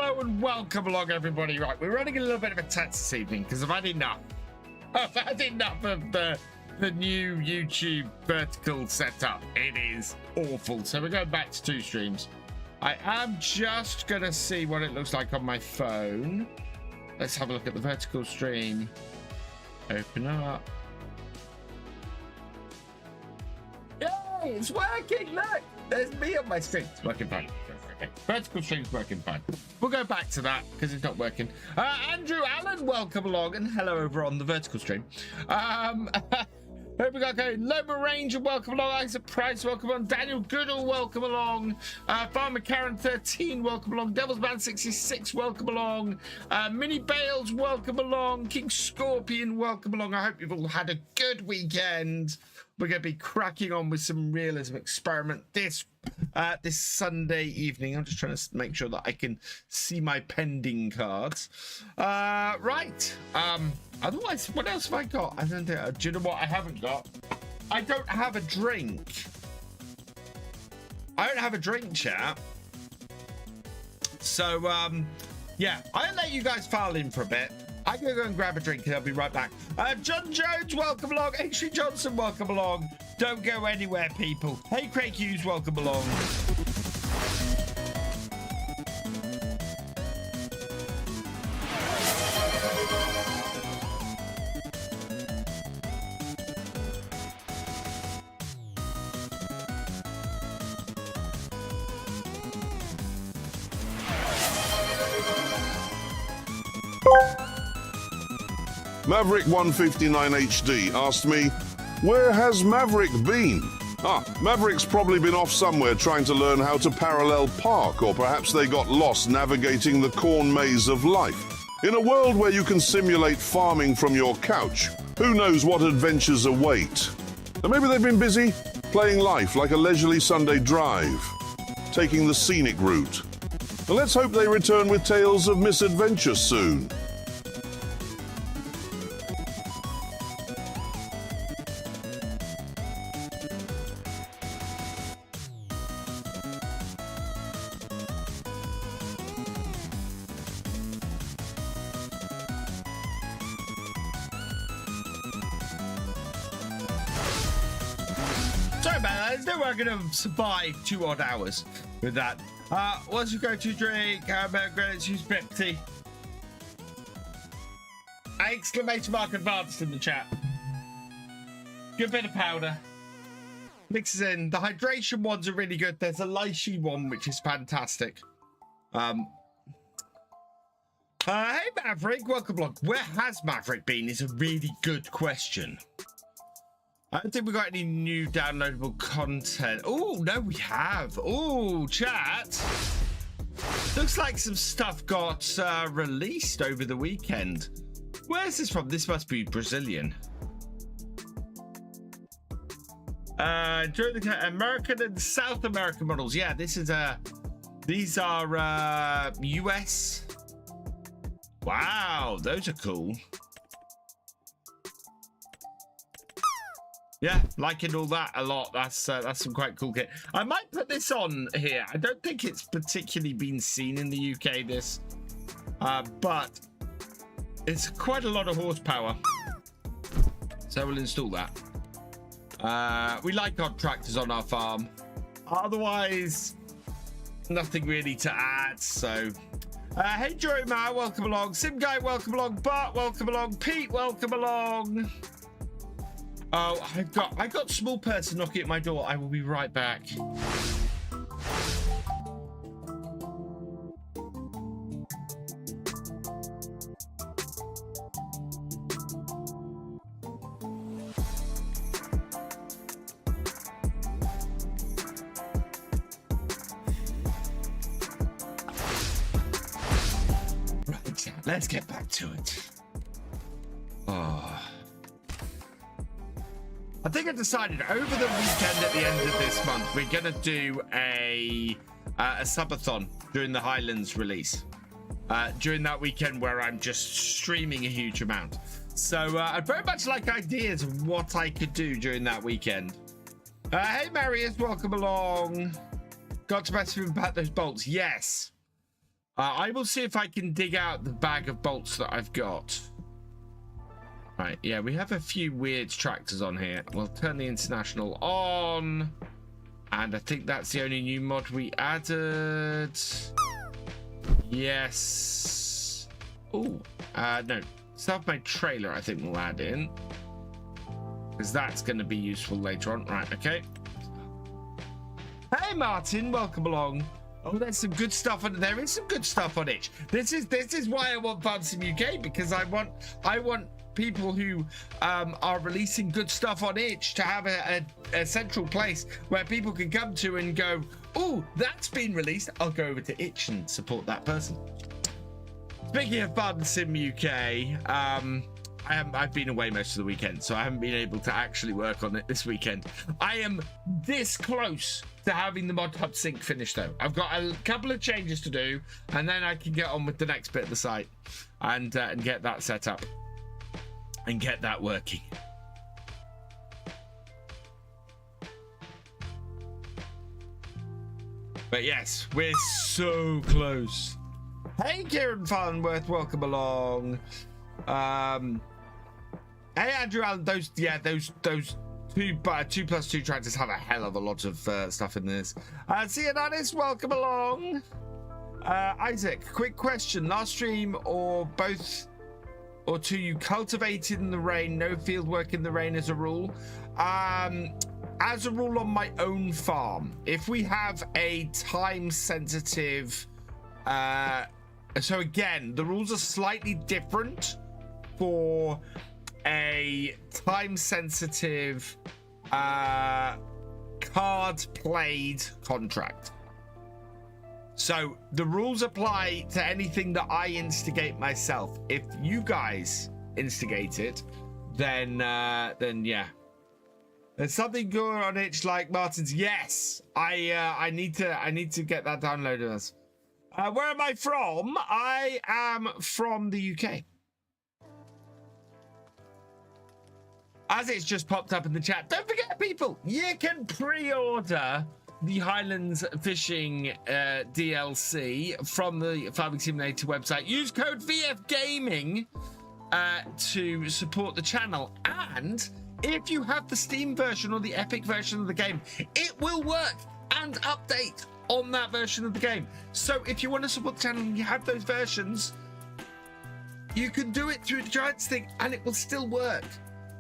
Hello and welcome along, everybody. Right, we're running a little bit of a test this evening because I've had enough. I've had enough of the new YouTube vertical setup. It is awful. So we're going back to 2 streams. I am just going to see what it looks like on my phone. Let's have a look at the vertical stream. Open up. Yay, it's working. Look, there's me on my stream. It's working fine. Okay. Vertical stream's working fine. We'll go back to that because it's not working. Andrew Allen, welcome along, and hello over on the vertical stream. Hope we got going. Loma Ranger, welcome along. Isaac Price, welcome along. Daniel Goodall, welcome along. Farmer Karen 13, welcome along. Devil's Man 66, welcome along. Mini Bales, welcome along. King Scorpion, welcome along. I hope you've all had a good weekend. We're going to be cracking on with some realism experiment this Sunday evening. I'm just trying to make sure that I can see my pending cards. Right. Otherwise, what else have I got? I don't know. Do you know what I haven't got? I don't have a drink. I don't have a drink, chat. So, yeah, I'll let you guys file in for a bit. I'm going to go and grab a drink and I'll be right back. John Jones, welcome along. H.C. Johnson, welcome along. Don't go anywhere, people. Hey, Craig Hughes, welcome along. Maverick 159 HD asked me, where has Maverick been? Maverick's probably been off somewhere trying to learn how to parallel park, or perhaps they got lost navigating the corn maze of life. In a world where you can simulate farming from your couch, who knows what adventures await? Or maybe they've been busy playing life like a leisurely Sunday drive, taking the scenic route. Well, let's hope they return with tales of misadventure soon. Going to survive 2 odd hours with that. Once you go to drink, Grendysa, use Pepsi. Exclamation mark advanced in the chat. Good bit of powder. Mixes in. The hydration ones are really good. There's a lychee one which is fantastic. Hey Maverick, welcome along. Where has Maverick been is a really good question. I don't think we got any new downloadable content. Oh, no, we have. Oh, chat. Looks like some stuff got released over the weekend. Where's this from? This must be Brazilian. During the American and South American models. Yeah, this is these are US. Wow, those are cool. Yeah, liking all that a lot. That's some quite cool kit. I might put this on here. I don't think it's particularly been seen in the UK, this. But it's quite a lot of horsepower. So we'll install that. We like our tractors on our farm. Otherwise, nothing really to add. So, hey, Jerome, welcome along. Sim Guy, welcome along. Bart, welcome along. Pete, welcome along. Oh, I got small person knocking at my door. I will be right back. Right, let's get back to it. Oh. I think I decided over the weekend at the end of this month, we're going to do a subathon during the Highlands release. During that weekend where I'm just streaming a huge amount. So I'd very much like ideas of what I could do during that weekend. Hey, Marius, welcome along. Got to mess with him about those bolts. Yes. I will see if I can dig out the bag of bolts that I've got. Right, yeah, we have a few weird tractors on here. We'll turn the international on. And I think that's the only new mod we added. Yes. Oh, no. Self-made trailer, I think we'll add in. Because that's going to be useful later on. Right, okay. Hey, Martin, welcome along. Oh, there's some good stuff on. There is some good stuff on itch. This is why I want FarmSim UK, because I want people who are releasing good stuff on itch to have a central place where people can come to and go, oh, that's been released. I'll go over to itch and support that person. Speaking of FarmSim UK, I've been away most of the weekend, so I haven't been able to actually work on it this weekend. I am this close to having the mod hub sync finished, though. I've got a couple of changes to do, and then I can get on with the next bit of the site and get that set up and get that working. But yes, we're so close. Hey, Kieran Farnworth, welcome along. Hey, Andrew Allen, those 2+2 tractors have a hell of a lot of stuff in this. Ciananis, welcome along. Isaac, quick question. Last stream or both or two, you cultivated in the rain, no field work in the rain as a rule. As a rule on my own farm, if we have a time sensitive, so again, the rules are slightly different for a time-sensitive card played contract. So the rules apply to anything that I instigate myself. If you guys instigate it, then yeah. There's something good on itch like Martin's. Yes, I need to get that downloaded. Where am I from? I am from the UK. As it's just popped up in the chat, don't forget, people, you can pre-order the Highlands Fishing DLC from the Farming Simulator website. Use code VFGAMING to support the channel. And if you have the Steam version or the Epic version of the game, it will work and update on that version of the game. So if you want to support the channel and you have those versions, you can do it through the Giants thing and it will still work.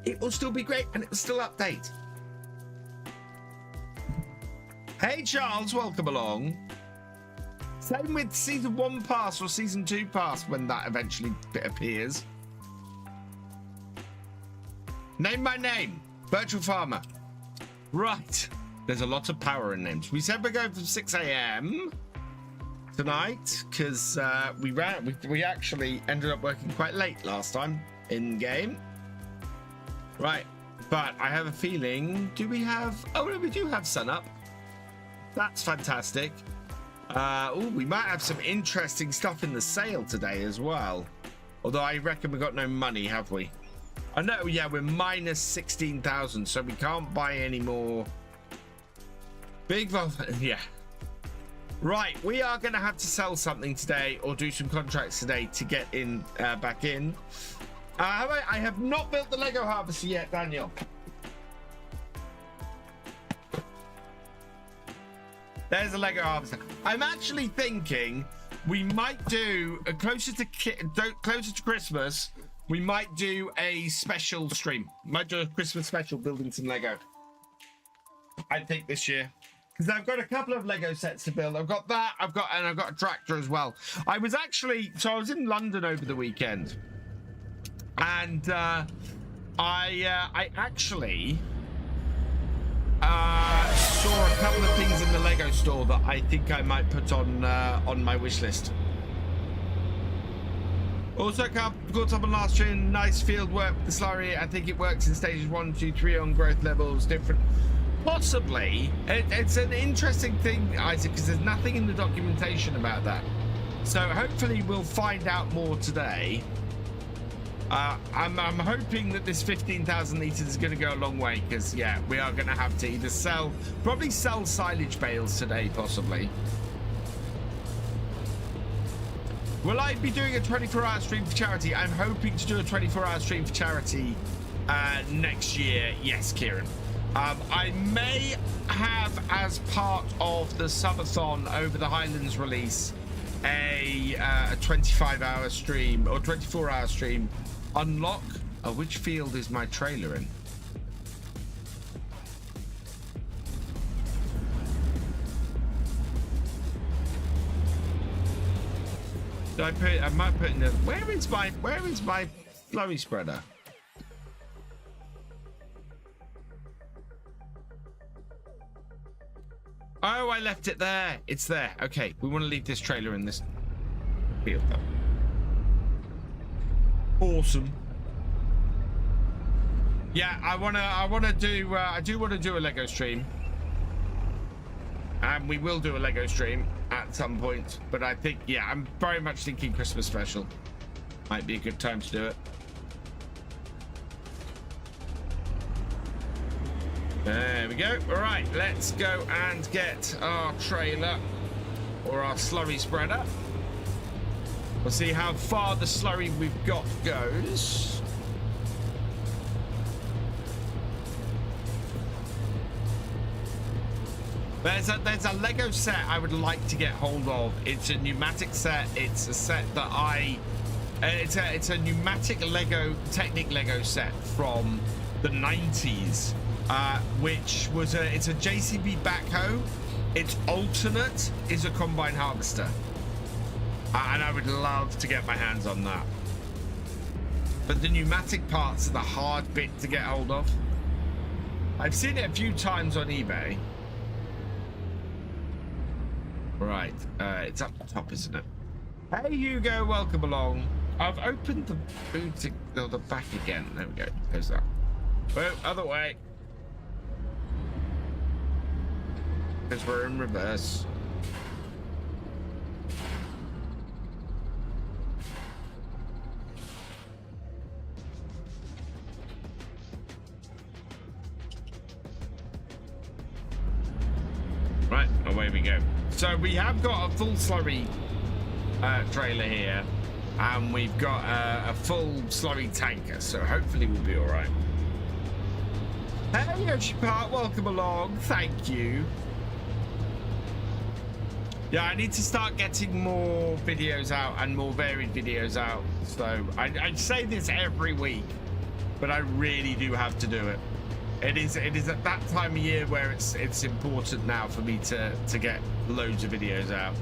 It will still be great and it will still update. Hey Charles, welcome along. Same with season 1 pass or season 2 pass when that eventually appears. Name my name, Virtual Farmer. Right, there's a lot of power in names. We said we're going from 6 a.m. tonight because we actually ended up working quite late last time in game. Right, but I have a feeling, do we have, oh no, we do have sun up. That's fantastic. Oh, we might have some interesting stuff in the sale today as well. Although I reckon we got no money, have we? I know, yeah, we're minus 16,000, so we can't buy any more. Big, yeah. Right, we are going to have to sell something today or do some contracts today to get in back in. I have not built the Lego harvester yet, Daniel. There's a Lego harvester. I'm actually thinking we might do closer to Christmas. We might do a special stream. Might do a Christmas special building some Lego. I think this year. Because I've got a couple of Lego sets to build. I've got that. I've got a tractor as well. I was in London over the weekend. And I actually saw a couple of things in the Lego store that I think I might put on my wish list. Also, caught up on last stream. Nice field work with the slurry. I think it works in stages 1, 2, 3 on growth levels. Different, possibly. It's an interesting thing, Isaac, because there's nothing in the documentation about that. So hopefully we'll find out more today. I'm hoping that this 15,000 litres is going to go a long way because, yeah, we are going to have to either probably sell silage bales today, possibly. Will I be doing a 24-hour stream for charity? I'm hoping to do a 24-hour stream for charity next year. Yes, Kieran. I may have, as part of the subathon over the Highlands release, a 25-hour stream or 24-hour stream. Unlock. Which field is my trailer in? Did I put? I might put in the. Where is my flurry spreader? Oh, I left it there. It's there. Okay, we want to leave this trailer in this field though. Awesome. Yeah, I do want to do a Lego stream. And we will do a Lego stream at some point, but I think, yeah, I'm very much thinking Christmas special might be a good time to do it. There we go. All right, let's go and get our trailer or our slurry spreader. We'll see how far the slurry we've got goes. There's a Lego set I would like to get hold of. It's a pneumatic set. It's a set that it's a pneumatic Lego Technic Lego set from the 90s, which was it's a JCB backhoe. Its alternate is a combine harvester, and I would love to get my hands on that. But the pneumatic parts are the hard bit to get hold of. I've seen it a few times on eBay. Right, it's up the top, isn't it? Hey, Hugo, welcome along. I've opened the boot or the back again. There we go. There's that. Oh, other way. Because we're in reverse. Right, away we go. So we have got a full slurry trailer here, and we've got a full slurry tanker, so hopefully we'll be all right. Hey, Yoshi Park, welcome along. Thank you. Yeah, I need to start getting more videos out and more varied videos out. So I say this every week, but I really do have to do it. It is at that time of year where it's important now for me to get loads of videos out.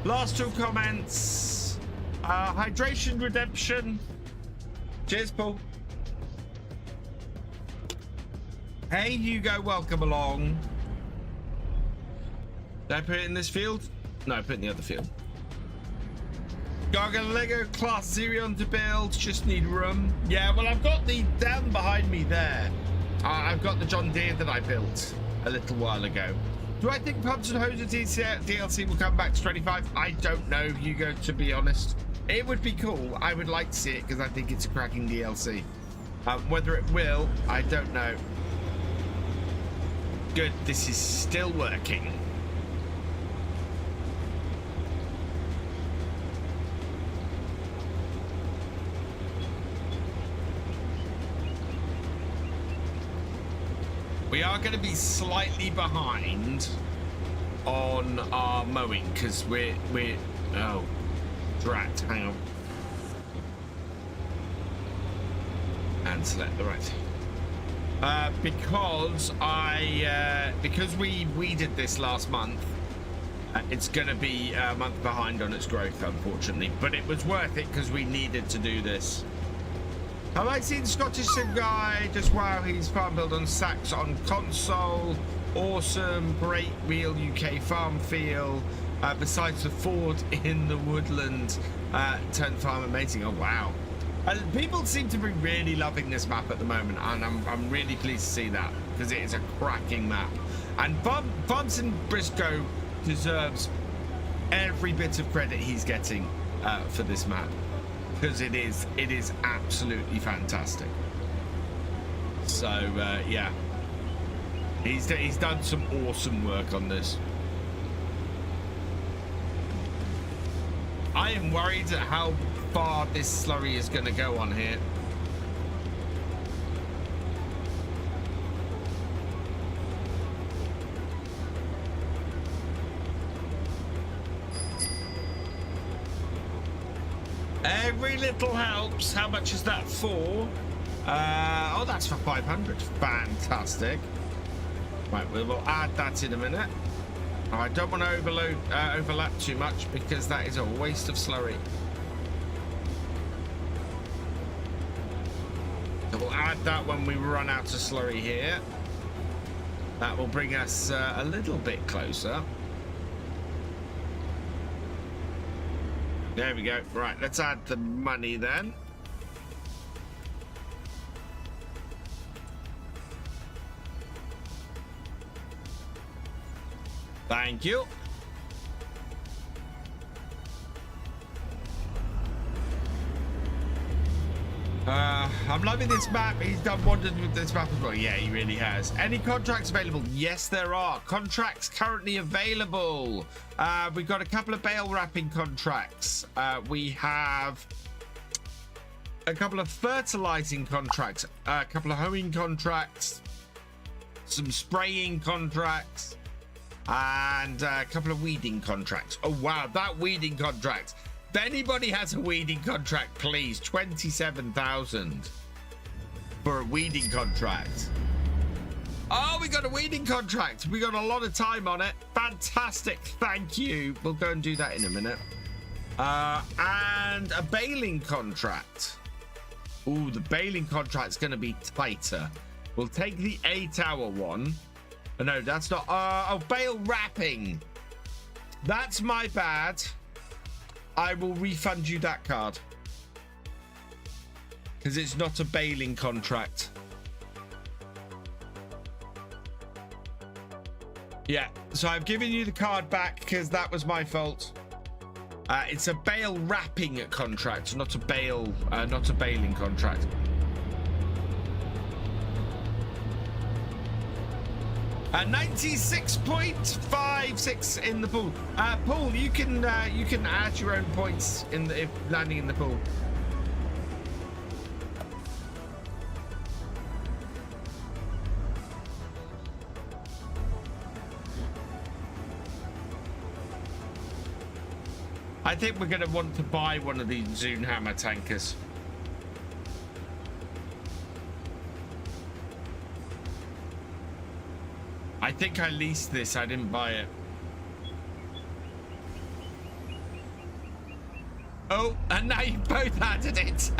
Last two comments. Hydration Redemption. Cheers, Paul. Hey, Hugo, welcome along. Did I put it in this field? No, I put it in the other field. Got a Lego Class Xerion to build, just need room. Yeah, well, I've got the down behind me there. I've got the John Deere that I built a little while ago. Do I think Pumps and Hoses DLC will come back to 25? I don't know, Hugo, to be honest. It would be cool. I would like to see it because I think it's a cracking DLC. Whether it will, I don't know. Good, this is still working. We are going to be slightly behind on our mowing because we're oh, drat, hang on. And select the right. Because we weeded this last month, it's going to be a month behind on its growth, unfortunately. But it was worth it because we needed to do this. Have I seen Scottish Sim Guy? Just wow, he's farm build on Sax on console. Awesome, great real UK farm feel. Besides the Ford in the woodland, turned farm amazing. Oh wow. People seem to be really loving this map at the moment, and I'm really pleased to see that because it is a cracking map. And Bumson Briscoe deserves every bit of credit he's getting for this map because it is absolutely fantastic. So yeah, he's done some awesome work on this. I am worried at how far this slurry is going to go on here. Every little helps. How much is that for? Oh, that's for 500. Fantastic. Right, we will add that in a minute. Oh, I don't want to overlap too much because that is a waste of slurry. So we'll add that when we run out of slurry here. That will bring us a little bit closer. There we go. Right, let's add the money then. Thank you. I'm loving this map. He's done wonders with this map as well. Yeah, he really has. Any contracts available? Yes, there are. Contracts currently available. We've got a couple of bale wrapping contracts. We have a couple of fertilizing contracts, a couple of hoeing contracts, some spraying contracts, and a couple of weeding contracts. Oh, wow, that weeding contract. If anybody has a weeding contract, please, 27,000 for a weeding contract. Oh, we got a weeding contract. We got a lot of time on it. Fantastic. Thank you. We'll go and do that in a minute. And a baling contract. Ooh, the baling contract's going to be tighter. We'll take the 8-hour one. Oh, no, that's not. Oh, bale wrapping. That's my bad. I will refund you that card because it's not a baling contract. Yeah, so I've given you the card back because that was my fault. It's a bale wrapping contract, not a baling contract. 96.56 in the pool. Paul, you can add your own points in the, if landing in the pool. I think we're going to want to buy one of these Zune Hammer tankers. I think I leased this. I didn't buy it. Oh, and now you both added it.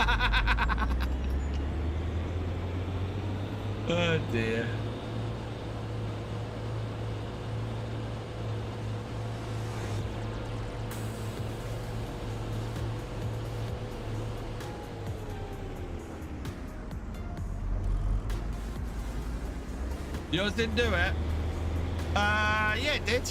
Oh dear. Yours didn't do it. Yeah, it did.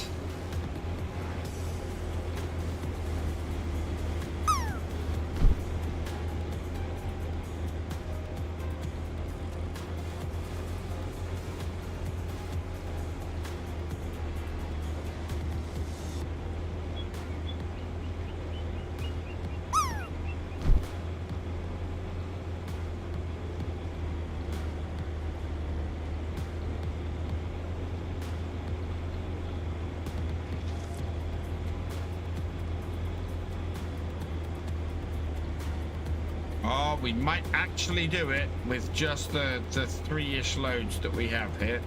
We might actually do it with just the 3-ish loads that we have here.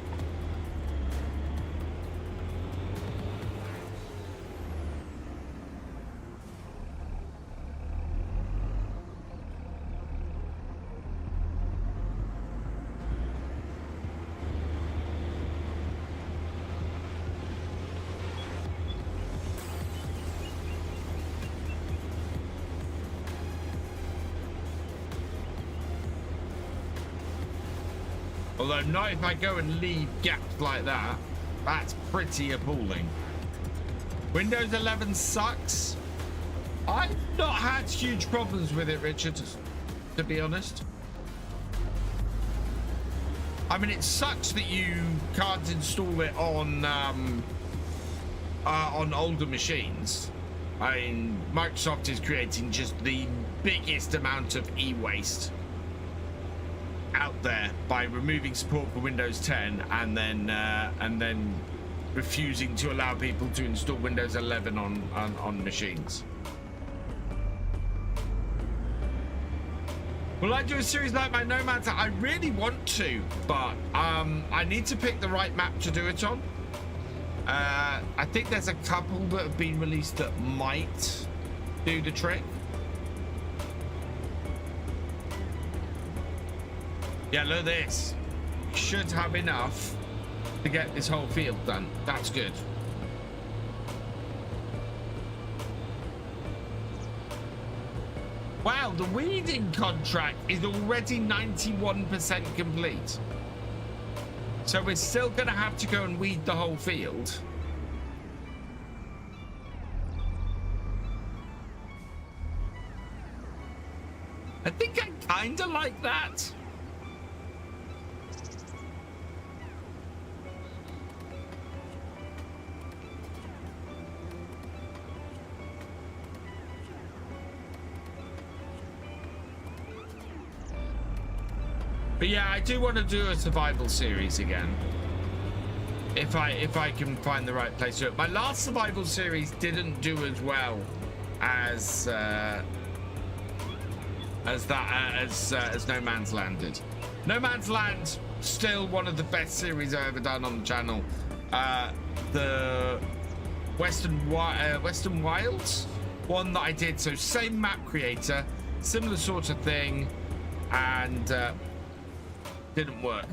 Although not if I go and leave gaps like that. That's pretty appalling. Windows 11 sucks. I've not had huge problems with it, Richard, to be honest. I mean, it sucks that you can't install it on older machines. I mean, Microsoft is creating just the biggest amount of e-waste out there by removing support for Windows 10 and then refusing to allow people to install Windows 11 on machines. Will I do a series like my Nomads? I really want to, but I need to pick the right map to do it on. I think there's a couple that have been released that might do the trick. Yeah, look at this. Should have enough to get this whole field done. That's good. Wow, the weeding contract is already 91% complete. So we're still going to have to go and weed the whole field. I think I kind of like that. But yeah, I do want to do a survival series again. If I can find the right place to do it. My last survival series didn't do as well as No Man's Land did. No Man's Land, still one of the best series I've ever done on the channel. The Western Wilds one that I did, so same map creator, similar sort of thing, and didn't work.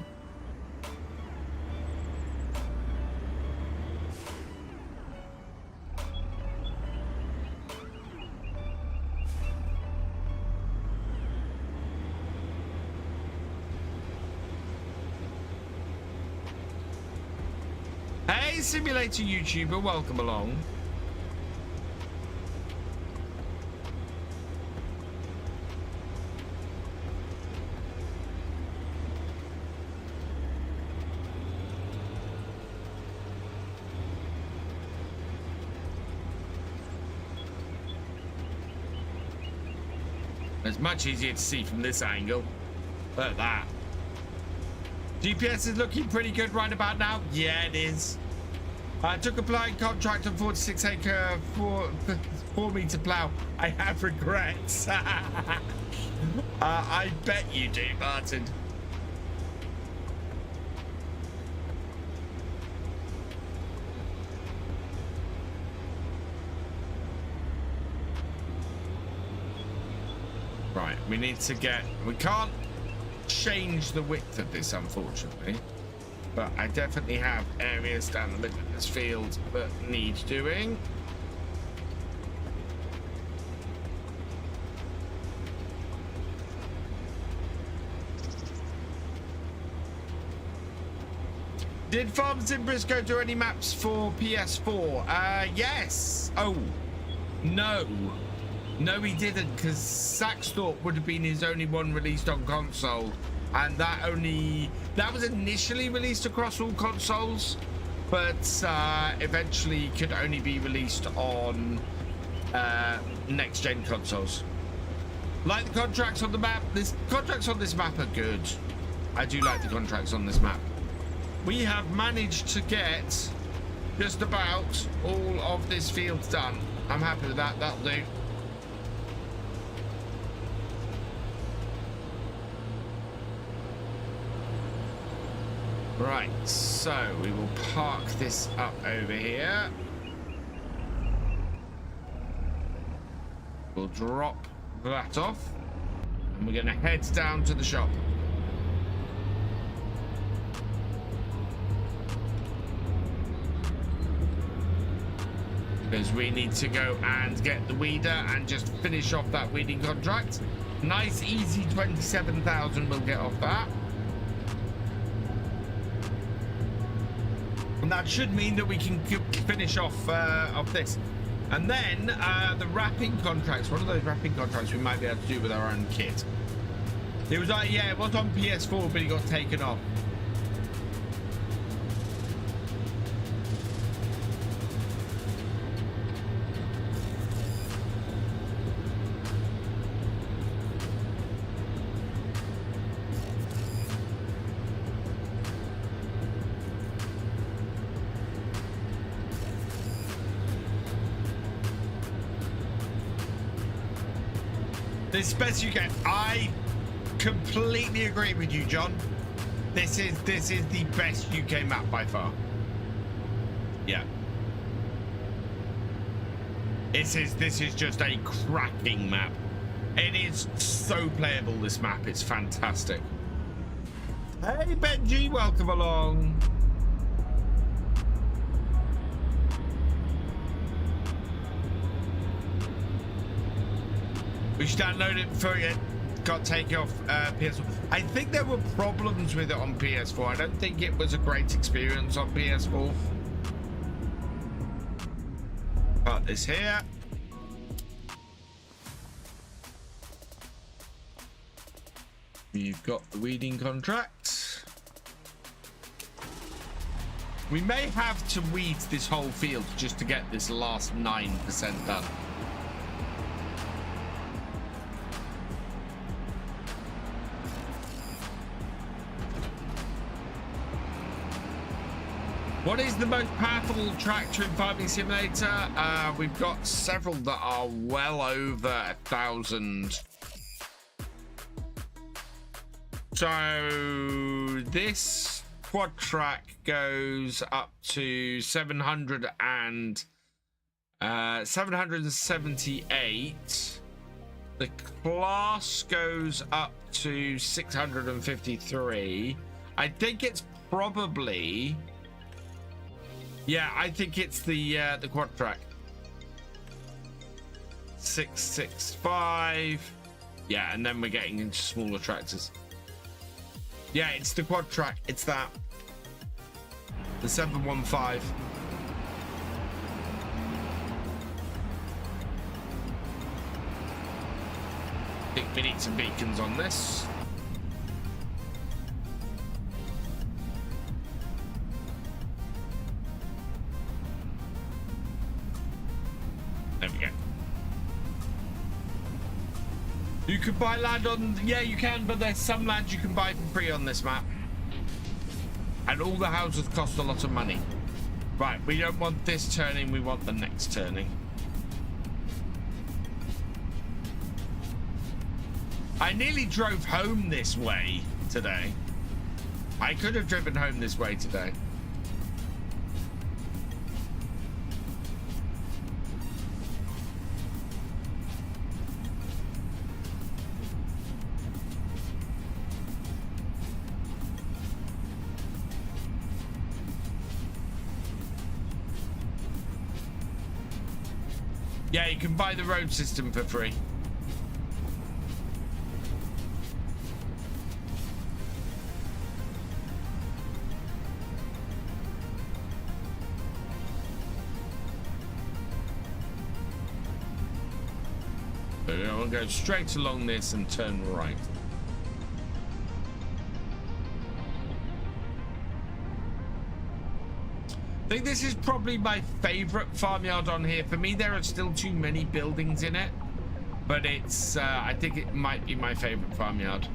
Hey, Simulator YouTuber, welcome along. It's much easier to see from this angle. Look at that. GPS is looking pretty good right about now. Yeah, it is. I took a plowing contract on 46 acre for me to plow. I have regrets. I bet you do, Martin. Right, we need to get... We can't change the width of this, unfortunately. But I definitely have areas down the middle of this field that need doing. Did Farms in Briscoe do any maps for PS4? Yes. Oh, no. No, he didn't, because Saxthorpe would have been his only one released on console, and that was initially released across all consoles, but eventually could only be released on next gen consoles. Like the contracts on the map. The contracts on this map are good. I do like the contracts on this map. We have managed to get just about all of this field done. I'm happy with that. That'll do. Right, so we will park this up over here. We'll drop that off, and we're going to head down to the shop. Because we need to go and get the weeder and just finish off that weeding contract. Nice, easy 27,000 we'll get off that. And that should mean that we can finish off this. And then the wrapping contracts, one of those wrapping contracts we might be able to do with our own kit. It was like, yeah, it was on PS4, but it got taken off. This best UK. I completely agree with you, John. This is the best UK map by far. Yeah. This is just a cracking map. It is so playable, this map. It's fantastic. Hey, Benji, welcome along. We should download it before it got taken off PS4. I think there were problems with it on PS4. I don't think it was a great experience on PS4. Got this here. You've got the weeding contract. We may have to weed this whole field just to get this last 9% done. What is the most powerful tractor in Farming Simulator? We've got several that are well over 1,000. So this quad track goes up to 778. The class goes up to 653. I think it's probably, yeah, I think it's the quad track. 665. Yeah, and then we're getting into smaller tractors. Yeah, it's the quad track. It's that. The 715. I think we need some beacons on this. There we go. You could buy land on, yeah, you can, but there's some land you can buy for free on this map. And all the houses cost a lot of money. Right, we don't want this turning, we want the next turning. I nearly drove home this way today. I could have driven home this way today. Yeah, you can buy the road system for free. So we'll go straight along this and turn right. I think this is probably my favorite farmyard on here. For me, there are still too many buildings in it, but it's I think it might be my favorite farmyard.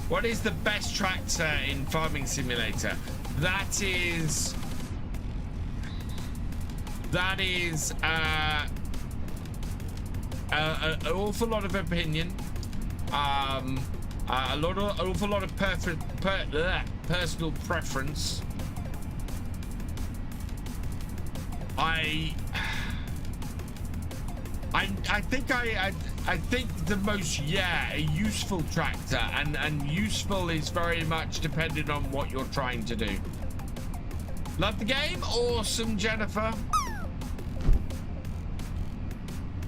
What is the best tractor in Farming Simulator? That is an awful lot of opinion, an awful lot of personal preference. I think the most, yeah, a useful tractor, and useful is very much dependent on what you're trying to do. Love the game, awesome, Jennifer.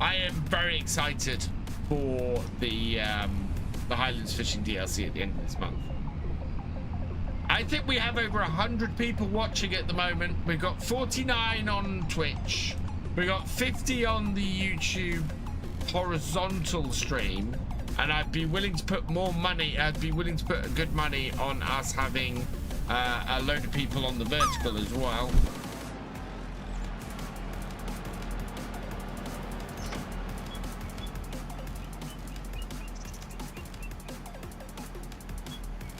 I am very excited for the Highlands Fishing DLC at the end of this month. I think we have over 100 people watching at the moment. We've got 49 on Twitch. We got 50 on the YouTube horizontal stream, and I'd be willing to put more money. I'd be willing to put good money on us having a load of people on the vertical as well.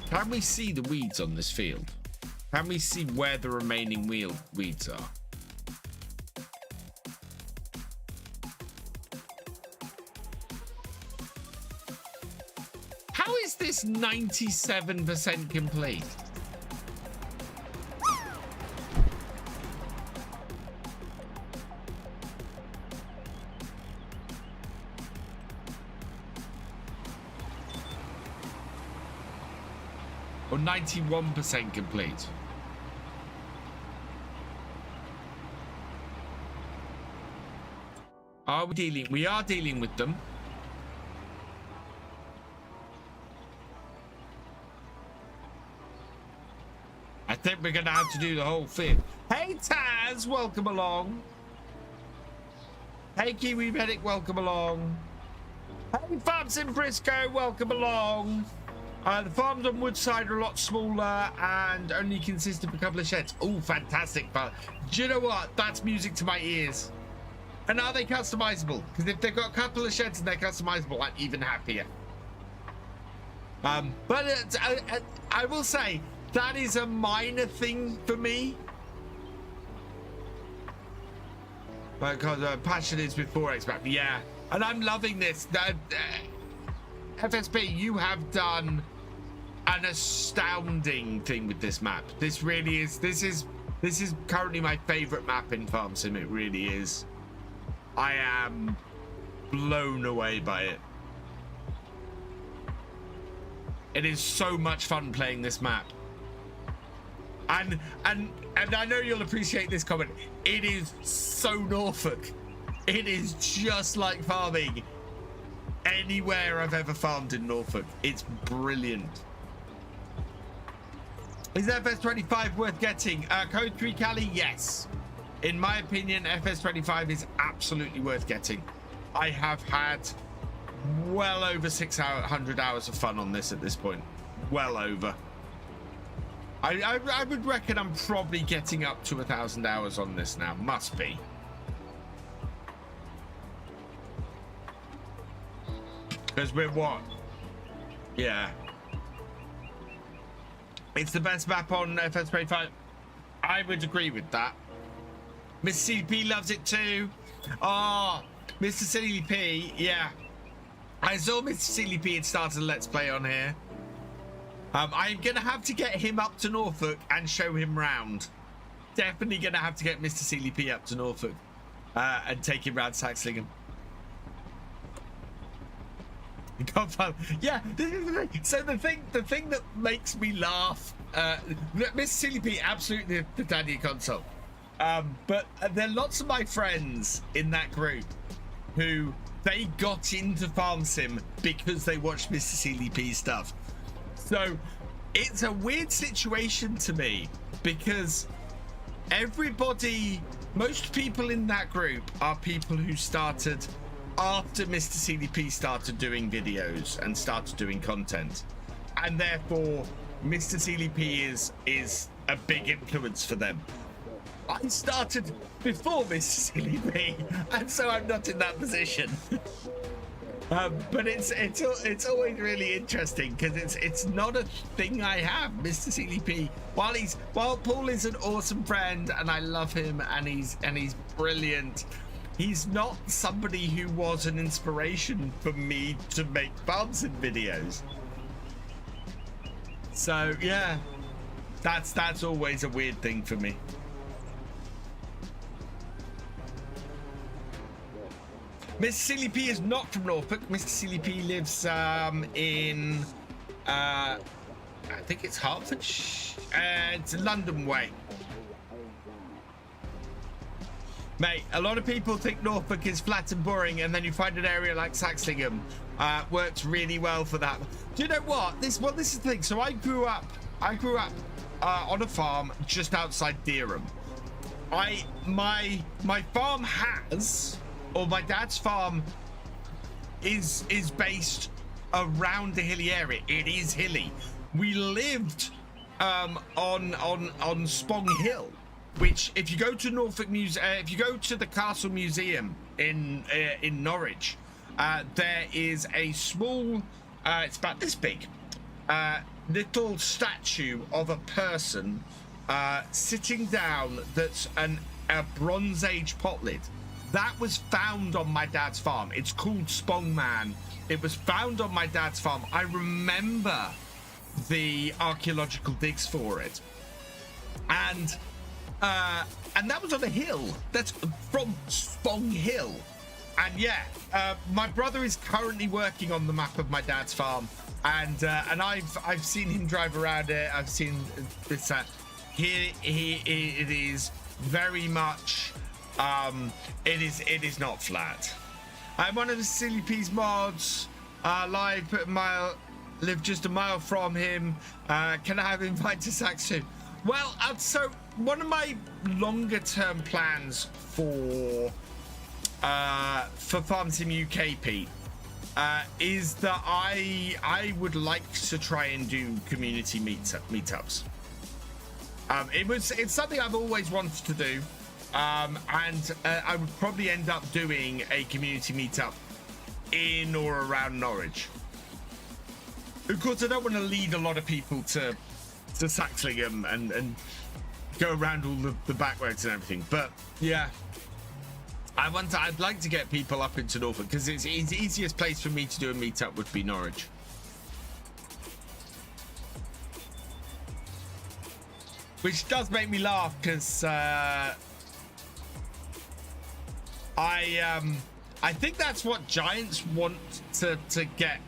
Can we see the weeds on this field? Can we see where the remaining weeds are? How is this 97% complete? Or 91% complete? Are we dealing? We are dealing with them. I think we're gonna have to do the whole thing. Hey Taz, welcome along. Hey KiwiMedic, welcome along. Hey Fabs in Briscoe, welcome along. The farms on Woodside are a lot smaller and only consist of a couple of sheds. Oh, fantastic! But do you know what? That's music to my ears. And are they customizable? Because if they've got a couple of sheds and they're customizable, I'm even happier. But I will say that is a minor thing for me. Because passion is with 4x back. Yeah, and I'm loving this. FSP, you have done an astounding thing with this map. This really is. This is currently my favorite map in Farm Sim. It really is. I am blown away by it. It is so much fun playing this map. And I know you'll appreciate this comment. It is so Norfolk. It is just like farming anywhere I've ever farmed in Norfolk. It's brilliant. Is FS25 worth getting? Code 3 Cali, yes. In my opinion, FS25 is absolutely worth getting. I have had well over 600 hours of fun on this at this point. Well over. I would reckon I'm probably getting up to 1,000 hours on this now. Must be. Because we're what? Yeah. It's the best map on FS25. I would agree with that. Mr. CDP loves it too. Oh, Mr. CDP, yeah. I saw Mr. CDP had started a Let's Play on here. I'm gonna have to get him up to Norfolk and show him round. Definitely gonna have to get Mr. CDP up to Norfolk and take him round Saxlingham. Yeah, this is the thing. So the thing that makes me laugh, Mr. CDP, absolutely the daddy console. But there are lots of my friends in that group who they got into Farm Sim because they watched Mr. CDP stuff. So it's a weird situation to me because most people in that group are people who started after Mr. CDP started doing videos and started doing content, and therefore Mr. CDP is a big influence for them. I started before Mr. CDP, and so I'm not in that position. But it's always really interesting because it's not a thing I have. Mr. CDP, while Paul is an awesome friend and I love him and he's brilliant, he's not somebody who was an inspiration for me to make Farm Sim videos. So yeah, that's always a weird thing for me. Mr. CDP is not from Norfolk. Mr. CDP lives in I think it's Hertfordshire. It's London way. Mate, a lot of people think Norfolk is flat and boring, and then you find an area like Saxlingham works really well for that. Do you know what? This is the thing. So I grew up on a farm just outside Dereham. My farm has, or my dad's farm is based around the hilly area. It is hilly. We lived on Spong Hill, which if you go to Norfolk if you go to the Castle Museum in Norwich, there is a small, it's about this big, little statue of a person sitting down that's a Bronze Age pot lid. That was found on my dad's farm. It's called Spongman. It was found on my dad's farm. I remember the archaeological digs for it. And that was on a hill. That's from Spong Hill. And yeah, my brother is currently working on the map of my dad's farm, and I've seen him drive around it. I've seen this. Here it is very much. It is not flat. I'm one of the Silly Peas mods. Live just a mile from him. Can I have him invite to Sax soon? Well, so one of my longer term plans for Farm Sim UK, Pete, is that I would like to try and do community meetups. It's something I've always wanted to do, and I would probably end up doing a community meetup in or around Norwich. Of course, I don't want to lead a lot of people to Saxlingham and go around all the back roads and everything, but yeah, I'd like to get people up into Norfolk because it's the easiest place for me to do a meetup would be Norwich. Which does make me laugh because I think that's what Giants want to get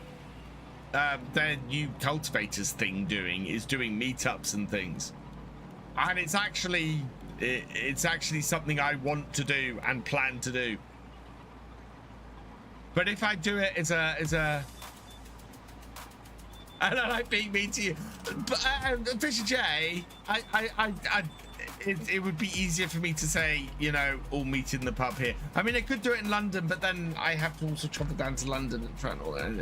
their new cultivators thing doing, is doing meetups and things, and it's actually something I want to do and plan to do. But if I do it, it's a and I like being mean to you, but Thefisherj, it would be easier for me to say, you know, all meet in the pub here. I mean, I could do it in London, but then I have to also travel down to London and try and all that.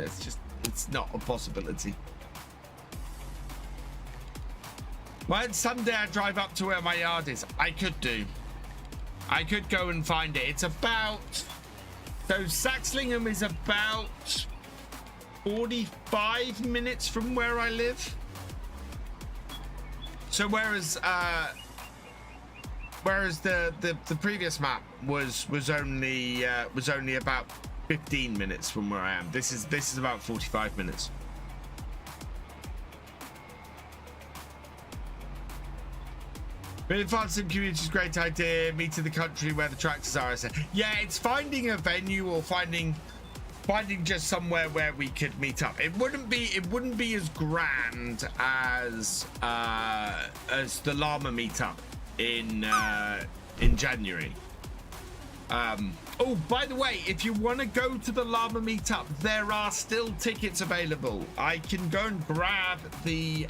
It's not a possibility. Well, someday I drive up to where my yard is. I could go and find it. It's about, so Saxlingham is about 45 minutes from where I live. So whereas the previous map was only about 15 minutes from where I am. This is about 45 minutes. Building Farm Sim community is a great idea. Meet in the country where the tractors are. I said, yeah, it's finding a venue or finding just somewhere where we could meet up. It wouldn't be as grand as the llama meetup in January. Oh, by the way, if you want to go to the llama meetup, there are still tickets available. I can go and grab the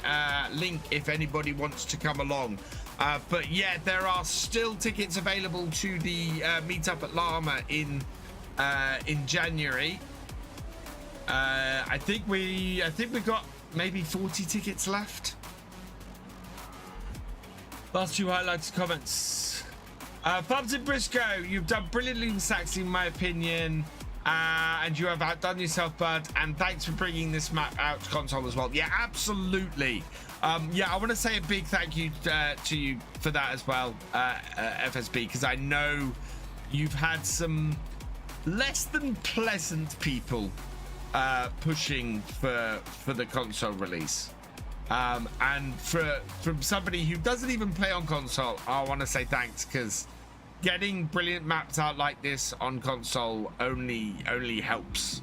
link if anybody wants to come along. But yeah, there are still tickets available to the meetup at llama in January. I think we got maybe 40 tickets left. Last two highlighted comments. Bubs and Briscoe, you've done brilliantly in Saxing, in my opinion, and you have outdone yourself, bud. And thanks for bringing this map out to console as well. Yeah, absolutely. Yeah, I want to say a big thank you to you for that as well, FSB, because I know you've had some less than pleasant people pushing for the console release. And from somebody who doesn't even play on console, I want to say thanks, because getting brilliant maps out like this on console only helps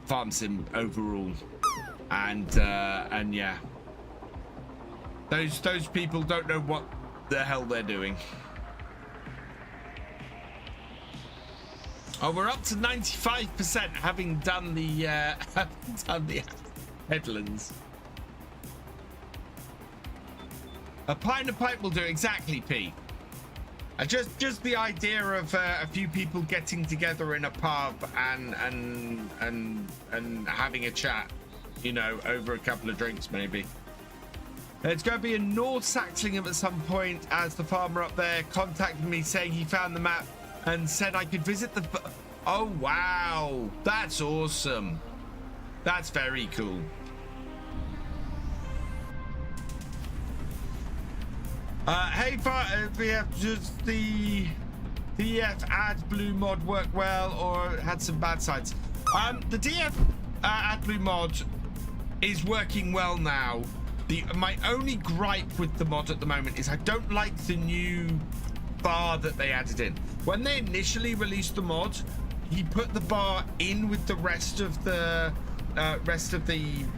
Farm Sim overall. And yeah, those people don't know what the hell they're doing. Oh, we're up to 95%, having done the headlands. A pie and a pipe will do, exactly, Pete. Just the idea of a few people getting together in a pub and having a chat, you know, over a couple of drinks maybe. It's going to be in North Saxlingham at some point, as the farmer up there contacted me saying he found the map and said I could visit the... Oh, wow. That's awesome. That's very cool. Hey, we have just the DF add blue mod work well or had some bad sides. The DF add blue mod is working well now. My only gripe with the mod at the moment is I don't like the new bar that they added in. When they initially released the mod, he put the bar in with the rest of the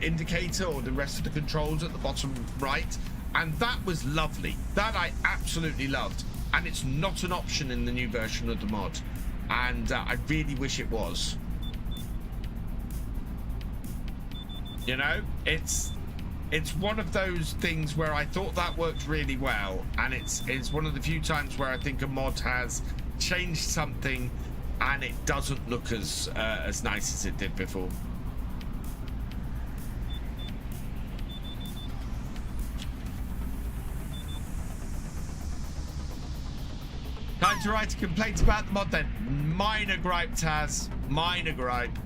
indicator or the rest of the controls at the bottom right, and that was lovely. That I absolutely loved, and it's not an option in the new version of the mod, and I really wish it was. You know, it's one of those things where I thought that worked really well, and it's one of the few times where I think a mod has changed something and it doesn't look as nice as it did before. Time to write a complaint about the mod then. Minor gripe, Taz. Minor gripe.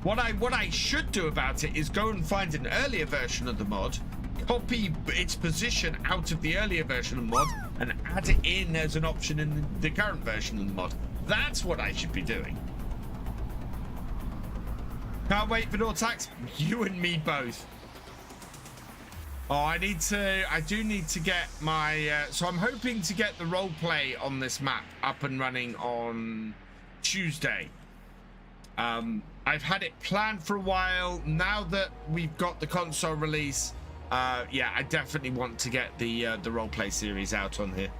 What I should do about it is go and find an earlier version of the mod, copy its position out of the earlier version of the mod, and add it in as an option in the current version of the mod. That's what I should be doing. Can't wait for Nortax. You and me both. Oh, I do need to get my, so I'm hoping to get the role play on this map up and running on Tuesday. I've had it planned for a while. Now that we've got the console release, yeah, I definitely want to get the roleplay series out on here.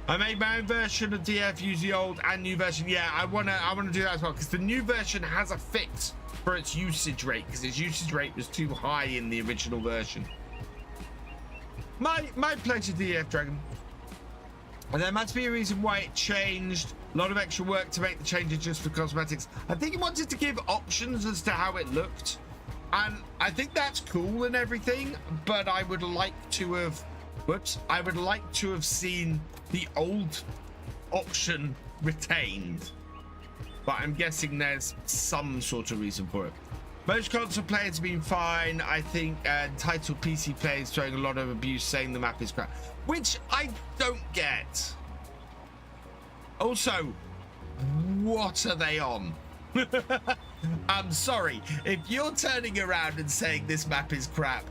I made my own version of DF, use the old and new version. Yeah, I wanna do that as well, because the new version has a fix for its usage rate, because its usage rate was too high in the original version. My pleasure, DF Dragon. And there must be a reason why it changed. A lot of extra work to make the changes just for cosmetics. I think he wanted to give options as to how it looked, and I think that's cool and everything, but I would like to have seen the old option retained, but I'm guessing there's some sort of reason for it. Most console players have been fine. I think entitled PC players throwing a lot of abuse, saying the map is crap, which I don't get. Also, what are they on? I'm sorry, if you're turning around and saying this map is crap,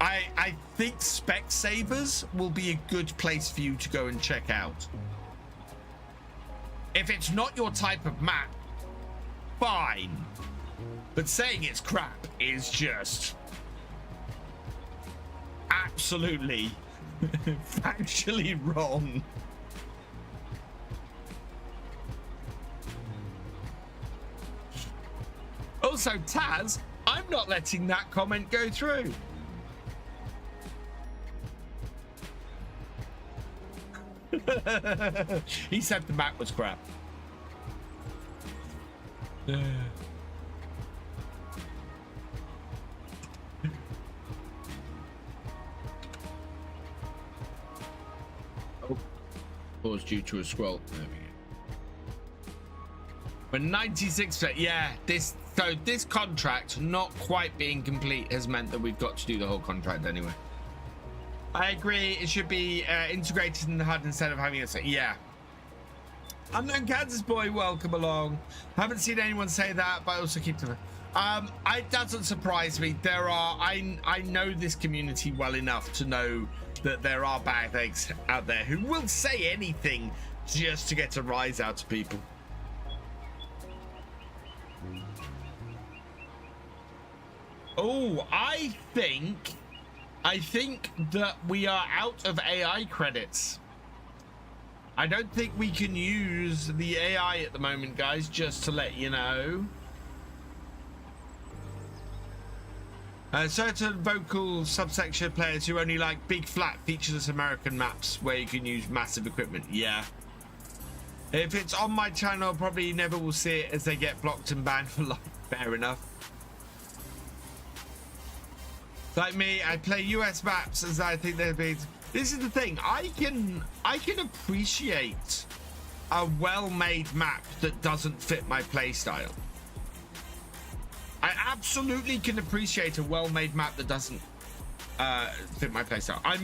I think Specsavers will be a good place for you to go and check out. If it's not your type of map, fine, but saying it's crap is just absolutely factually wrong. Also, Taz, I'm not letting that comment go through. He said the map was crap. Oh, pause due to a scroll. There we go. But 96%, yeah, this contract not quite being complete has meant that we've got to do the whole contract anyway. I agree, it should be integrated in the HUD instead of having it say, yeah. Unknown Kansas boy, welcome along. Haven't seen anyone say that, but I also keep to it doesn't surprise me. I know this community well enough to know that there are bad eggs out there who will say anything just to get a rise out of people. Oh, I think that we are out of AI credits. I don't think we can use the AI at the moment, guys, just to let you know. Certain vocal subsection players who only like big, flat, featureless American maps where you can use massive equipment. Yeah. If it's on my channel, probably never will see it as they get blocked and banned for life. Fair enough. Like me, I play US maps as I think they'd be. This is the thing. I can appreciate a well-made map that doesn't fit my playstyle. I absolutely can appreciate a well-made map that doesn't. fit my playstyle. I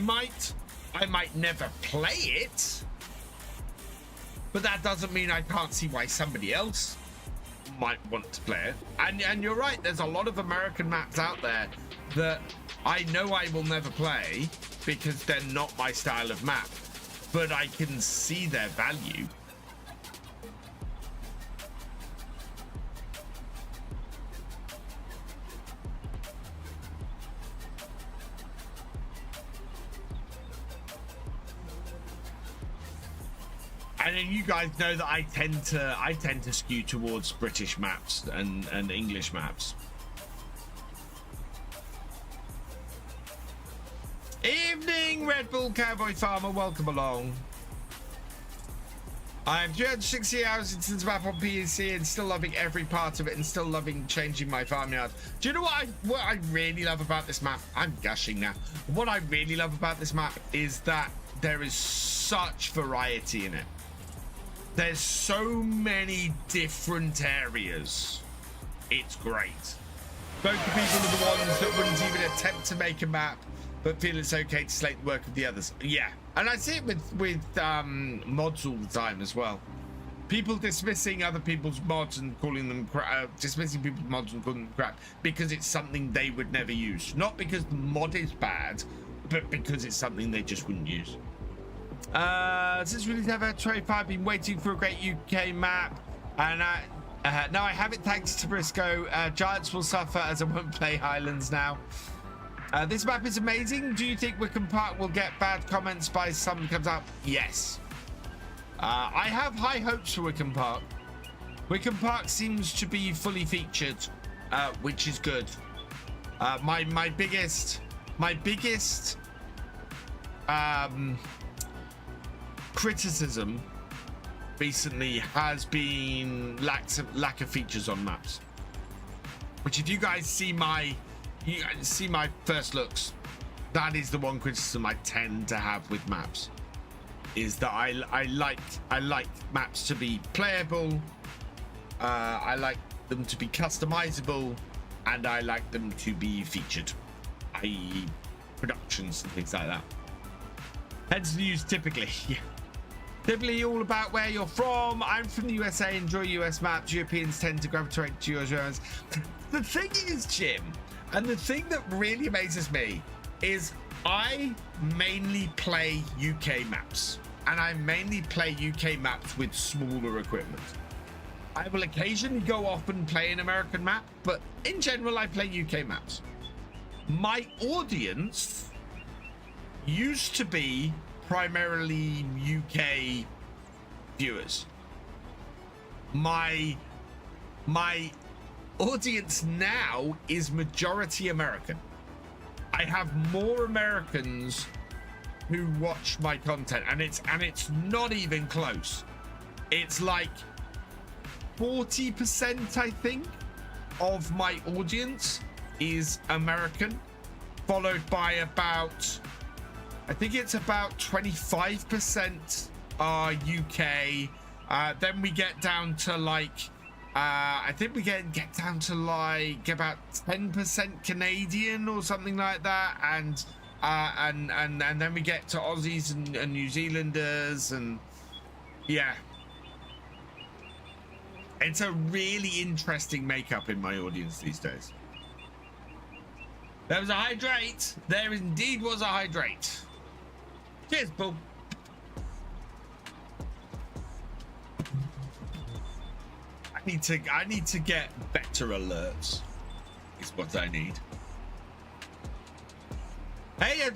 might never play it, but that doesn't mean I can't see why somebody else might want to play it. And you're right, there's a lot of American maps out there that I know I will never play because they're not my style of map, but I can see their value. And then you guys know that I tend to skew towards British maps and English maps. Evening, Red Bull Cowboy Farmer, welcome along. I'm 360 hours into this map on PC and still loving every part of it and still loving changing my farmyard. Do you know what I really love about this map? I'm gushing now. What I really love about this map is that there is such variety in it. There's so many different areas. It's great. Both the people are the ones that wouldn't even attempt to make a map, but feel it's okay to slate the work of the others. Yeah, and I see it with mods all the time as well. People dismissing other people's mods and calling them dismissing people's mods and calling them crap because it's something they would never use. Not because the mod is bad, but because it's something they just wouldn't use. Since release of FS25, I've been waiting for a great UK map, and now I have it thanks to Briscoe. Giants will suffer as I won't play Highlands now. This map is amazing. Do you think Wickham Park will get bad comments by someone comes out? Yes. I have high hopes for Wickham Park. Wickham Park seems to be fully featured, which is good. My biggest criticism recently has been lack of features on maps, which if you guys see my first looks, that is the one criticism I tend to have with maps, is that I like maps to be playable, I like them to be customizable, and I like them to be featured, i.e. productions and things like that. Hence the news typically. Yeah. Typically all about where you're from. I'm from the USA, enjoy US maps. Europeans tend to gravitate to US. The thing is, Jim, and the thing that really amazes me is I mainly play UK maps, and I mainly play UK maps with smaller equipment. I will occasionally go off and play an American map, but in general, I play UK maps. My audience used to be primarily UK viewers. My audience now is majority American. I have more Americans who watch my content, and it's not even close. It's like 40%, I think, of my audience is American, followed by about, I think it's about 25% are UK. Then we get down to like, I think we get down to like about 10% Canadian or something like that, and then we get to Aussies and New Zealanders, and yeah, it's a really interesting makeup in my audience these days. There was a hydrate. There indeed was a hydrate. Cheers, Paul. I need to get better alerts. Is what I need. Hey,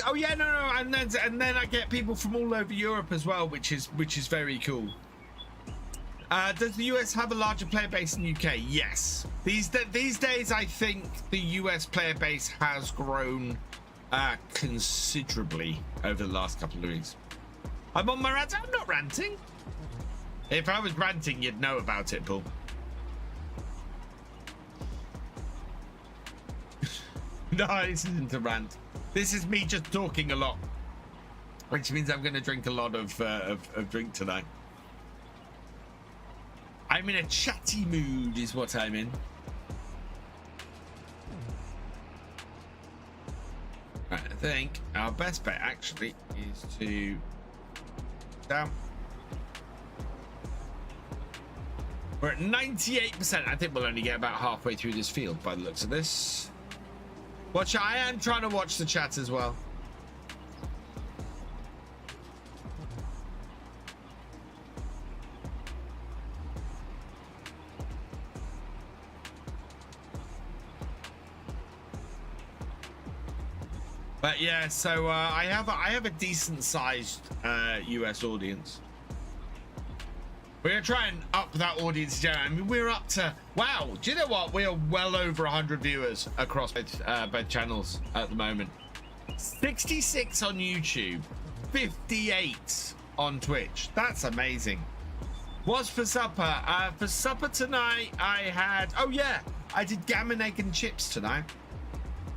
oh yeah, no, and then I get people from all over Europe as well, which is very cool. Does the US have a larger player base in the UK? Yes. These days, I think the US player base has grown considerably over the last couple of weeks. I'm on my rant. I'm not ranting. If I was ranting, you'd know about it, Paul. No, this isn't a rant. This is me just talking a lot, which means I'm going to drink a lot of drink tonight. I'm in a chatty mood, is what I'm in. think our best bet actually is to down. We're at 98%. I think we'll only get about halfway through this field by the looks of this. Watch, I am trying to watch the chat as well. But yeah, so I have a decent sized US audience. We're gonna try and up that audience down. I mean, we're up to, wow, do you know what? We are well over 100 viewers across both channels at the moment. 66 on YouTube, 58 on Twitch. That's amazing. What's for supper? For supper tonight, I had, oh yeah, I did gammon, egg and chips tonight,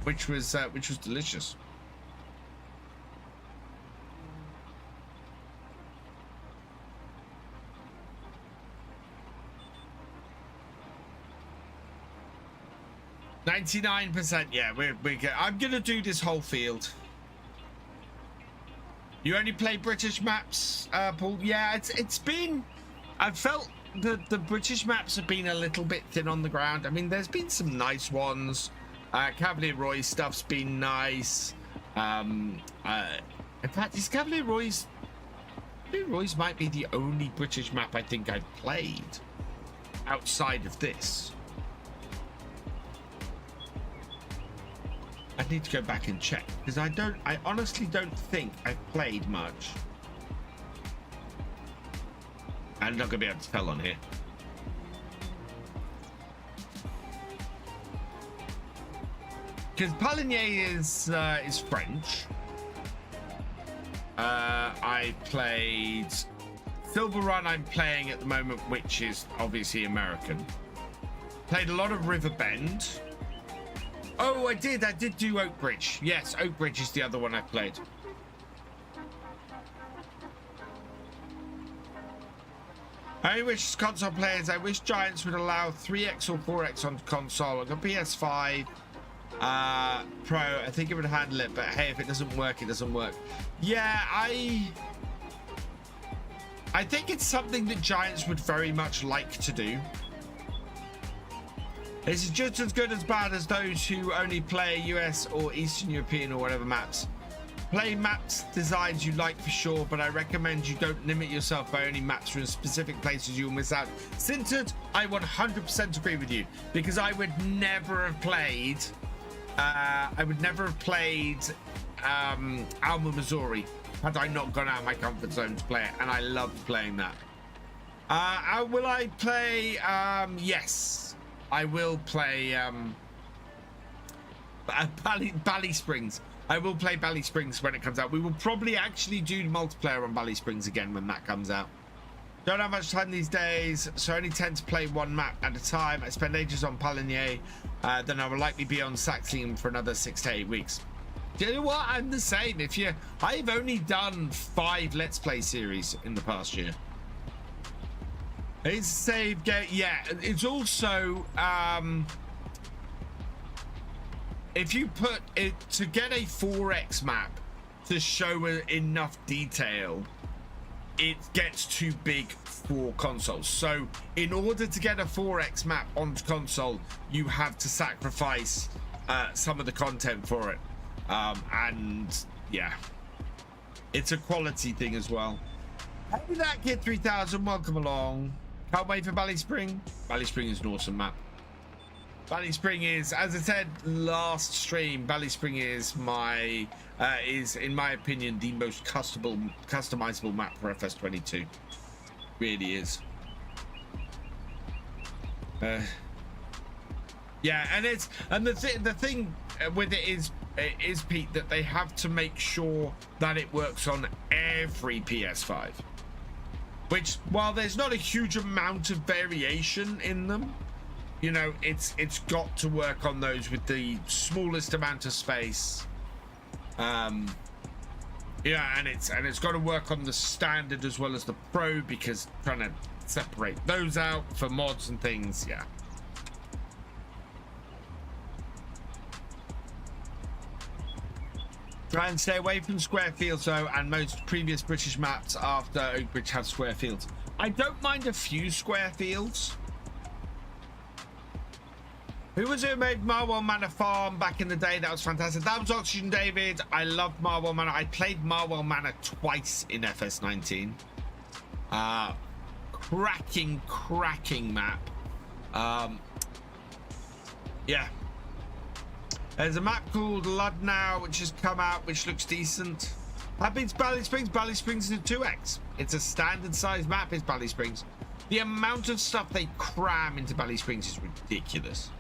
which was delicious. %, yeah, we're good. I'm gonna do this whole field. You only play British maps, Paul? Yeah, it's been, I've felt the British maps have been a little bit thin on the ground. I mean, there's been some nice ones. Cavalier Roy's stuff's been nice. In fact, this Cavalier Roy's might be the only British map I think I've played outside of this. I need to go back and check because I honestly don't think I've played much. I'm not gonna be able to tell on here. Because Paligny is French. I played Silver Run. I'm playing at the moment, which is obviously American. Played a lot of River Bend. Oh, I did do Oak Bridge. Yes, Oak Bridge is the other one I played. I wish console players, I wish Giants would allow 3x or 4x on console. Like a PS5 Pro, I think it would handle it, but hey, if it doesn't work, it doesn't work. Yeah, I think it's something that Giants would very much like to do. It's just as good as bad as those who only play US or Eastern European or whatever maps. Play maps designs you like for sure, but I recommend you don't limit yourself by only maps from specific places you'll miss out. Sintered, I 100% agree with you, because I would never have played Alma, Missouri had I not gone out of my comfort zone to play it, and I loved playing that. Will I play? Yes. I will play Bally Springs. I will play Bally Springs when it comes out. We will probably actually do multiplayer on Bally Springs again when that comes out. Don't have much time these days, so I only tend to play one map at a time. I spend ages on Paligny, then I will likely be on Saxlingham for another 6 to 8 weeks. Do you know what? I'm the same. I've only done 5 Let's Play series in the past year. It's save game. Yeah, it's also if you put it to get a 4x map to show enough detail, it gets too big for consoles. So in order to get a 4x map on console, you have to sacrifice some of the content for it, and yeah, it's a quality thing as well. Hey, that kid 3000, welcome along. Can't wait for Bally Spring. Bally Spring is an awesome map. Bally Spring is, as I said last stream, Bally Spring is in my opinion the most customizable map for FS25. Really is. Yeah, and the thing with it is Pete, that they have to make sure that it works on every PS5. Which, while there's not a huge amount of variation in them, you know, it's got to work on those with the smallest amount of space. Yeah, and it's got to work on the standard as well as the pro, because trying to separate those out for mods and things, yeah. Try and stay away from square fields though, and most previous British maps after Oakbridge have square fields. I don't mind a few square fields. Who was it who made Marwell Manor Farm back in the day? That was fantastic. That was Oxygen David. I loved Marwell Manor. I played Marwell Manor twice in FS19. Cracking map. Yeah. There's a map called Ludnow which has come out, which looks decent. That beats Bally Springs. Bally Springs is a 2x. It's a standard size map, is Bally Springs. The amount of stuff they cram into Bally Springs is ridiculous.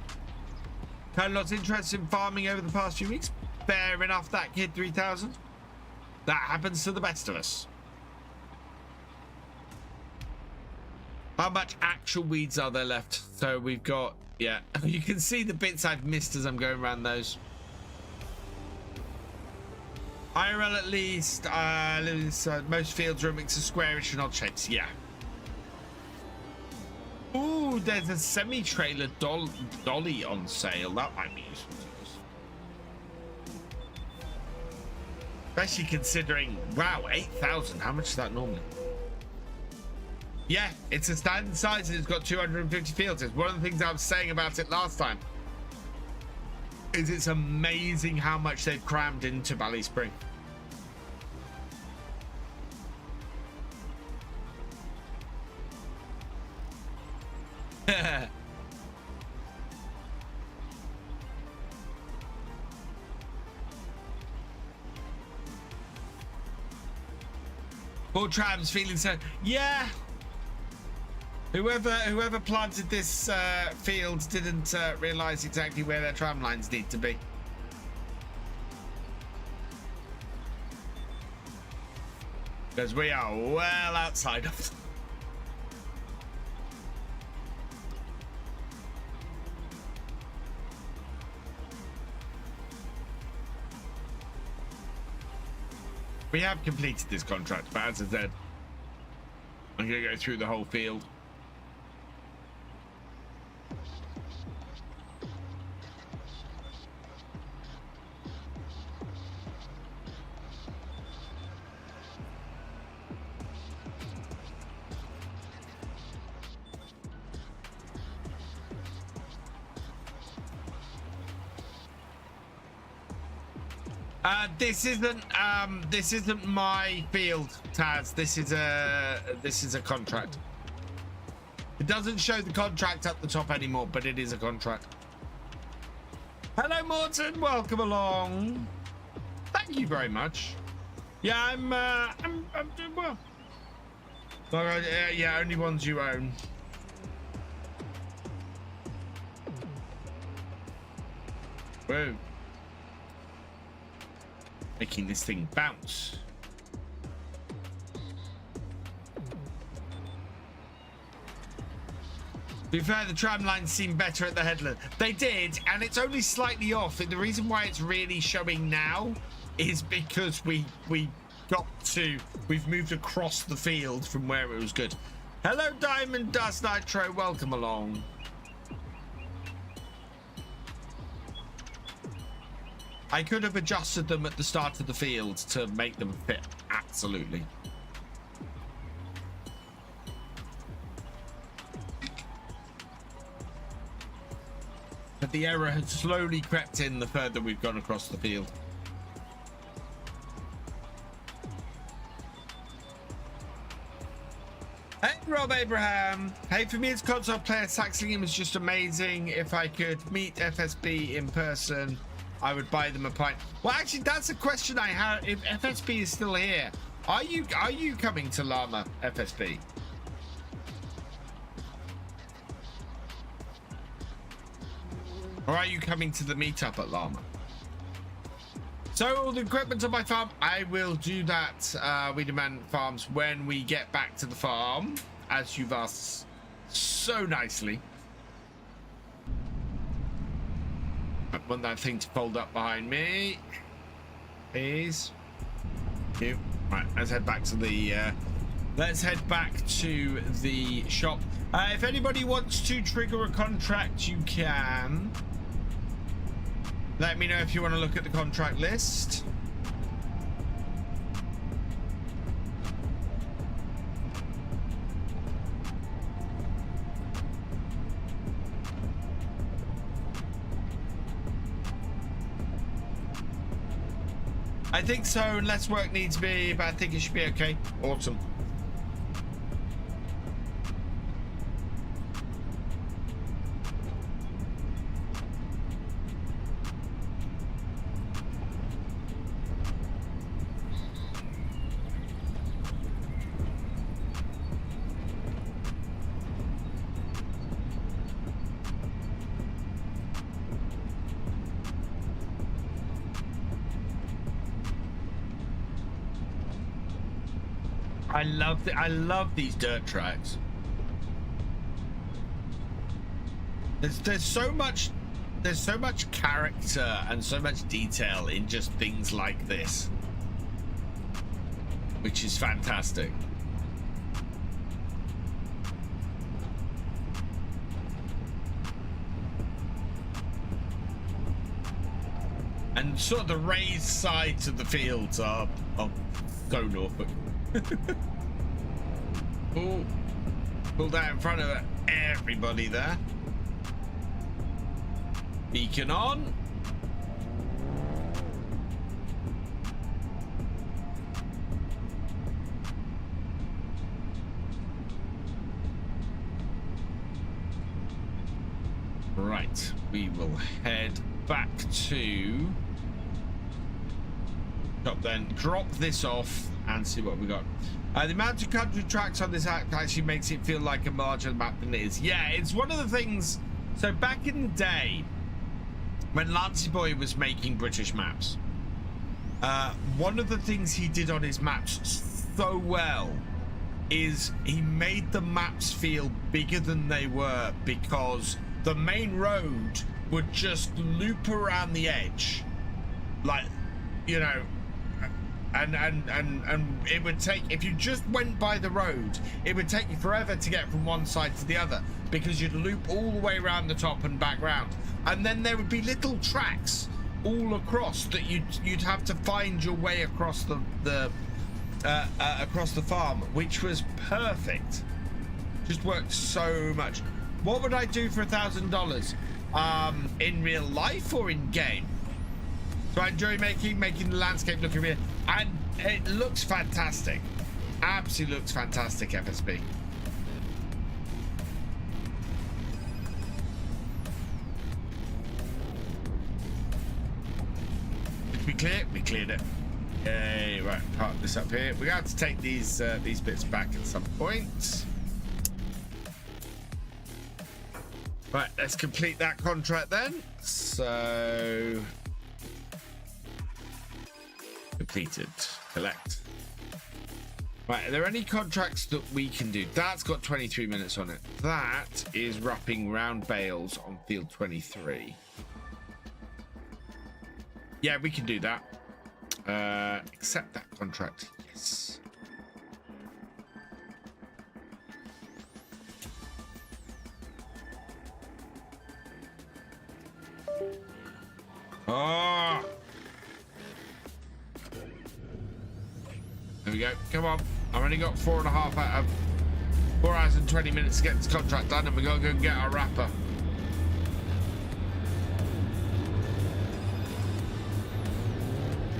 Had lots of interest in farming over the past few weeks. Fair enough, that kid 3000. That happens to the best of us. How much actual weeds are there left? So we've got, yeah, you can see the bits I've missed as I'm going around those. IRL at least, most fields are a mix of squarish and odd shapes, yeah. Ooh, there's a semi-trailer dolly on sale. That might be useful to us. Especially considering, wow, 8,000. How much is that normally? Yeah, it's a standard size and it's got 250 fields. It's one of the things I was saying about it last time. Is it's amazing how much they've crammed into Bally Spring. Poor Tram's feeling so, yeah. Whoever planted this field didn't realize exactly where their tram lines need to be. Because we are well outside of them. We have completed this contract, but as I said, I'm going to go through the whole field. This isn't my field, Taz. This is a contract. It doesn't show the contract at the top anymore, but it is a contract. Hello, Morton. Welcome along. Thank you very much. Yeah, I'm doing well. Yeah, only ones you own. Whoa. Making this thing bounce. To be fair, the tram lines seem better at the headland. They did, and it's only slightly off. And the reason why it's really showing now is because we've moved across the field from where it was good. Hello, Diamond Dust Nitro. Welcome along. I could have adjusted them at the start of the field to make them fit, absolutely. But the error has slowly crept in the further we've gone across the field. Hey, Rob Abraham. Hey, for me as console player, Saxlingham is just amazing. If I could meet FSB in person, I would buy them a pint. Well, actually, that's a question I had. If FSB is still here, are you coming to Llama, FSB? Or are you coming to the meetup at Llama? So all the equipment on my farm, I will do that. We demand farms when we get back to the farm, as you've asked so nicely. I want that thing to fold up behind me, please. Thank you. Right, let's head back to the shop. If anybody wants to trigger a contract, you can. Let me know if you want to look at the contract list. I think so, and less work needs to be, but I think it should be okay. Awesome. I love these dirt tracks. There's so much character and so much detail in just things like this, which is fantastic. And sort of the raised sides of the fields are so Norfolk. Ooh, pulled out in front of everybody there. Beacon on. Right, we will head back to shop then, drop this off and see what we got. The amount of country tracks on this app actually makes it feel like a larger map than it is. Yeah, it's one of the things. So back in the day, when Lancey Boy was making British maps, one of the things he did on his maps so well is he made the maps feel bigger than they were, because the main road would just loop around the edge, like, you know, and it would take, if you just went by the road, it would take you forever to get from one side to the other, because you'd loop all the way around the top and back round, and then there would be little tracks all across that you'd have to find your way across the farm, which was perfect. Just worked so much. What would I do for $1,000 in real life or in game? So I enjoy making the landscape look real, and it looks fantastic. Absolutely looks fantastic, FSB. Did we clear it? We cleared it. Yay, right, park this up here. We're going to have to take these bits back at some point. Right, let's complete that contract then. So completed. Collect. Right, are there any contracts that we can do? That's got 23 minutes on it. That is wrapping round bales on field 23. Yeah, we can do that. Accept that contract. Yes. Oh. There we go. Come on. I've only got 4 hours and 20 minutes to get this contract done, and we gotta go and get our wrapper.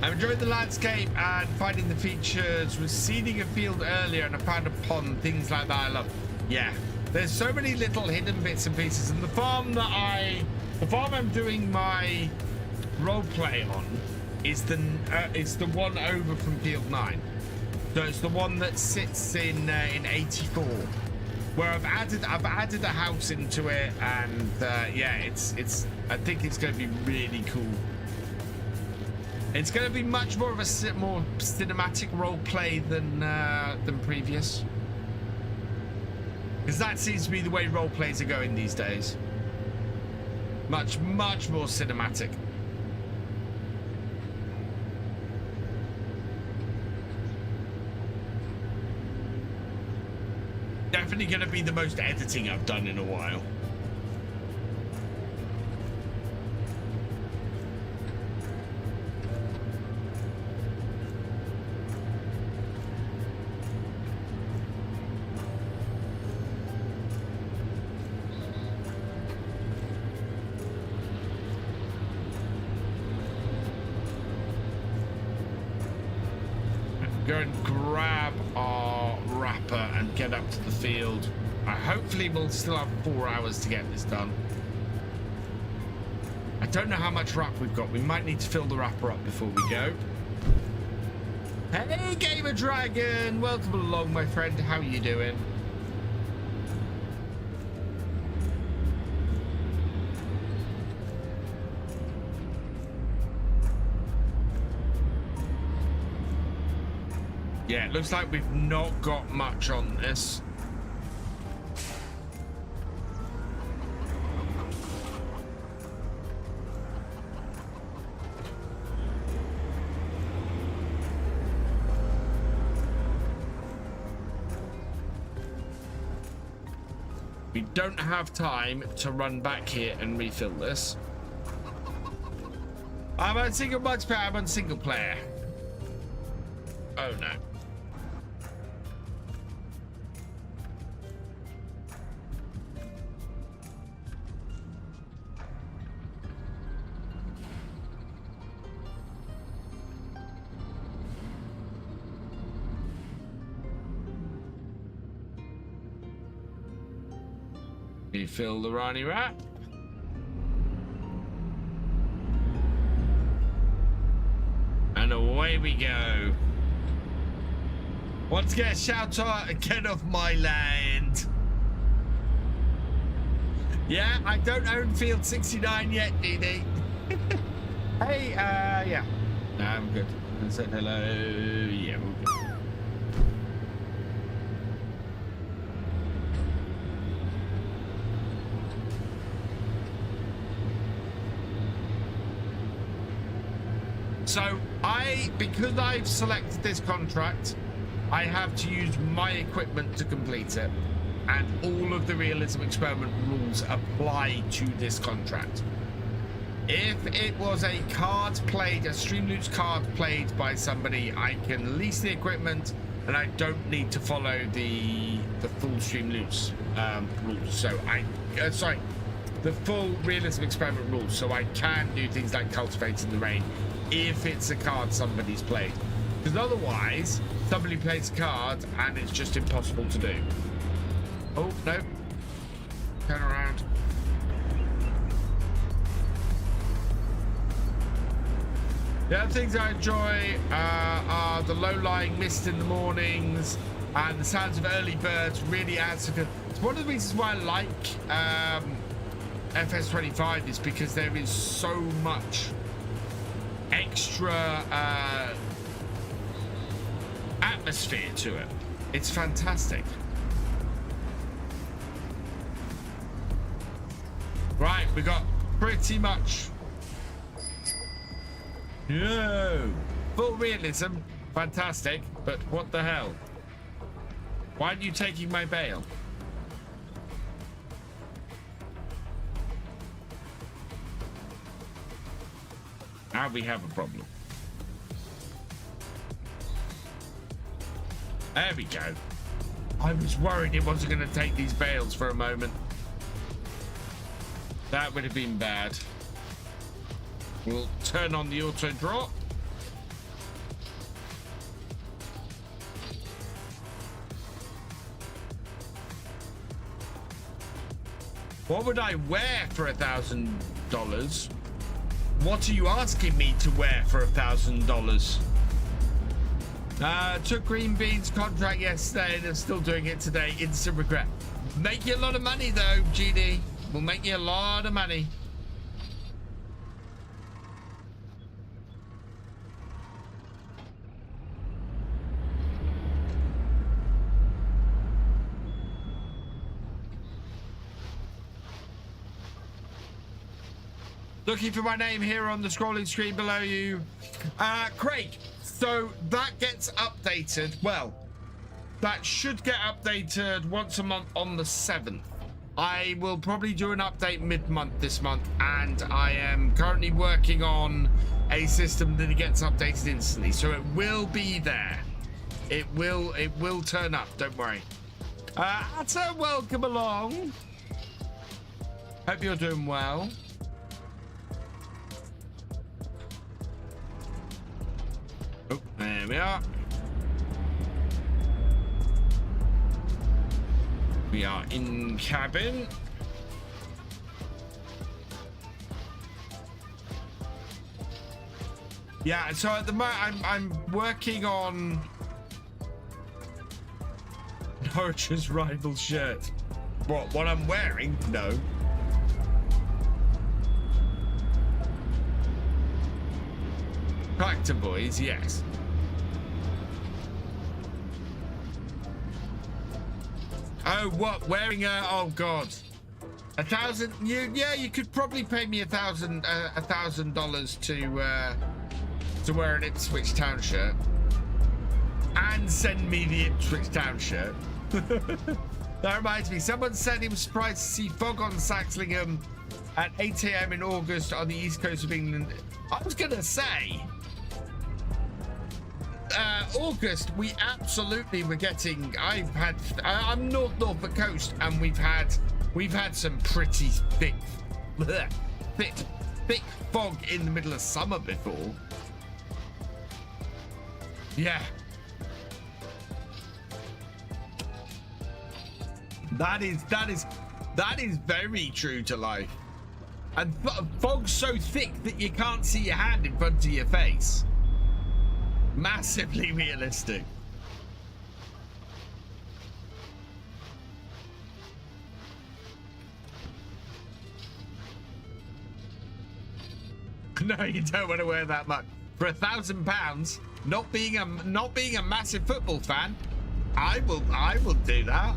I'm enjoying the landscape and finding the features. Was seeding a field earlier and I found a pond, things like that I love. Yeah, there's so many little hidden bits and pieces. And the farm I'm doing my role play on is the one over from field 9. So it's the one that sits in 84, where I've added a house into it, and yeah, it's I think it's going to be really cool. It's going to be much more of a more cinematic role play than previous, because that seems to be the way role plays are going these days. Much more cinematic. Definitely going to be the most editing I've done in a while. go and grab our wrapper and get up to the field. Hopefully we'll still have 4 hours to get this done. I don't know how much wrap we've got. We might need to fill the wrapper up before we go. Hey, Gamer Dragon! Welcome along, my friend. How are you doing? Yeah, it looks like we've not got much on this. We don't have time to run back here and refill this. I'm on single multiplayer, I'm on single player. Oh no. Refill the Ronnie wrap. And away we go. Want to get a shout out and get off my land. Yeah, I don't own Field 69 yet, DD. Hey, yeah. No, I'm good. I said hello. Yeah, we're good. So because I've selected this contract, I have to use my equipment to complete it, and all of the realism experiment rules apply to this contract. If it was a card played, a stream loots card played by somebody, I can lease the equipment and I don't need to follow the full stream loots rules. So sorry, the full realism experiment rules. So I can do things like cultivate in the rain if it's a card somebody's played, because otherwise somebody plays a card and it's just impossible to do. Oh no, turn around. The other things I enjoy are the low-lying mist in the mornings and the sounds of early birds. Really adds to it's one of the reasons why I like FS25, is because there is so much extra atmosphere to it. It's fantastic. Right, we got pretty much full realism. Fantastic, but what the hell? Why aren't you taking my bale? Now we have a problem. There we go. I was worried it wasn't going to take these bales for a moment. That would have been bad. We'll turn on the auto drop. What would I wear for $1,000? What are you asking me to wear for $1,000? Took green beans contract yesterday and I'm still doing it today. Instant regret. Make you a lot of money though, GD. Will make you a lot of money. Looking for my name here on the scrolling screen below you. Craig, so that gets updated. Well, that should get updated once a month on the 7th. I will probably do an update mid-month this month, and I am currently working on a system that gets updated instantly. So it will be there. It will turn up, don't worry. Atta, welcome along. Hope you're doing well. Oh, there we are. We are in cabin. Yeah, so at the moment I'm working on Norwich's rival shirt. What I'm wearing? No. Tractor boys, yes. Oh, what? Wearing a? Oh God, 1,000. Yeah, you could probably pay me $1,000 to wear an Ipswich Town shirt and send me the Ipswich Town shirt. That reminds me, someone said he was surprised to see fog on Saxlingham at 8 AM in August on the east coast of England. I was gonna say, August, we absolutely were getting. I'm Norfolk coast, and we've had some pretty thick fog in the middle of summer before. Yeah. That is very true to life. And fog's so thick that you can't see your hand in front of your face. Massively realistic. No, you don't want to wear that much. For £1,000, not being a massive football fan, I will do that.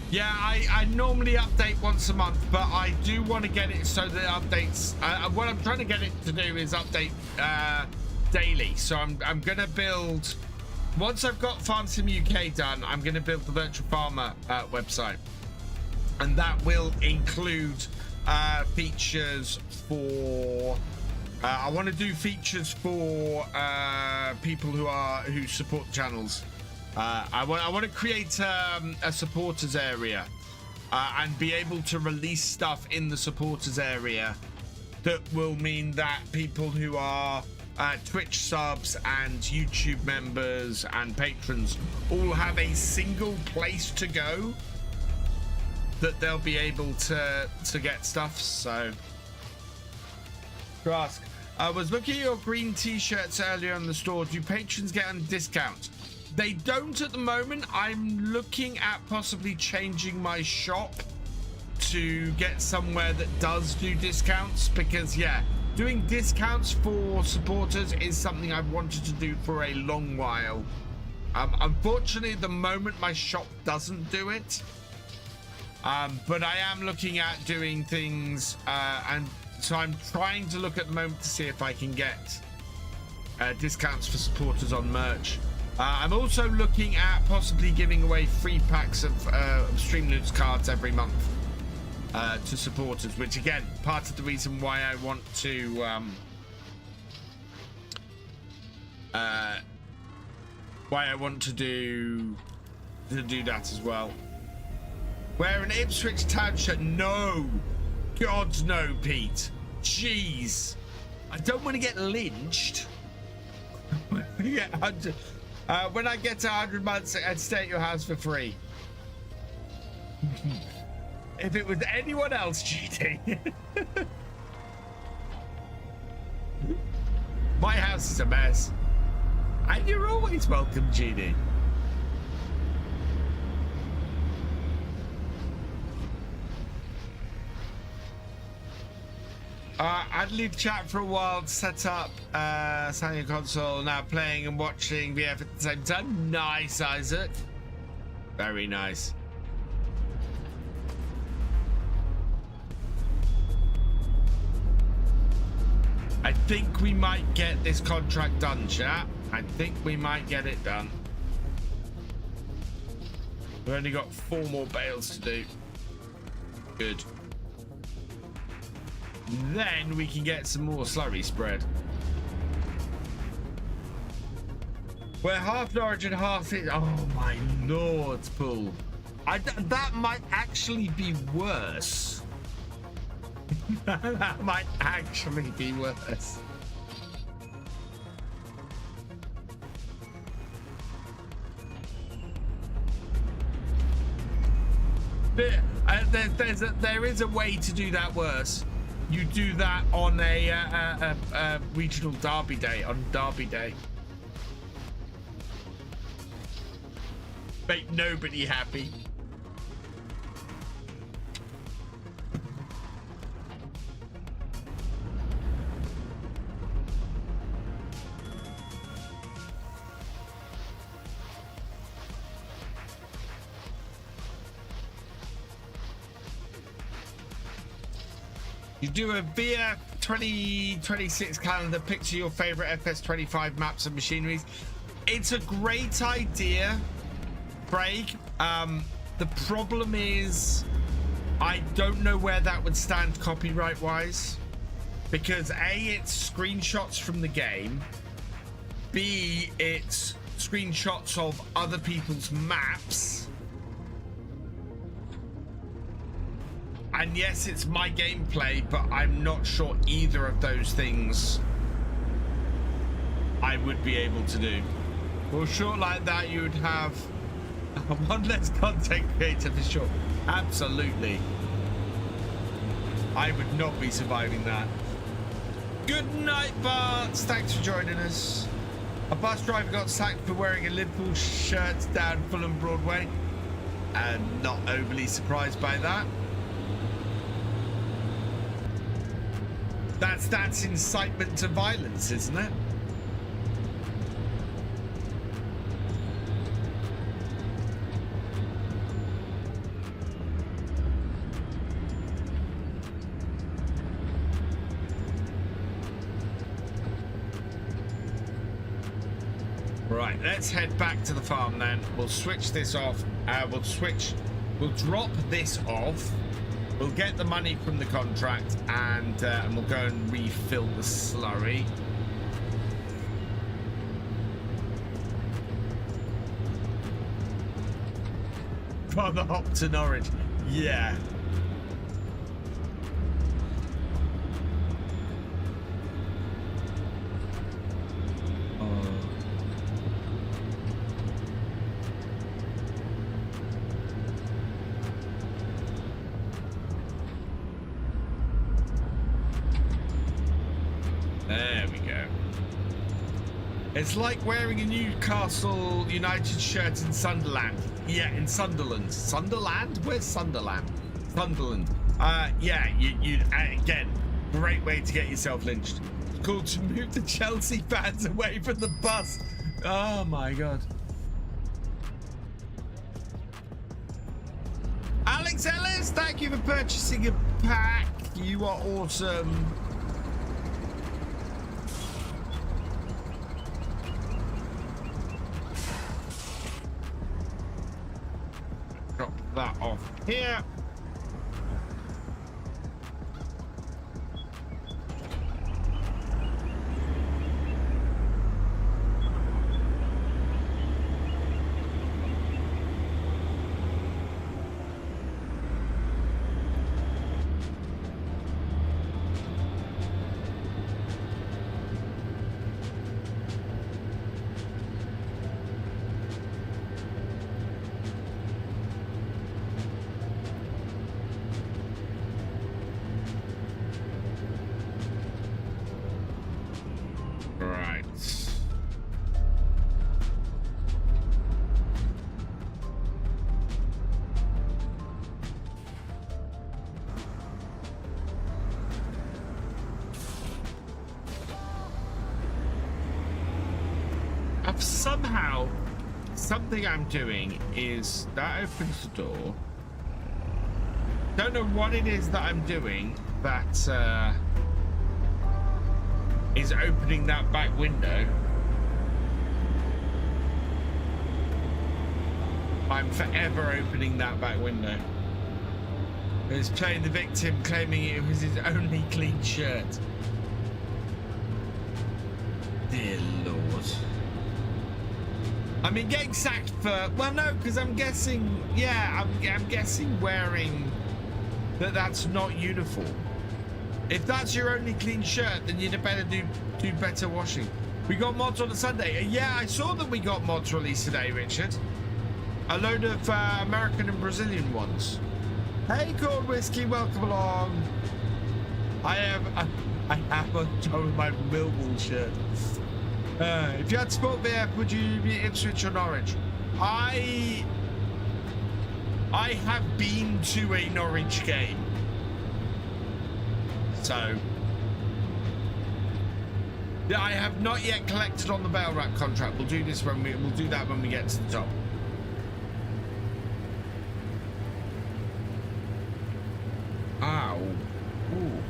Yeah, I normally update once a month, but I do want to get it so that updates. What I'm trying to get it to do is update daily. So I'm gonna build. Once I've got Farm Sim UK done, I'm gonna build the Virtual Farmer website, and that will include features for. I want to do features for people who support channels. I want to create a supporters area and be able to release stuff in the supporters area that will mean that people who are Twitch subs and YouTube members and patrons all have a single place to go that they'll be able to get stuff. So ask, I was looking at your green t-shirts earlier in the store. Do patrons get a discount? They don't at the moment. I'm looking at possibly changing my shop to get somewhere that does do discounts, because yeah, doing discounts for supporters is something I've wanted to do for a long while. Unfortunately, at the moment, my shop doesn't do it. But I am looking at doing things, and so I'm trying to look at the moment to see if I can get discounts for supporters on merch. I'm also looking at possibly giving away free packs of Streamloots cards every month to supporters, which again, part of the reason why I want to do that as well. Wear an Ipswich Town shirt? No, God no, Pete. Jeez, I don't want to get lynched. Yeah, when I get to 100 months, I'd stay at your house for free. If it was anyone else cheating. My house is a mess. And you're always welcome, Genie. I'd leave chat for a while to set up standing console, now playing and watching VF at the same time. Nice, Isaac. Very nice. I think we might get this contract done, chat. I think we might get it done. We've only got 4 more bales to do. Good. Then we can get some more slurry spread. We're half Norwich and half it. Oh my lord, Paul. That might actually be worse. That might actually be worse. There is a way to do that worse. You do that on a regional derby day, on Derby Day. Make nobody happy. You do a VF 2026 calendar, picture your favorite FS25 maps and machineries. It's a great idea, Craig. The problem is I don't know where that would stand copyright wise, because A, it's screenshots from the game, B, it's screenshots of other people's maps. And yes, it's my gameplay, but I'm not sure either of those things I would be able to do. For a short like that, you would have one less content creator for sure. Absolutely. I would not be surviving that. Good night, Bart. Thanks for joining us. A bus driver got sacked for wearing a Liverpool shirt down Fulham Broadway. And not overly surprised by that. That's incitement to violence, isn't it? Right, let's head back to the farm then. We'll switch this off. We'll drop this off. We'll get the money from the contract and we'll go and refill the slurry. Rather hop to Norwich. Yeah. It's like wearing a Newcastle United shirt in Sunderland. Yeah, in Sunderland. Sunderland? Where's Sunderland? Sunderland. Yeah, you again, great way to get yourself lynched. It's cool to move the Chelsea fans away from the bus. Oh my God. Alex Ellis, thank you for purchasing a pack. You are awesome. Drop that off here. Somehow, something I'm doing is that opens the door. Don't know what it is that I'm doing that is opening that back window. I'm forever opening that back window. It's playing the victim, claiming it was his only clean shirt. Dear Lord. I mean, getting sacked for, well, no, because I'm guessing, yeah, I'm guessing wearing that's not uniform. If that's your only clean shirt, then you'd better do better washing. We got mods on a Sunday. Yeah, I saw that we got mods released today, Richard. A load of American and Brazilian ones. Hey, Corn Whiskey, welcome along. I have on my Millwall shirt. If you had sport VF, would you be Ipswich or Norwich? I have been to a Norwich game, so yeah, I have not yet collected on the bail rack contract. We'll do this we'll do that when we get to the top. Ow. Ooh.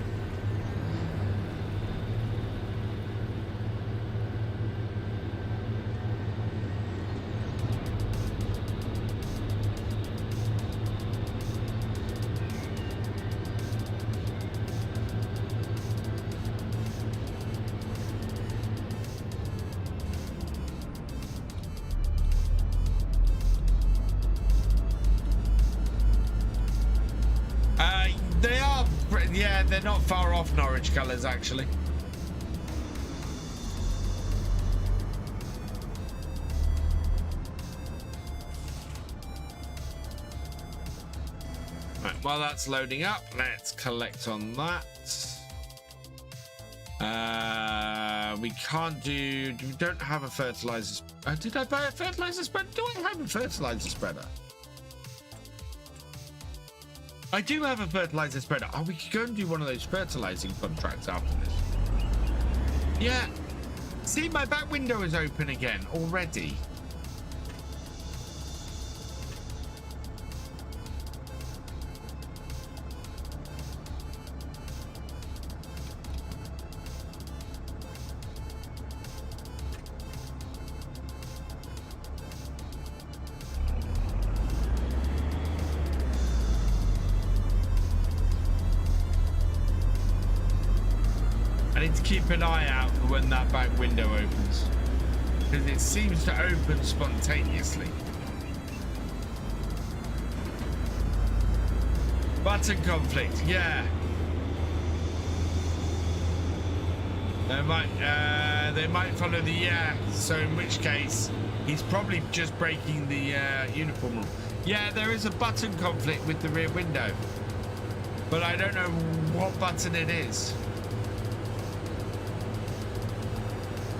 Yeah, they're not far off Norwich colours, actually. Right, while that's loading up, let's collect on that. We can't do... We don't have a fertilizer... did I buy a fertilizer spreader? Do I have a fertilizer spreader? I do have a fertilizer spreader. Oh, we could go and do one of those fertilizing contracts after this. Yeah. See, my back window is open again already. Keep an eye out for when that back window opens, because it seems to open spontaneously. Button conflict, yeah. They might follow the so in which case he's probably just breaking the uniform rule. Yeah, there is a button conflict with the rear window, but I don't know what button it is.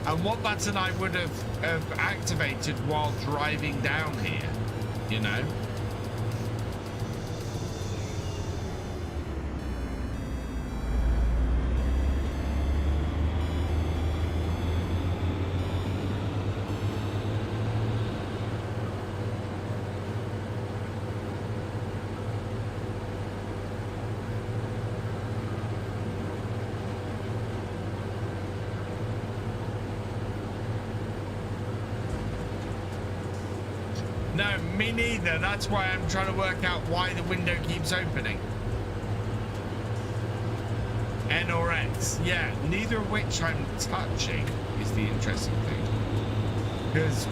And what button I would have activated while driving down here, you know? No, me neither. That's why I'm trying to work out why the window keeps opening. N or X. Yeah, neither of which I'm touching is the interesting thing. Because...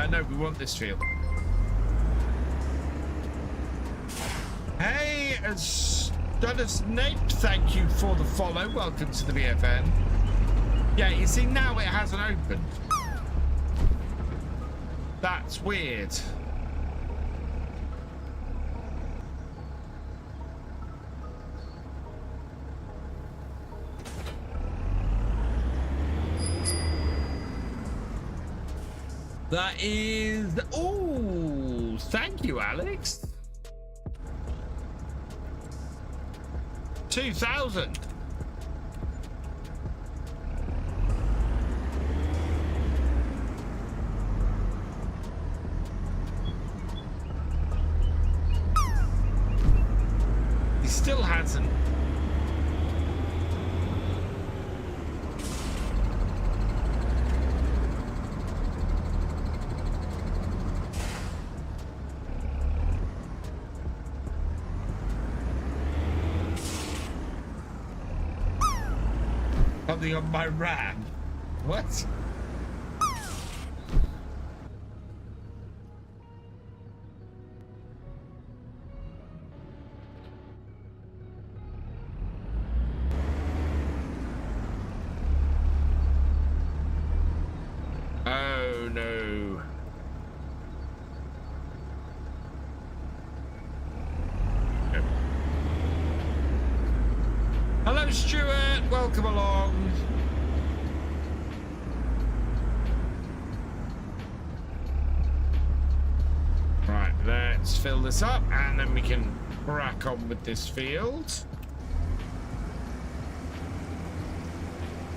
no, we want this field. Hey, Sodus Nape, thank you for the follow. Welcome to the BFN. Yeah, you see, now it hasn't opened. That's weird. That is... Oh, thank you, Alex. 2,000. He still hasn't. Something on my RAM. What? Hello, Stuart. Welcome along. Right, let's fill this up and then we can crack on with this field.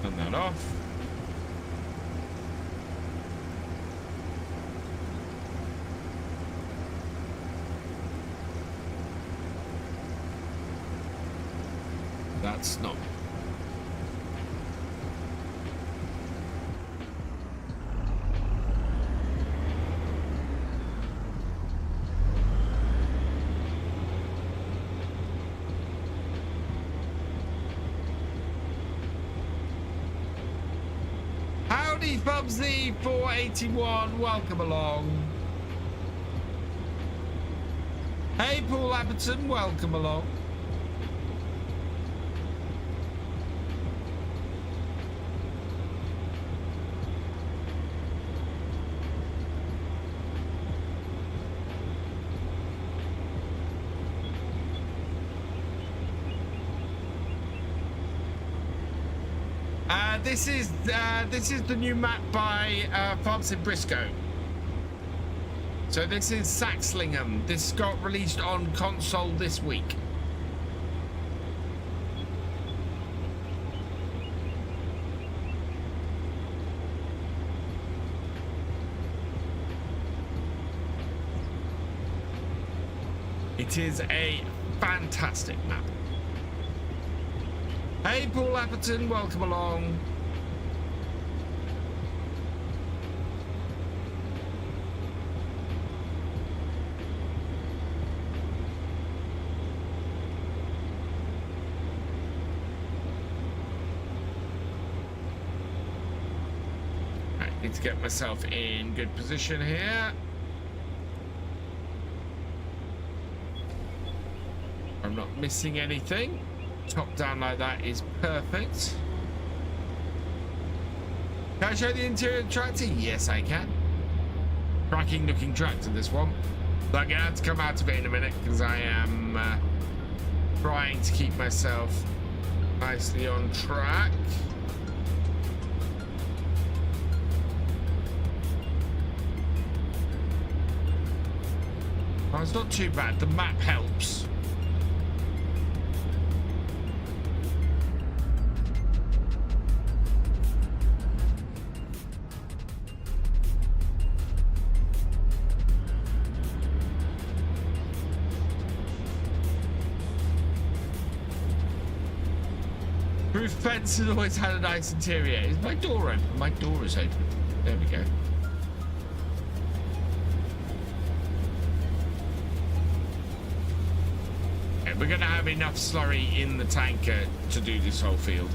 Turn that off. That's not. Howdy, Bubsy 481. Welcome along. Hey, Paul Abberton. Welcome along. This is the new map by Farms in Briscoe. So this is Saxlingham. This got released on console this week. It is a fantastic map. Hey, Paul Apperton, welcome along. I need to get myself in good position here. I'm not missing anything. Top down like that is perfect. Can I show the interior of the tractor? Yes, I can. Cracking looking tractor, this one. So I'm going to have to come out of it in a minute because I am trying to keep myself nicely on track. Oh, it's not too bad. The map helps. Roof fence has always had a nice interior. Is my door open? My door is open. There we go. Okay, we're going to have enough slurry in the tanker to do this whole field.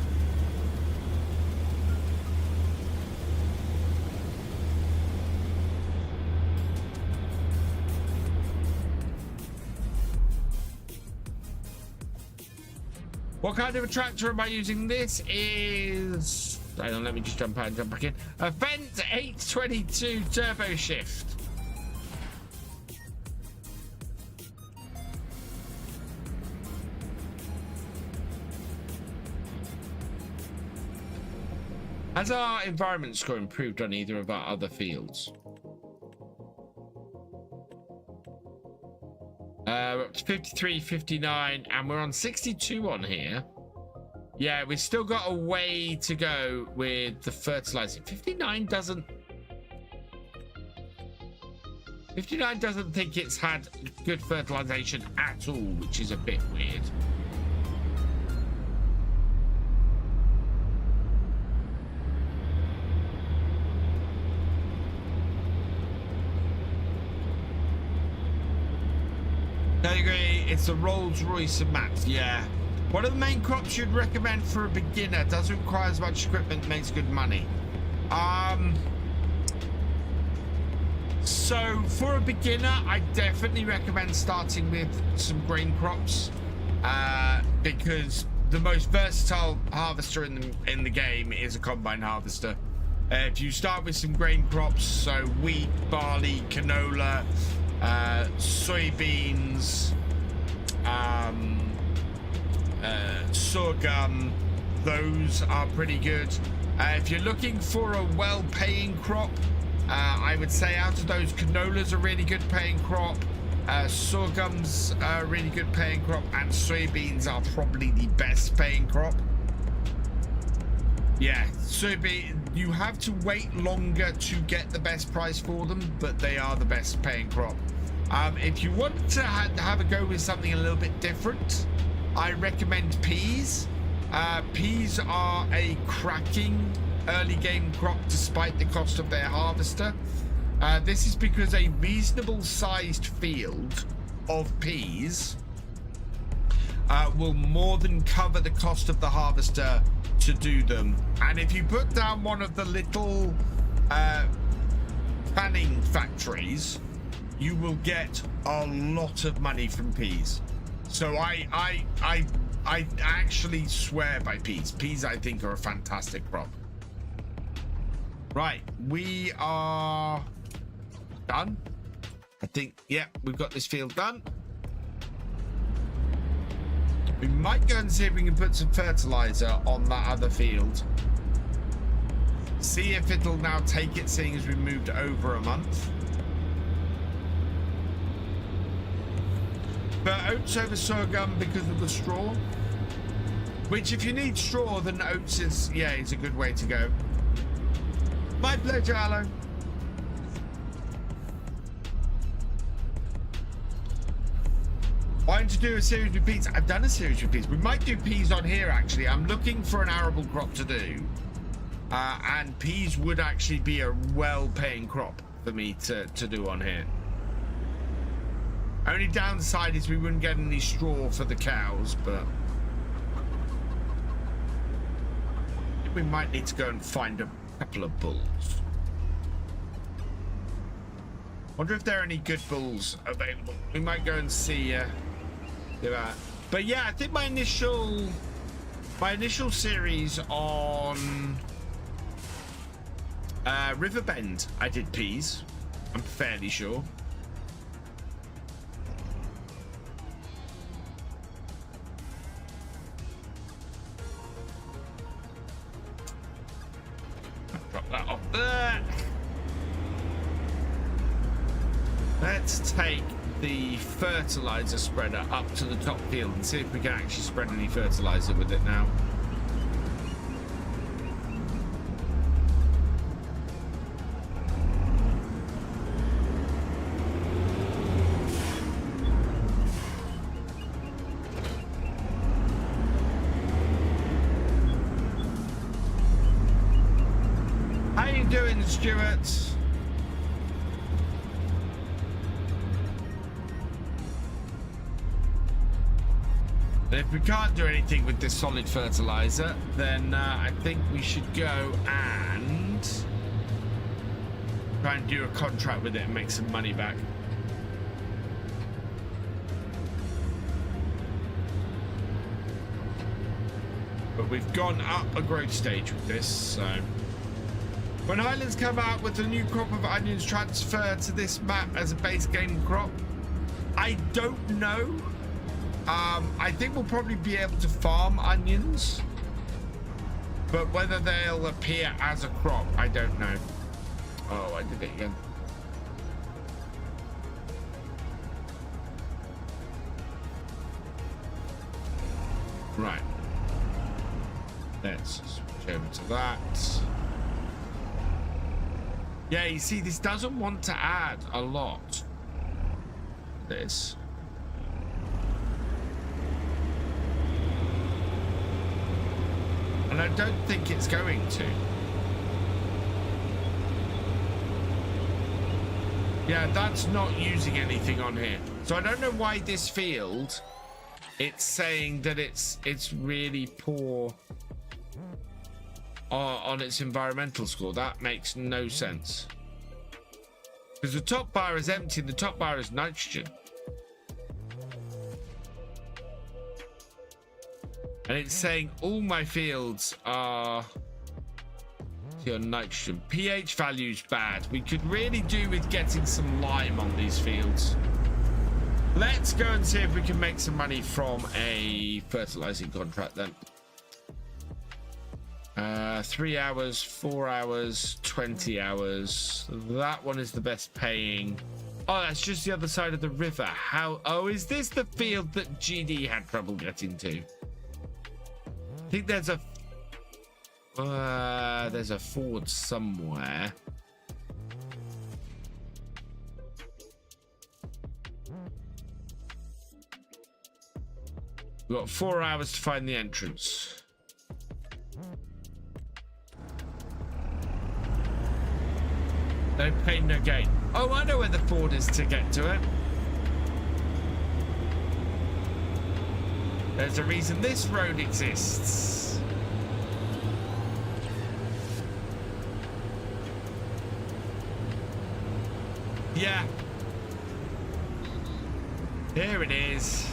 What kind of a tractor am I using? This is... Hang on, let me just jump out and jump back in. A Fendt 822 Turbo Shift. Has our environment score improved on either of our other fields? We're up to 53, 59, and we're on 62 on here. Yeah, we've still got a way to go with the fertilizing. 59 doesn't think it's had good fertilization at all, which is a bit weird. I agree, it's a Rolls Royce of maps, yeah. What are the main crops you'd recommend for a beginner? Doesn't require as much equipment, makes good money. So for a beginner, I definitely recommend starting with some grain crops, because the most versatile harvester in the game is a combine harvester. If you start with some grain crops, so wheat, barley, canola, soybeans, sorghum, those are pretty good. If you're looking for a well-paying crop, I would say out of those, canola's a really good paying crop. Sorghum's a really good paying crop, and soybeans are probably the best paying crop. Yeah, soybean, you have to wait longer to get the best price for them, but they are the best paying crop. If you want to have a go with something a little bit different, I recommend peas. Peas are a cracking early game crop despite the cost of their harvester. This is because a reasonable sized field of peas will more than cover the cost of the harvester to do them. And if you put down one of the little panning factories, you will get a lot of money from peas. So I actually swear by peas. Peas, I think, are a fantastic crop. Right, we are done. I think, yeah, we've got this field done. We might go and see if we can put some fertilizer on that other field. See if it'll now take it, seeing as we moved over a month. But oats over sorghum because of the straw. Which, if you need straw, then oats is, yeah, is a good way to go. My pleasure, Alan. Why don't you do a series with peas? I've done a series with peas. We might do peas on here, actually. I'm looking for an arable crop to do. And peas would actually be a well-paying crop for me to do on here. Only downside is we wouldn't get any straw for the cows, but we might need to go and find a couple of bulls. Wonder if there are any good bulls available. We might go and see do that. But yeah, I think my initial series on Riverbend, I did peas. I'm fairly sure. Drop that off there. Let's take the fertilizer spreader up to the top field and see if we can actually spread any fertilizer with it now. How you doing, Stuart? If we can't do anything with this solid fertilizer, then I think we should go and try and do a contract with it and make some money back. But we've gone up a growth stage with this, so when Highlands come out with a new crop of onions transfer to this map as a base game crop, I don't know. I think we'll probably be able to farm onions, but whether they'll appear as a crop, I don't know. Oh, I did it again. Right. Let's switch over to that. Yeah, you see, this doesn't want to add a lot. This. And I don't think it's going to. Yeah, that's not using anything on here. So I don't know why this field, it's saying that it's really poor on its environmental score. That makes no sense. Because the top bar is empty and the top bar is nitrogen. And it's saying all my fields are pure nitrogen. pH value's bad. We could really do with getting some lime on these fields. Let's go and see if we can make some money from a fertilizing contract then. 3 hours, 4 hours, 20 hours. That one is the best paying. Oh, that's just the other side of the river. How? Oh, is this the field that GD had trouble getting to? I think there's a ford somewhere. We've got 4 hours to find the entrance. No pain, no gain. Oh, I know where the ford is to get to it. There's a reason this road exists. Yeah. Here it is.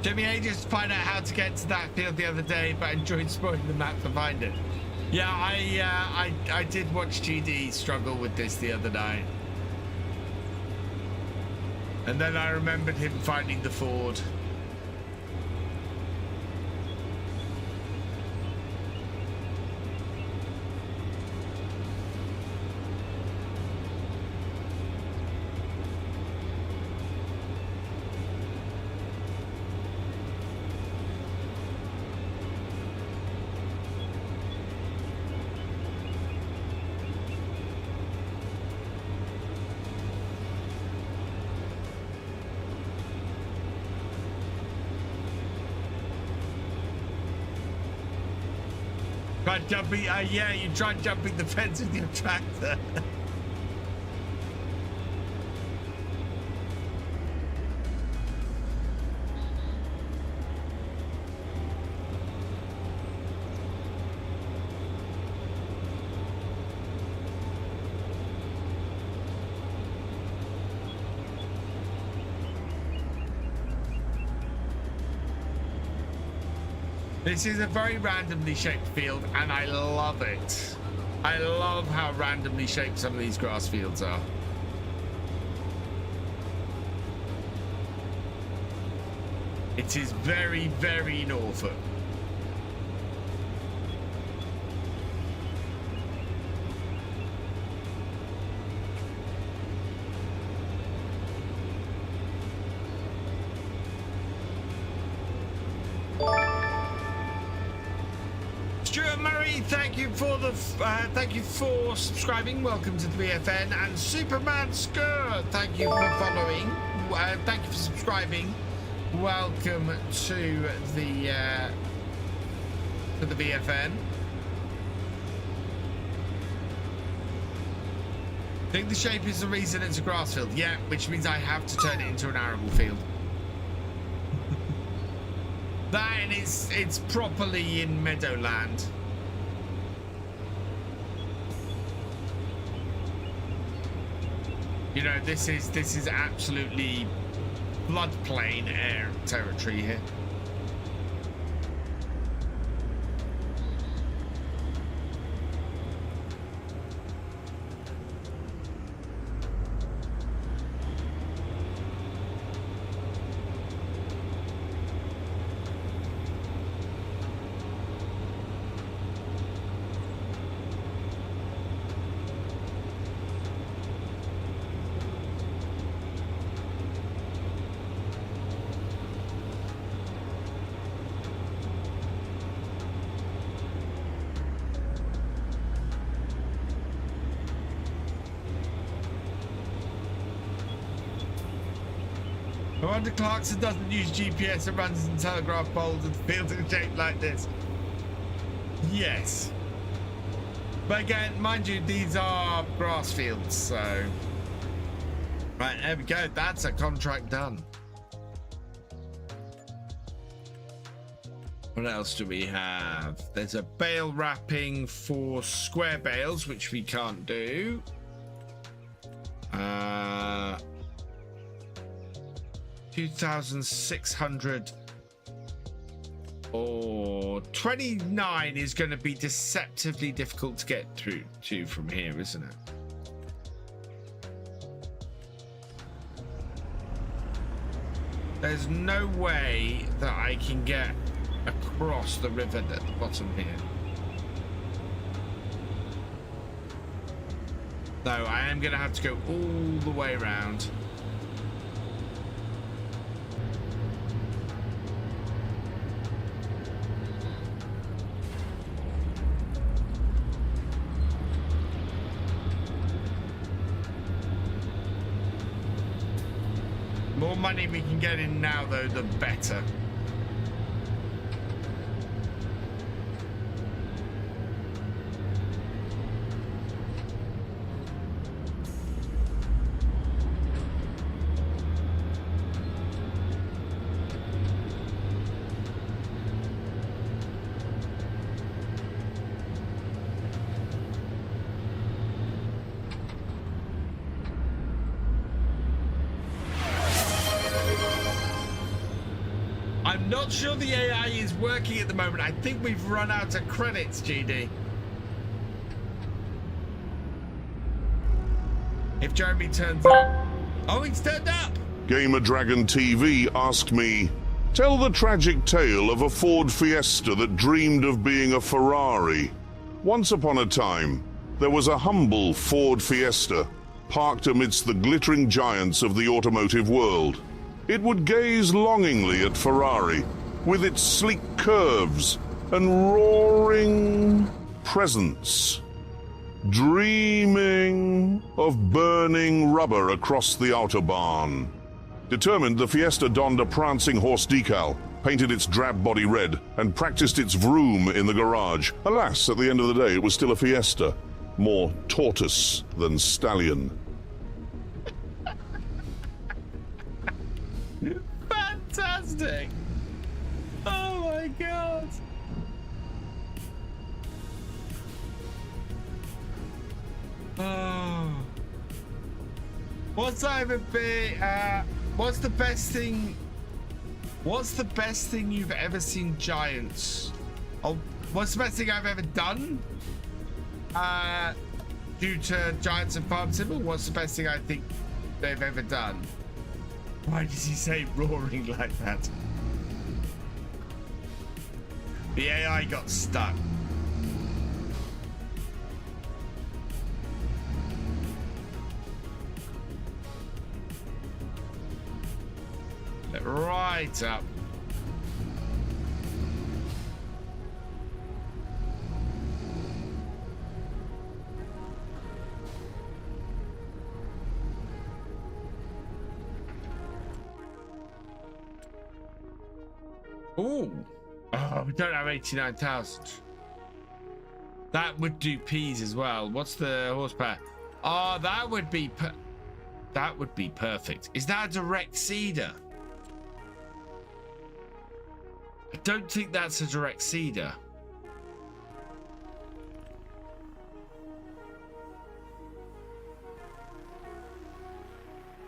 Took me ages to find out how to get to that field the other day, but I enjoyed spoiling the map to find it. Yeah, I did watch GD struggle with this the other night. And then I remembered him finding the ford. Tried jumping, yeah, you tried jumping the fence with your tractor. This is a very randomly shaped field, and I love it. I love how randomly shaped some of these grass fields are. It is very, very Norfolk. Thank you for subscribing. Welcome to the BFN. And Superman Skur, thank you for following. Thank you for subscribing. Welcome to the BFN. I think the shape is the reason it's a grass field. Yeah, which means I have to turn it into an arable field. That and it's properly in meadowland. You know, this is absolutely floodplain air territory here. I wonder Clarkson doesn't use GPS and runs in telegraph poles and fields in shape like this. Yes. But again, mind you, these are grass fields, so... Right, there we go. That's a contract done. What else do we have? There's a bale wrapping for square bales, which we can't do. 2,600 or 29 is going to be deceptively difficult to get through to from here, isn't it? There's no way that I can get across the river at the bottom here. No, I am going to have to go all the way around. More money we can get in now, though, the better. I'm not sure the AI is working at the moment. I think we've run out of credits, GD. If Jeremy turns up. Oh, he's turned up. Gamer Dragon TV asked me, tell the tragic tale of a Ford Fiesta that dreamed of being a Ferrari. Once upon a time, there was a humble Ford Fiesta parked amidst the glittering giants of the automotive world. It would gaze longingly at Ferrari, with its sleek curves and roaring presence, dreaming of burning rubber across the Autobahn. Determined, the Fiesta donned a prancing horse decal, painted its drab body red, and practiced its vroom in the garage. Alas, at the end of the day, it was still a Fiesta, more tortoise than stallion. Fantastic! Oh my god! Oh. What's either be? What's the best thing? What's the best thing you've ever seen giants? Oh, what's the best thing I've ever done? Due to giants and farm symbol, what's the best thing I think they've ever done? Why does he say roaring like that? The AI got stuck. Right up. Ooh. Oh, we don't have 89,000. That would do peas as well. What's the horsepower? Oh, that would be perfect. Is that a direct seeder? I don't think that's a direct seeder.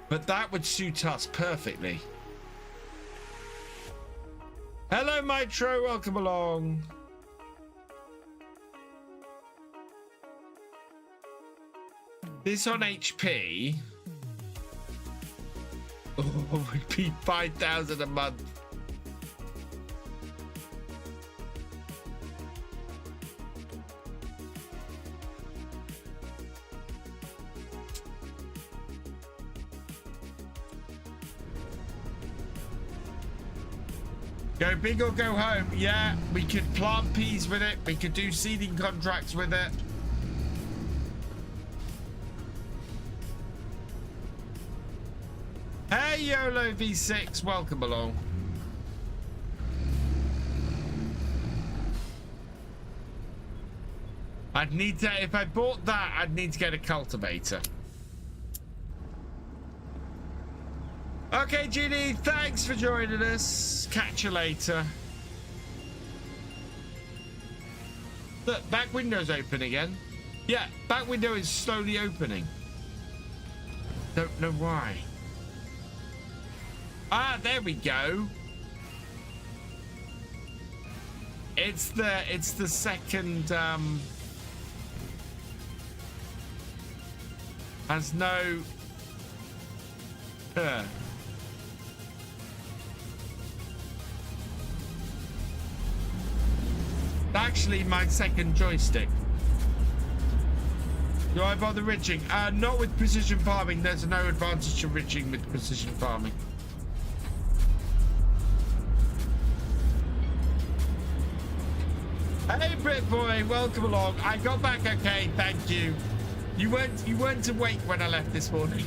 But that would suit us perfectly. Hello, Mitro. Welcome along. This on HP. Oh, would be 5,000 a month. Go big or go home. Yeah, we could plant peas with it. We could do seeding contracts with it. Hey, YOLO V6, welcome along. I'd need to, if I bought that, I'd need to get a cultivator. Okay, GD, thanks for joining us. Catch you later. Look, back window's open again. Yeah, back window is slowly opening. Don't know why. Ah, there we go. It's the second has no actually my second joystick. Do I bother ridging? Not with precision farming. There's no advantage to ridging with precision farming. Hey Brit boy, welcome along. I got back okay, thank you. You weren't awake when I left this morning.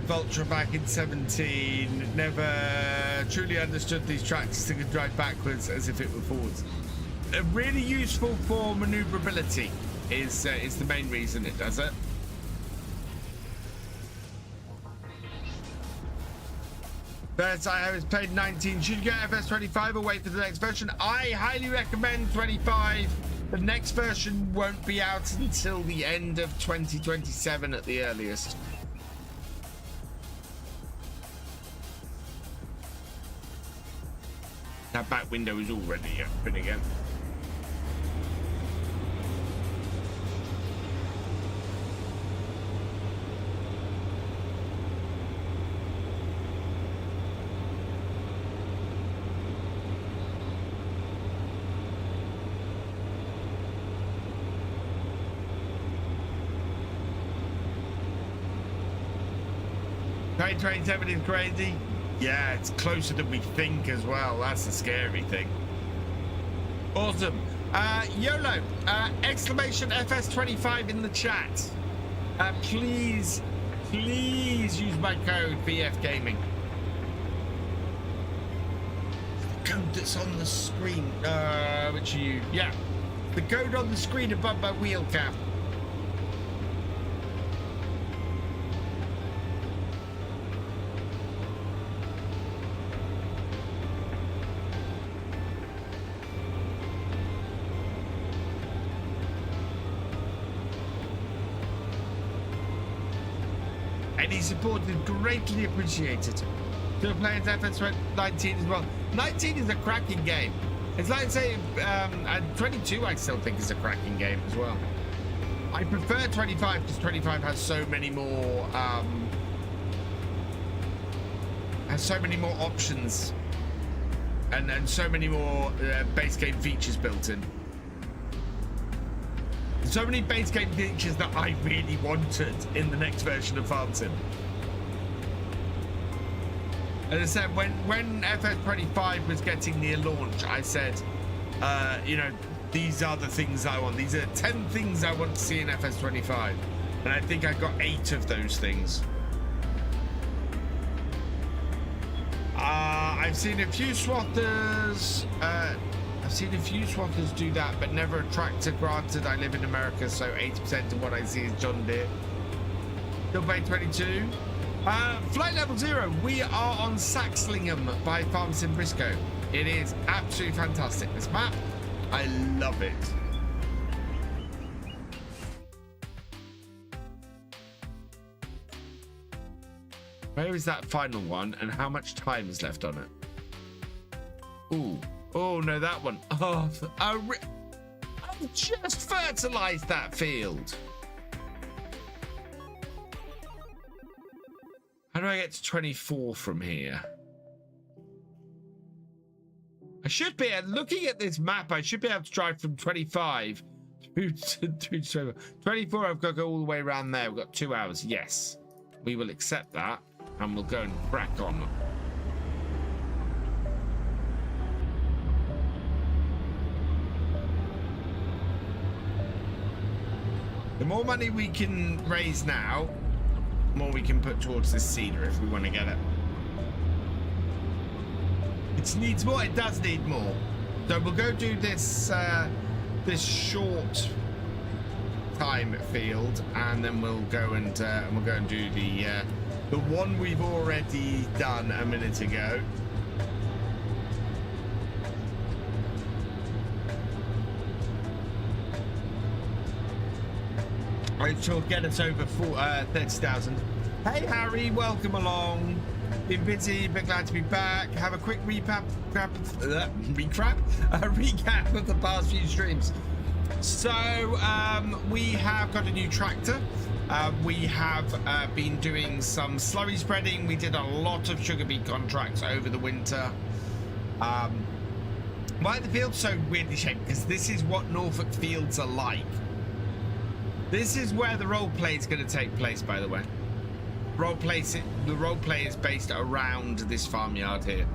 Vulture back in 17. Never truly understood these tracks that could drive backwards as if it were forwards. Really useful for maneuverability is the main reason it does it. First, I was played 19. Should you get FS25 or wait for the next version? I highly recommend 25. The next version won't be out until the end of 2027 at the earliest. That back window is already open again. Train 27 is crazy. Yeah, it's closer than we think as well. That's the scary thing. Awesome. YOLO, exclamation FS25 in the chat. Please use my code VFGAMING. The code that's on the screen. Which are you? Yeah. The code on the screen above my wheel cam. Any support is greatly appreciated. Still playing FS19 as well. 19 is a cracking game. It's like saying 22 I still think is a cracking game as well. I prefer 25 because 25 has so many more options and so many more base game features built in. So many base game features that I really wanted in the next version of Farm Sim. As I said, when FS25 was getting near launch, I said, you know, these are the things I want. These are 10 things I want to see in FS25. And I think I got 8 of those things. I've seen a few swathers. I've seen a few swathers do that, but never a tractor. Granted, I live in America, so 80% of what I see is John Deere. Still playing 22. Flight level 0. We are on Saxlingham by Farm Sim Briscoe. It is absolutely fantastic, this map. I love it. Where is that final one, and how much time is left on it? Ooh. Oh, no, that one. Oh, I've just fertilized that field. How do I get to 24 from here? I should be, looking at this map, I should be able to drive from 25 to 24. I've got to go all the way around there. We've got 2 hours. Yes, we will accept that, and we'll go and crack on. The more money we can raise now, the more we can put towards this cedar if we want to get it. It needs more. It does need more. So we'll go do this this short time field, and then we'll go and do the one we've already done a minute ago. Which will get us over 30,000. Hey Harry, welcome along. Been busy, but glad to be back. Have a quick recap of the past few streams. So we have got a new tractor. We have been doing some slurry spreading. We did a lot of sugar beet contracts over the winter. Why are the fields so weirdly shaped? Because this is what Norfolk fields are like. This is where the role play is going to take place, by the way. The role play is based around this farmyard here.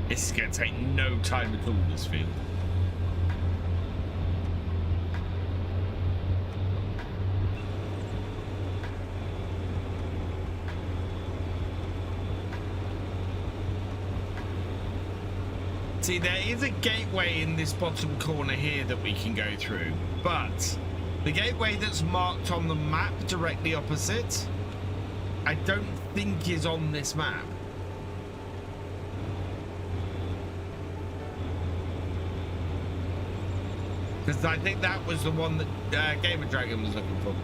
This is going to take no time at all, this field. See, there is a gateway in this bottom corner here that we can go through, but the gateway that's marked on the map directly opposite, I don't think is on this map. Because I think that was the one that Gamer Dragon was looking for.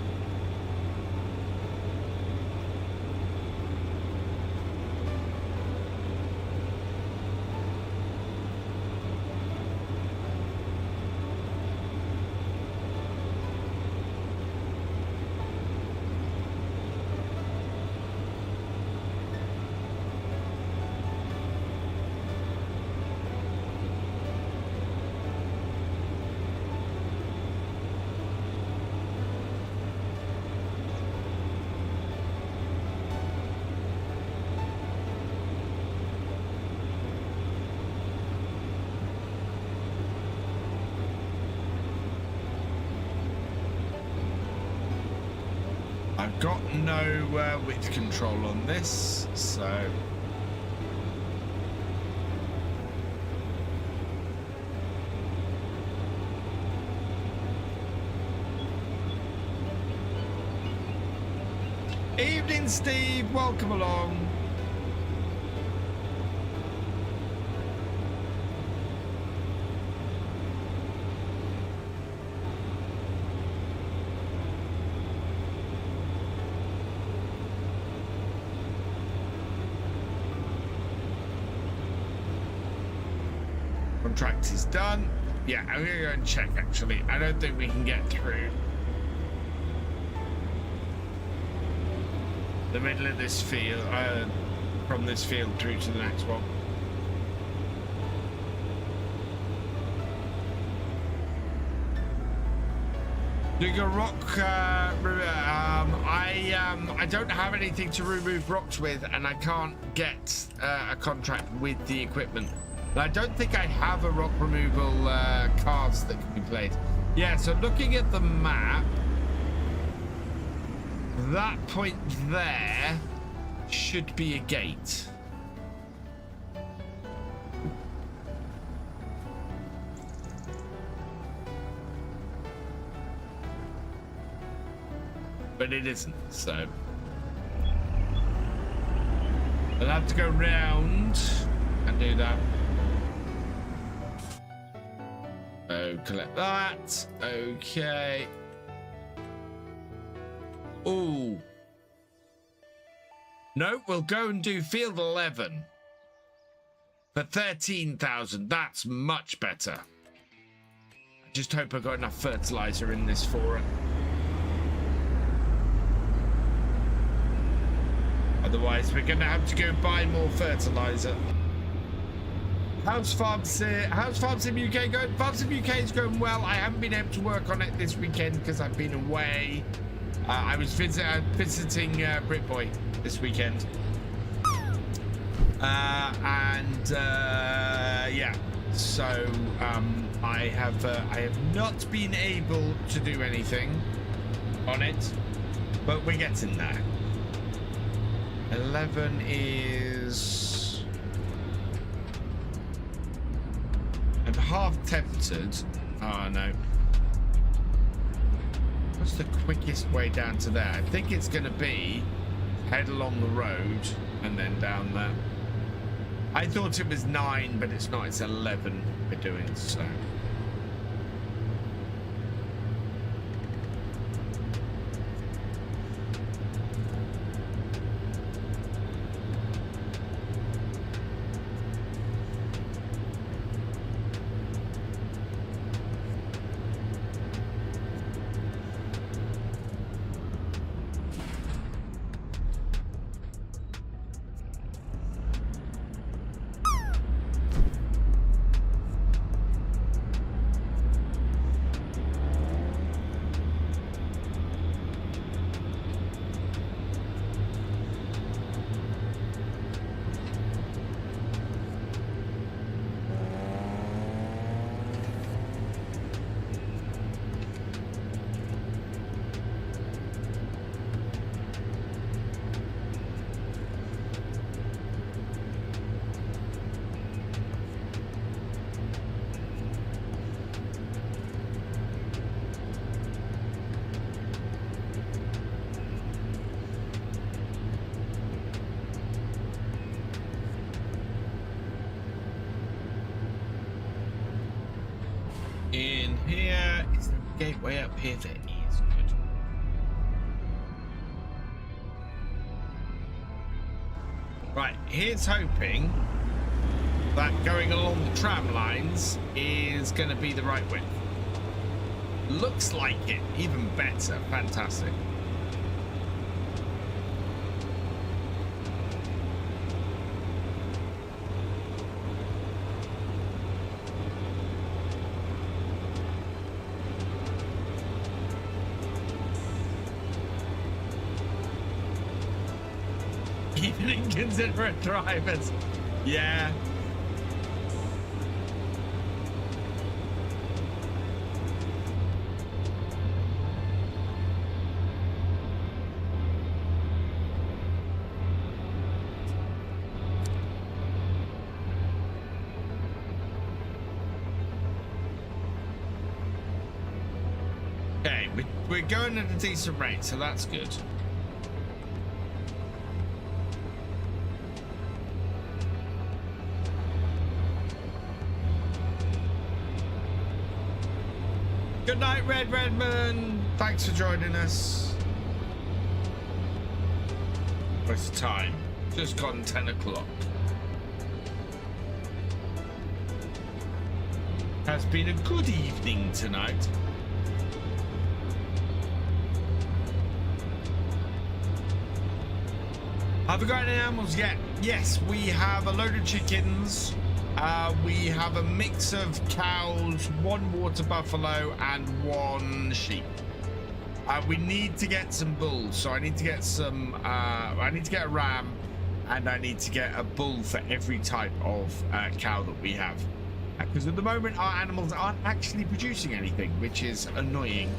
I've got no width control on this, so... Evening, Steve. Welcome along. Contract is done. Yeah, I'm gonna go and check actually. I don't think we can get through the middle of this field, from this field through to the next one. Doing a rock, I don't have anything to remove rocks with, and I can't get a contract with the equipment. I don't think I have a rock removal cards that can be played. Yeah, so looking at the map, that point there should be a gate. But it isn't, so I'll have to go round and do that. Oh, collect that. Okay. Ooh. No, we'll go and do field 11 for 13,000. That's much better. I just hope I got enough fertilizer in this for it. Otherwise, we're going to have to go buy more fertilizer. How's Farm Sim UK going? Farm Sim UK is going well. I haven't been able to work on it this weekend because I've been away. I was visiting Britboy this weekend. Yeah, so I have not been able to do anything on it, but we're getting there. 11 is... I'm half tempted. Oh no. What's the quickest way down to there? I think it's going to be head along the road and then down there. I thought it was 9, but it's not. It's 11 we're doing, so. In here, is there a gateway up here? There is. Good. Right, here's hoping that going along the tram lines is going to be the right width. Looks like it. Even better. Fantastic. Even inconsiderate drivers. Yeah. Okay, we're going at a decent rate, so that's good. Good night, Red Redmond. Thanks for joining us. What's the time? Just gone 10 o'clock. Has been a good evening tonight. Have we got any animals yet? Yes, we have a load of chickens. We have a mix of cows, 1 water buffalo, and 1 sheep. We need to get some bulls, so I need to get some. I need to get a ram, and I need to get a bull for every type of cow that we have. Because at the moment, our animals aren't actually producing anything, which is annoying.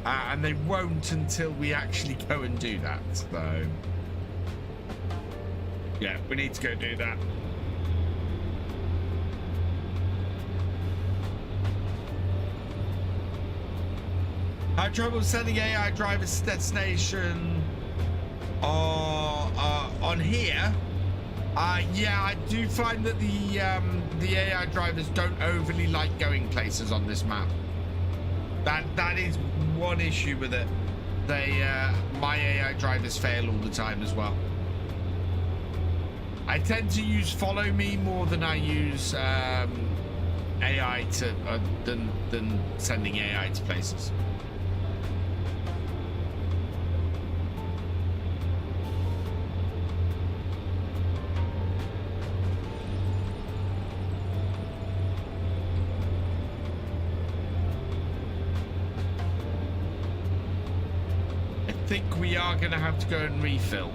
And they won't until we actually go and do that. So, yeah, we need to go do that. I trouble sending AI drivers to destination on here. Yeah, I do find that the AI drivers don't overly like going places on this map. That is one issue with it. My AI drivers fail all the time as well. I tend to use follow me more than I use AI to than sending AI to places. think we are going to have to go and refill.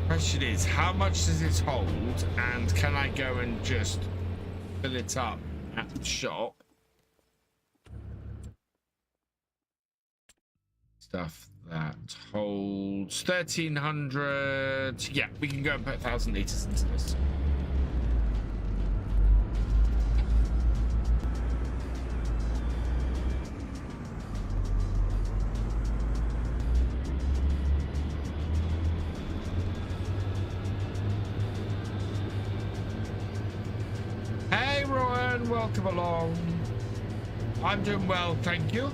Question is, how much does it hold, and can I go and just fill it up at the shop? Stuff that holds 1,300. Yeah, we can go and put 1,000 liters into this. Welcome along. I'm doing well, thank you.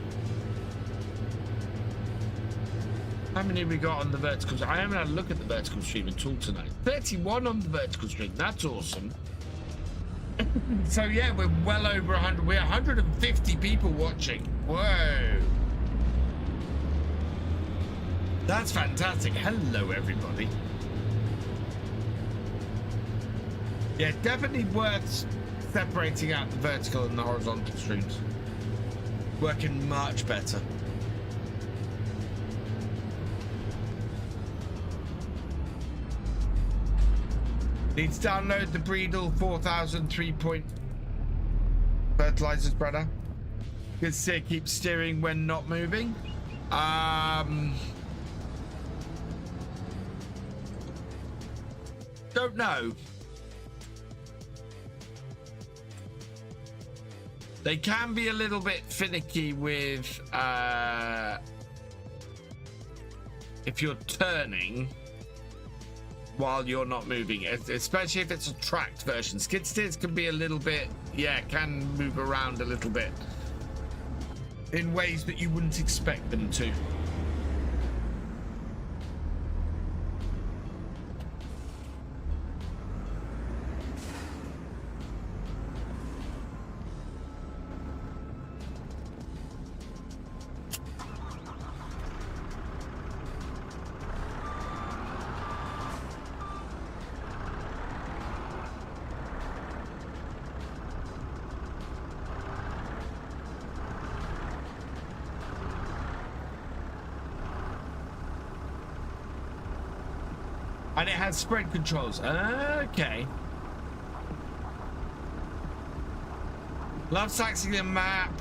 How many have we got on the vertical? I haven't had a look at the vertical stream at all tonight. 31 on the vertical stream. That's awesome. So yeah, we're well over 100. We're 150 people watching. Whoa. That's fantastic. Hello, everybody. Yeah, definitely worth separating out the vertical and the horizontal streams. Working much better. Need to download the Breedle 4000 3-point fertilizer spreader. Good to see it keeps steering when not moving. Don't know. They can be a little bit finicky with if you're turning while you're not moving, especially if it's a tracked version. Skid steers can be a little bit, yeah, can move around a little bit in ways that you wouldn't expect them to. And it has spread controls. Okay. Love Saxlingham map.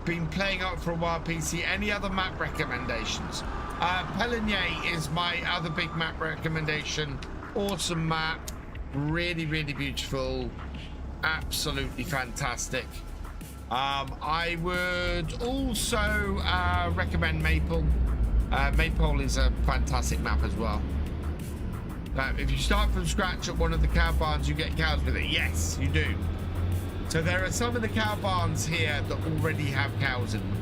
Been playing out for a while, PC. Any other map recommendations? Pelligny is my other big map recommendation. Awesome map. Really, really beautiful. Absolutely fantastic. I would also recommend Maple. Maple is a fantastic map as well. If you start from scratch at one of the cow barns, you get cows with it. Yes, you do. So there are some of the cow barns here that already have cows in them.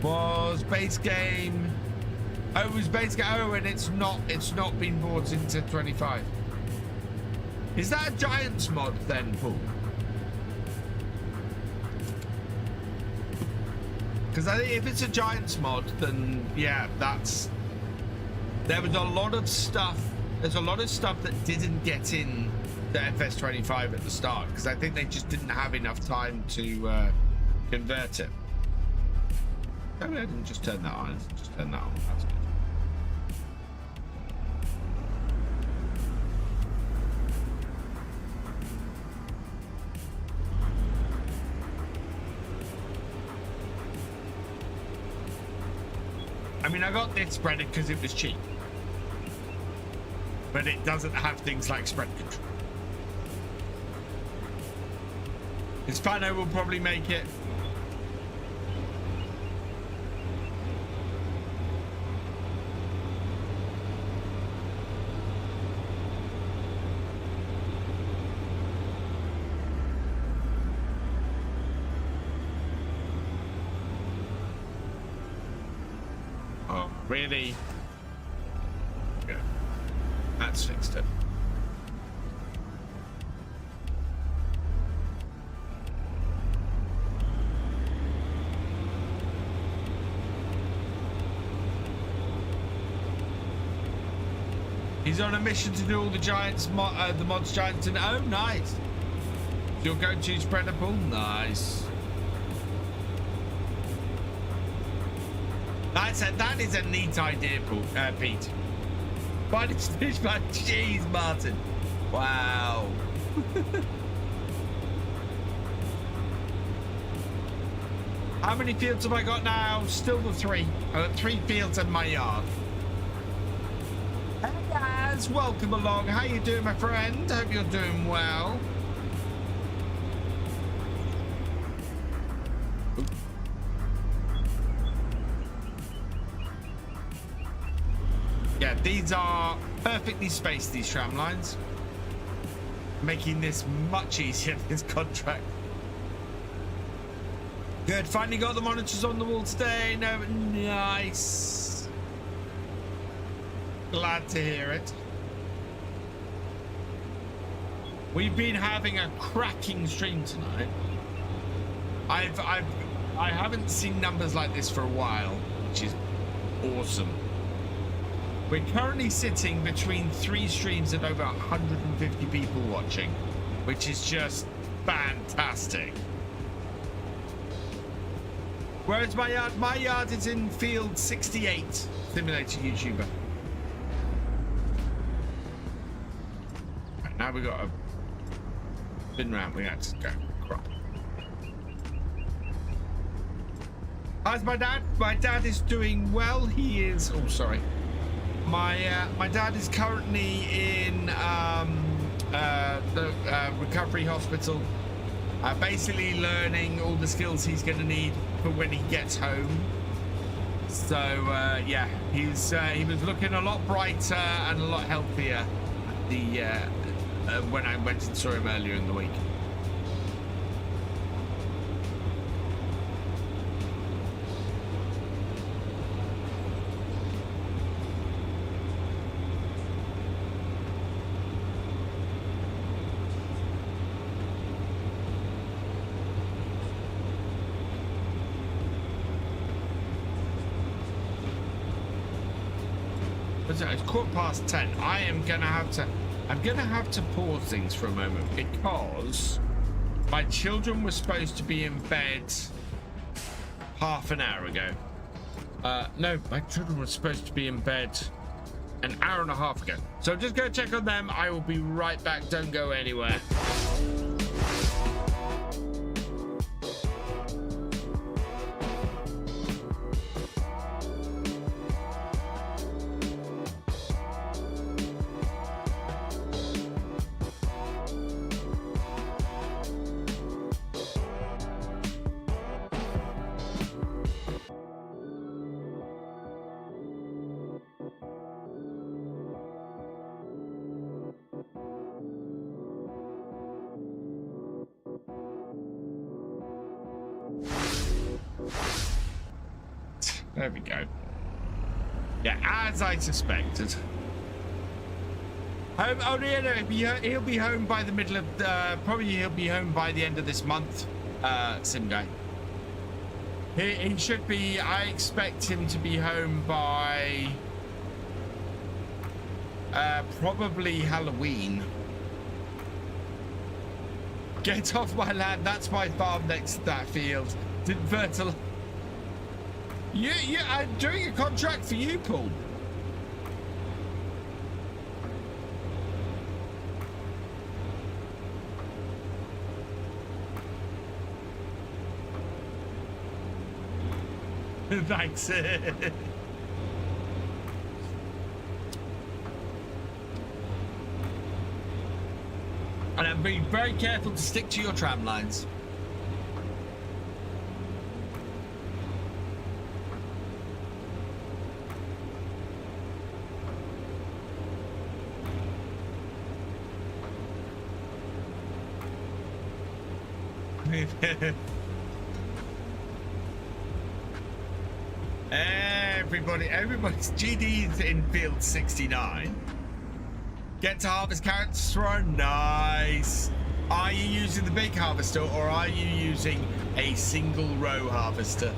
Was base game? Oh, it was base game. Oh, and it's not been brought into 25. Is that a Giants mod then, Paul? Because I think if it's a Giants mod, then yeah, there was a lot of stuff. There's a lot of stuff that didn't get in the FS25 at the start because I think they just didn't have enough time to convert it. I mean, I didn't just turn that on. Just turn that on. That's good. I mean, I got this spreader because it was cheap, but it doesn't have things like spread control. Hispano will probably make it. Really? Good. That's fixed it. He's on a mission to do all the giants, the mods giants, and oh, nice. You're going to spread a pool, nice. That is a neat idea, Pete. But it's fish like jeez, Martin. Wow. How many fields have I got now? Still the 3. I've got 3 fields in my yard. Hey guys, welcome along. How you doing, my friend? Hope you're doing well. Yeah, these are perfectly spaced, these tram lines, making this much easier, this contract. Good, finally got the monitors on the wall today. No, nice. Glad to hear it. We've been having a cracking stream tonight. I haven't seen numbers like this for a while, which is awesome. We're currently sitting between 3 streams at over 150 people watching, which is just fantastic. Where's my yard? My yard is in field 68, Simulator YouTuber. Right, now we got a spin round. We have to go crop. How's my dad? My dad is doing well. He is. Oh, sorry. My dad is currently in the recovery hospital, basically learning all the skills he's going to need for when he gets home. So yeah, he was looking a lot brighter and a lot healthier at the when I went and saw him earlier in the week. It's 10:15. I'm gonna have to pause things for a moment because my children were supposed to be in bed half an hour ago. No, my children were supposed to be in bed an hour and a half ago. So just go check on them. I will be right back. Don't go anywhere. There we go. Yeah, as I suspected. Home, oh no, no, he'll be home by the middle of probably he'll be home by the end of this month. Sim guy. He should be. I expect him to be home by probably Halloween. Get off my land. That's my farm next to that field. Didn't fertilize. I'm doing a contract for you, Paul. Thanks. And I'm being very careful to stick to your tram lines. everybody's GD's in field 69. Get to harvest carrots, throw. Nice. Are you using the big harvester or are you using a single row harvester?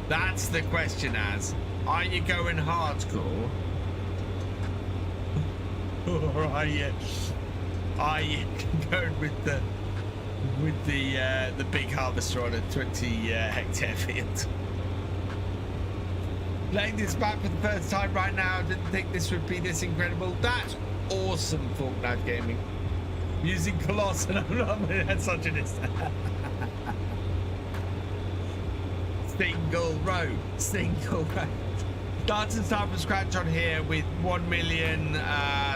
That's the question, Az. Are you going hardcore? Or are you going with the big harvester on a 20 hectare field? Playing this map for the first time right now, didn't think this would be this incredible. That's awesome, Fork Knife Gaming. Using Coloss and I'm not misogynist. Single row. Starting start from scratch on here with 1 million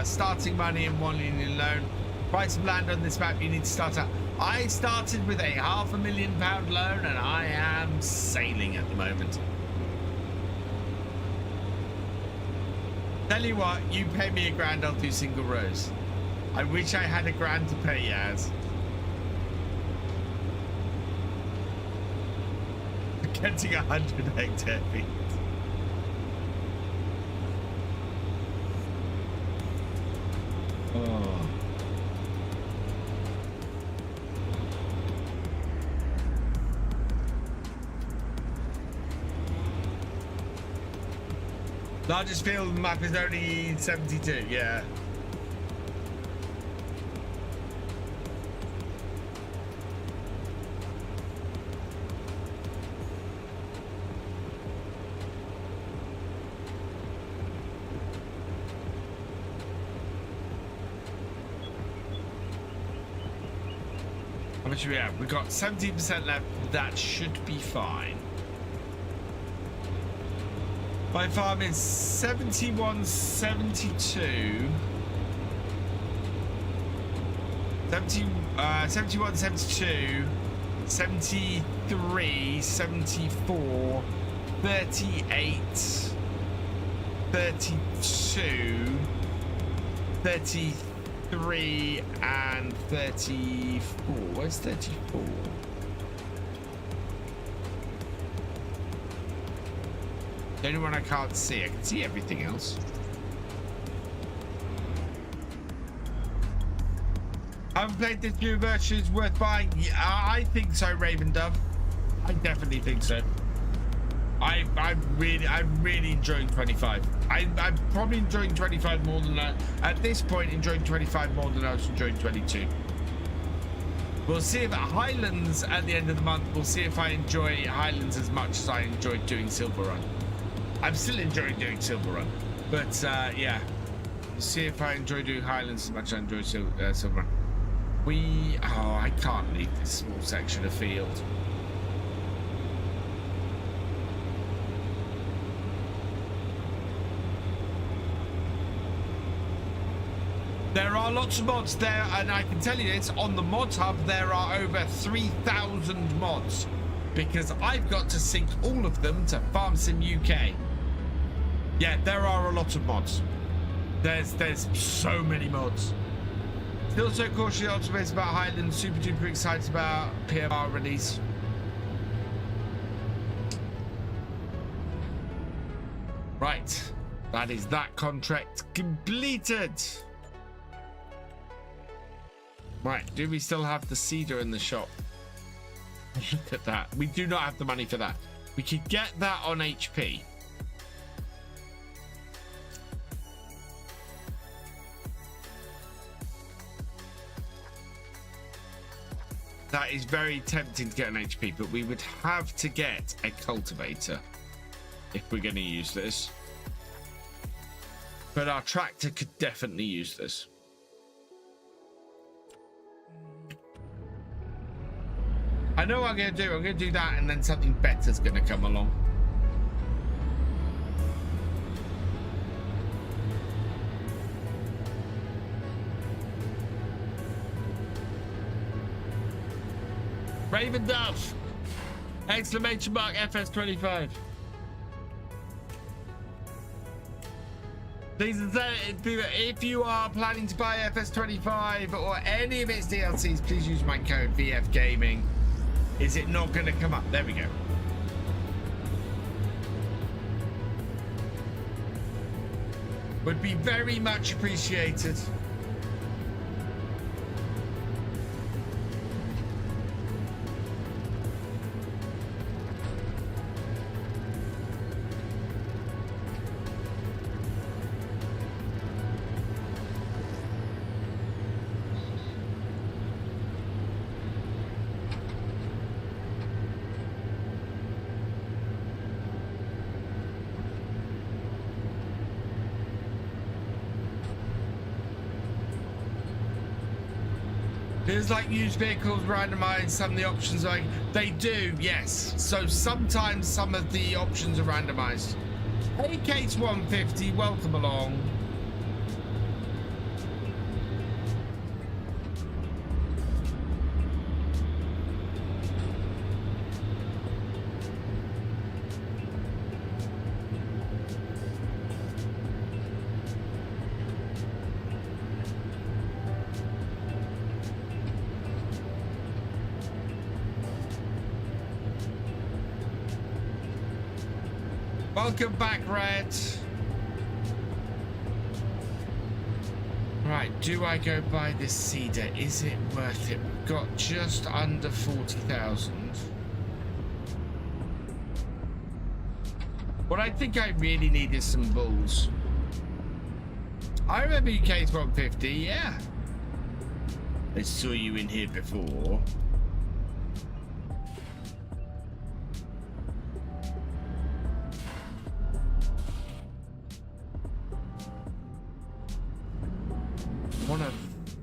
starting money and 1 million loan. Price of land on this map, you need to start out. I started with a £500,000 loan and I am sailing at the moment. Tell you what, you pay me £1,000, I'll do single rows. I wish I had £1,000 to pay Yaz. Getting 100 hectare feet. Oh. Largest field map is only 72, yeah. How much do we have? We've got 17% left. That should be fine. My farm is 71, 72. 71, 72, 73, 74, 38, 32, 33, and 34. Where's 34? The only one I can't see. I can see everything else. I haven't played this new version. It's worth buying. Yeah, I think so, Raven Dove. I definitely think so. I'm really enjoying 25. I'm probably enjoying 25 more than that. At this point, enjoying 25 more than I was enjoying 22. We'll see if at Highlands at the end of the month, we'll see if I enjoy Highlands as much as I enjoyed doing Silver Run. I'm still enjoying doing Silver Run, but yeah, we'll see if I enjoy doing Highlands as much as I enjoy Silver Run. I can't leave this small section of field. There are lots of mods there, and I can tell you this, on the mod hub there are over 3,000 mods, because I've got to sync all of them to FarmSim UK. Yeah, there are a lot of mods. There's so many mods. Still so cautiously optimistic about Highlands, super duper excited about PMR release. Right, that is that contract completed. Right, do we still have the cedar in the shop? Look at that. We do not have the money for that. We could get that on HP. That is very tempting to get an HP, but we would have to get a cultivator if we're going to use this. But our tractor could definitely use this. I know what I'm going to do. I'm going to do that, and then something better is going to come along. Raven Dove! Exclamation mark FS25. Please say if you are planning to buy FS25 or any of its DLCs, please use my code VFGAMING. Is it not going to come up? There we go. would be very much appreciated. Feels like used vehicles randomized. Some of the options are, they do, yes. So sometimes some of the options are randomized. Hey, Case 150, welcome along. Welcome back, Red. Right, do I go buy this cedar? Is it worth it? We've got just under 40,000. What I think I really need is some bulls. I remember you, Case 150, yeah. I saw you in here before. I want to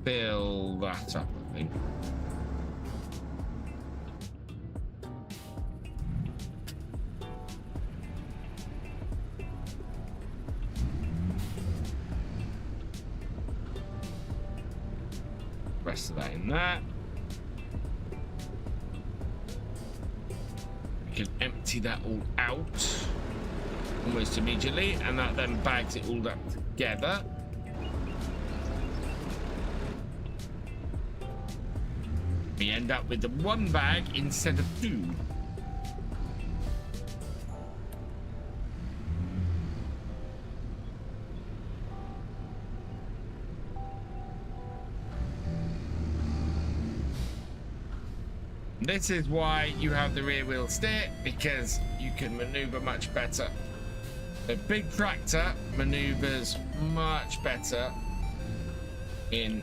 fill that up, I think. Rest of that in there. We can empty that all out almost immediately, and that then bags it all up together. We end up with the one bag instead of two. This is why you have the rear wheel steer, because you can maneuver much better. The big tractor maneuvers much better in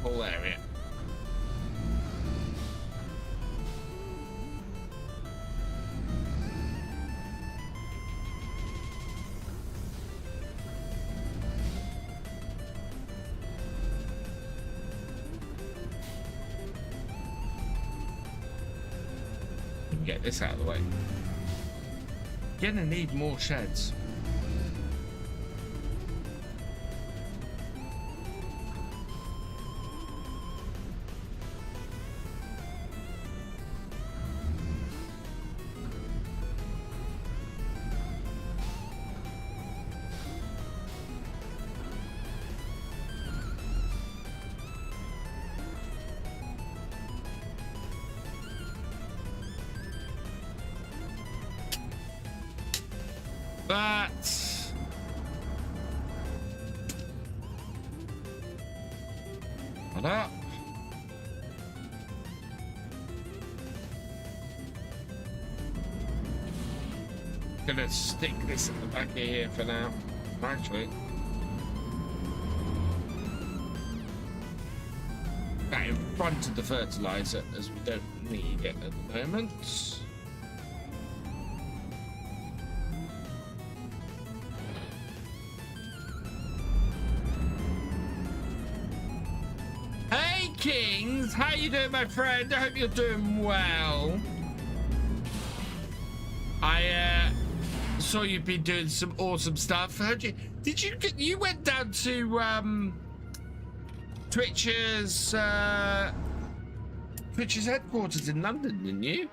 whole area. Get this out of the way. Gonna need more sheds. Up. Gonna stick this at the back of here for now. Actually, that in front of the fertilizer, as we don't need it at the moment. Kings, how you doing, my friend? I hope you're doing well. I saw you've been doing some awesome stuff. Heard you? Did you went down to Twitch's headquarters in London, didn't you?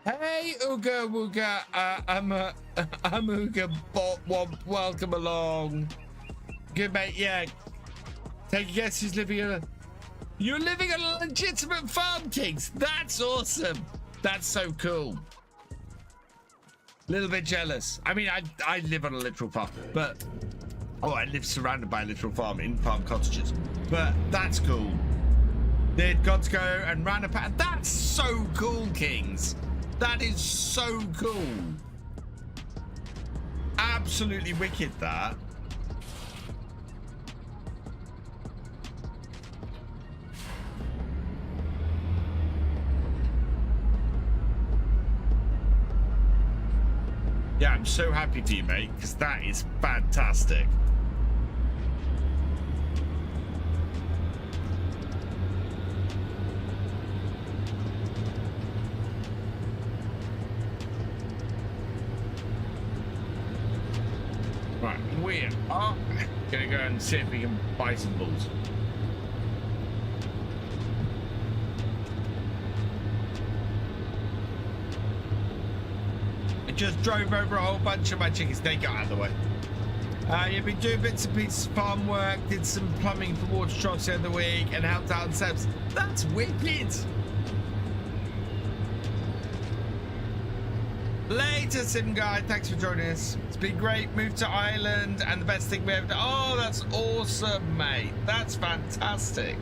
Hey, Ooga Wooga, I'm Ooga Bot Womp. Welcome along. Good mate, yeah. Take a guess who's living in a... You're living on a legitimate farm, Kings. That's awesome. That's so cool. Little bit jealous. I mean, I live on a literal farm, but I live surrounded by a literal farm in farm cottages. But that's cool. They'd got to go and ran a path. That's so cool, Kings. That is so cool. Absolutely wicked, that. Yeah, I'm so happy for you, mate, because that is fantastic. Right, we are gonna go and see if we can buy some bulls. I just drove over a whole bunch of my chickens. They got out of the way. You've been doing bits and pieces of farm work, did some plumbing for water trucks the other week, and helped out on Sebs. That's wicked. Later, Sim Guy. Thanks for joining us. It's been great. Moved to Ireland, and the best thing we ever done. Oh, that's awesome, mate. That's fantastic.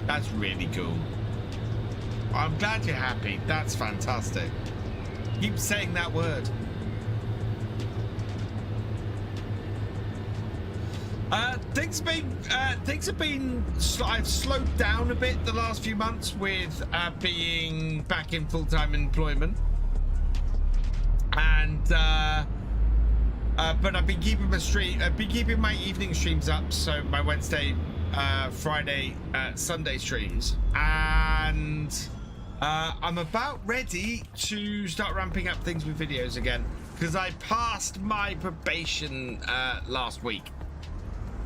That's really cool. I'm glad you're happy. That's fantastic. Keep saying that word. Things have been. I've slowed down a bit the last few months with being back in full-time employment, and but I've been keeping my keeping my evening streams up. So my Wednesday, Friday, Sunday streams, and I'm about ready to start ramping up things with videos again because I passed my probation last week.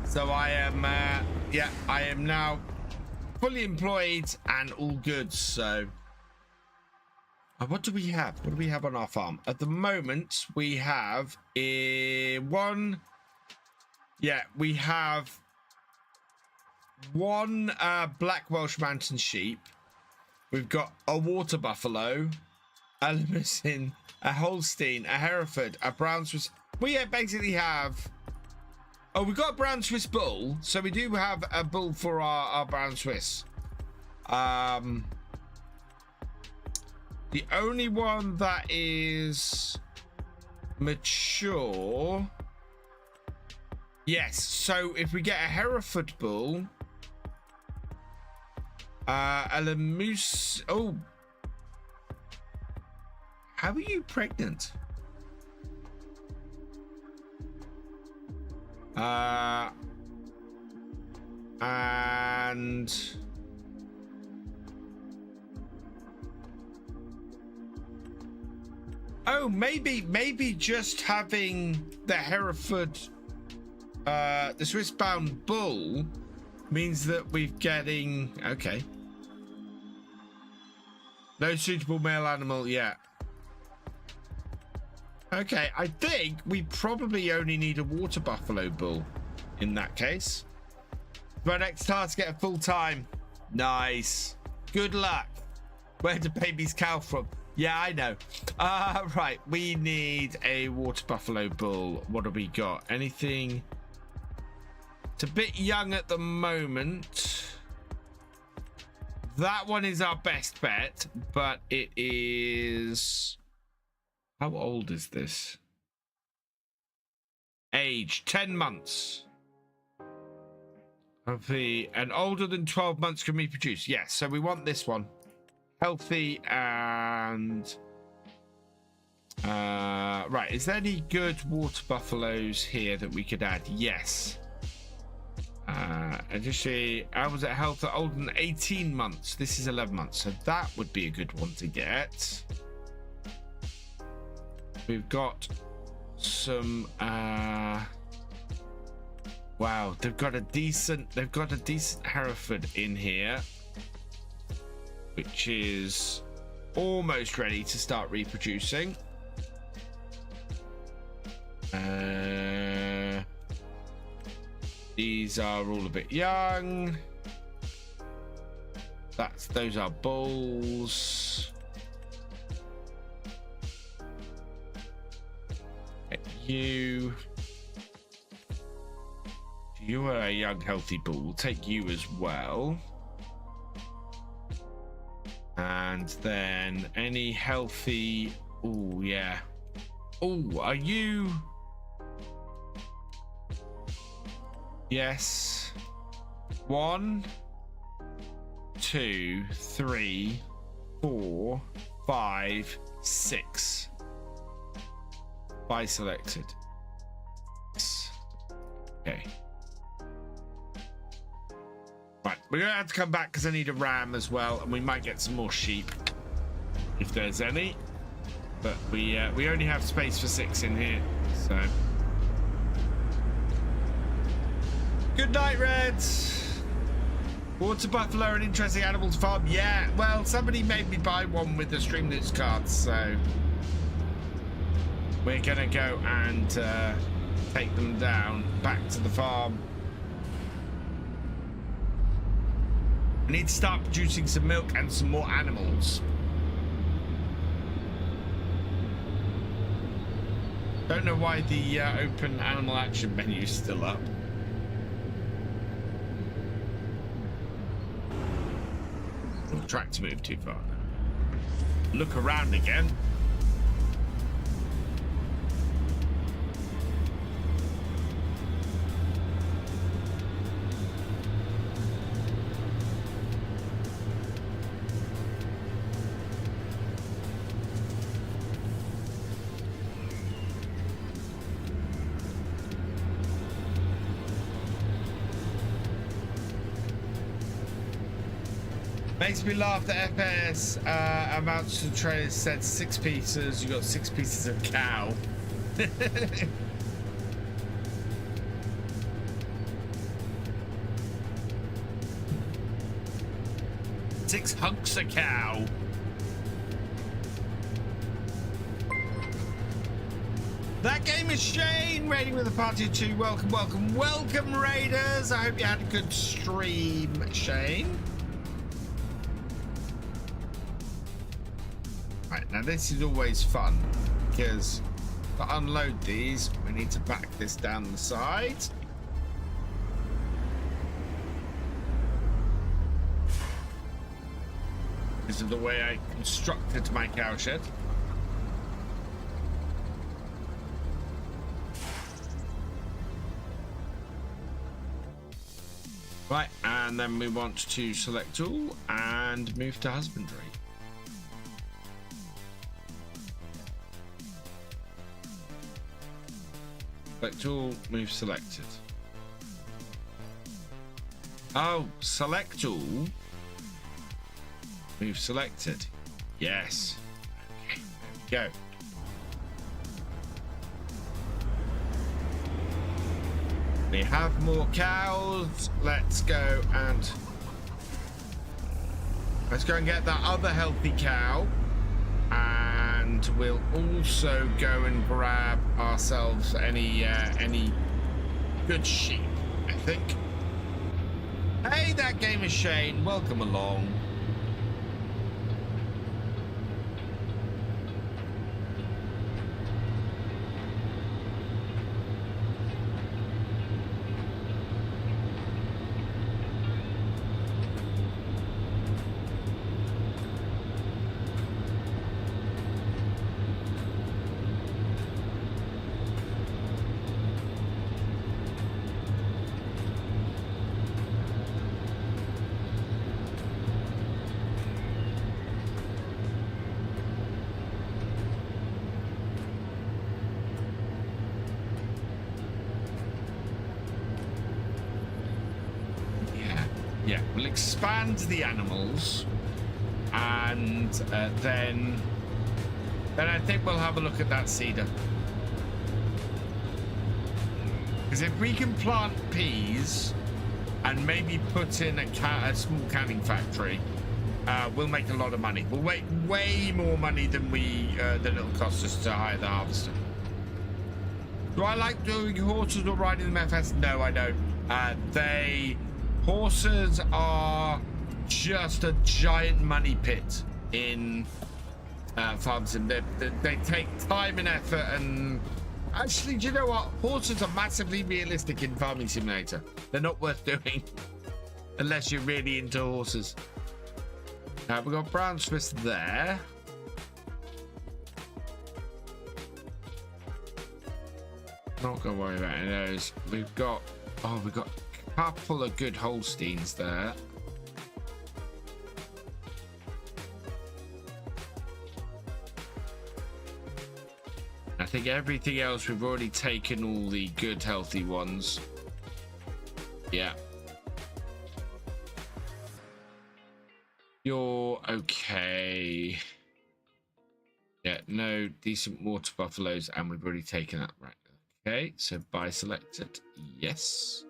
So I am, I am now fully employed and all good. So, what do we have? What do we have on our farm at the moment? We have one. Yeah, we have one black Welsh mountain sheep. We've got a water buffalo, a Limousin, a Holstein, a Hereford, a brown Swiss. We basically have. Oh, we've got a brown Swiss bull, so we do have a bull for our brown Swiss. The only one that is mature. Yes, so if we get a Hereford bull, a Limousin. Oh, how are you pregnant? And oh, maybe just having the Hereford, the Swiss bound bull means that we're getting okay. No suitable male animal yet. Okay, I think we probably only need a water buffalo bull in that case. My next task, get a full time. Nice. Good luck. Where do babies cow from? Yeah, I know. Right, we need a water buffalo bull. What do we got? Anything? It's a bit young at the moment. That one is our best bet, but it is... How old is this? Age 10 months. Hopefully, and older than 12 months can reproduce. Yes, so we want this one. Healthy and... right, is there any good water buffaloes here that we could add? Yes. Additionally, I was at health at older than 18 months. This is 11 months, so that would be a good one to get. We've got some wow, they've got a decent Hereford in here, which is almost ready to start reproducing. These are all a bit young. those are bulls. You are a young healthy bull. We'll take you as well. And then any healthy, oh yeah. Oh, are you? Yes. 1, 2, 3, 4, 5, 6. Buy selected. Okay. Right, we're gonna have to come back because I need a ram as well, and we might get some more sheep if there's any. But we only have space for 6 in here, so. Good night, Reds. Water buffalo, an interesting animal to farm. Yeah, well, somebody made me buy one with the Streamloots cards, so we're gonna go and take them down back to the farm. We need to start producing some milk and some more animals. Don't know why the open animal action menu is still up. The tractor moved too far. Look around again. Makes me laugh that FS amounts to the trailer said 6 pieces. You got 6 pieces of cow. 6 hunks of cow. That game is Shane, raiding with a party of 2. Welcome, welcome, welcome, raiders. I hope you had a good stream, Shane. Right, now this is always fun because to unload these, we need to back this down the side. This is the way I constructed my cowshed. Right, and then we want to select all and move to husbandry. Select all, move selected. Oh, select all, move selected. Yes. Okay, there we go. We have more cows. Let's go and get that other healthy cow, and we'll also go and grab ourselves any good sheep, I think. Hey, that game is Shane. Welcome along. Yeah, we'll expand the animals, and then I think we'll have a look at that cedar. Because if we can plant peas and maybe put in a small canning factory, we'll make a lot of money. We'll make way more money than it'll cost us to hire the harvester. Do I like doing horses or riding them FS? No, I don't. Horses are just a giant money pit in farm sim. They take time and effort, and actually, do you know what? Horses are massively realistic in Farming Simulator. They're not worth doing unless you're really into horses. Now we've got Brown Swiss there. Not gonna worry about any of those. We've got a couple of good Holsteins there. I think everything else we've already taken, all the good healthy ones. Yeah. You're okay. Yeah, no decent water buffaloes, and we've already taken that, right? Okay, so buy selected, yes.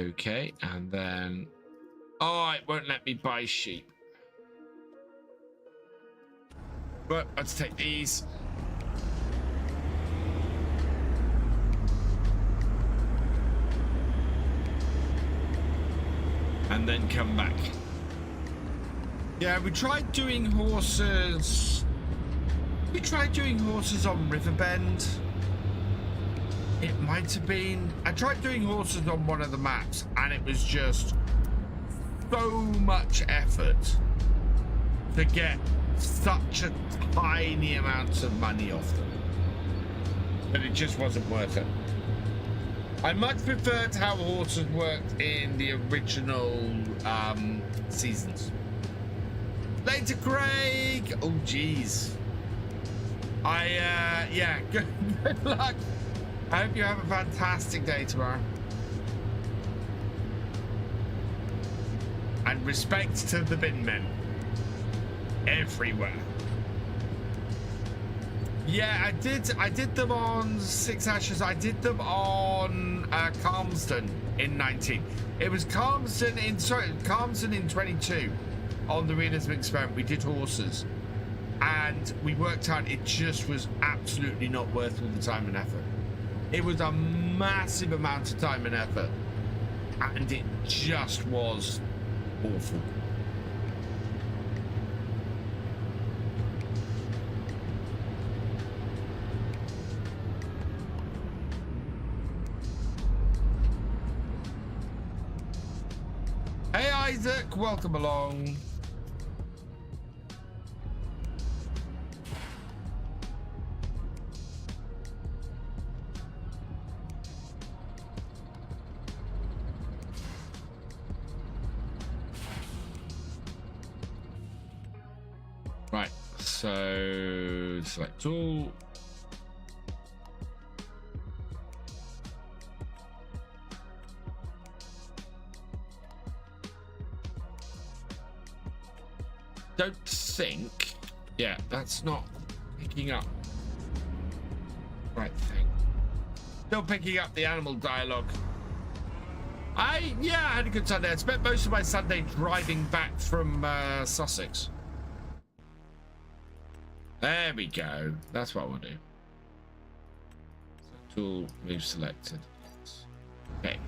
Okay, and then it won't let me buy sheep. But let's take these. And then come back. Yeah, we tried doing horses. We tried doing horses on Riverbend. It might have been. I tried doing horses on one of the maps, and it was just so much effort to get such a tiny amount of money off them. But it just wasn't worth it. I much preferred how horses worked in the original seasons. Later, Craig. Oh, geez. Yeah, good luck. I hope you have a fantastic day tomorrow. And respect to the bin men everywhere. Yeah, I did them on Six Ashes. I did them on Calmsden in 19. It was Calmsden in 22 on the Realism experiment. We did horses, and we worked out it just was absolutely not worth all the time and effort. It was a massive amount of time and effort, and it just was awful. Hey Isaac, welcome along. Right, so select all. Don't think. Yeah, that's not picking up. Right thing. Still picking up the animal dialogue. I had a good Sunday. I spent most of my Sunday driving back from Sussex. There we go. That's what we'll do. So tool, move selected. Okay.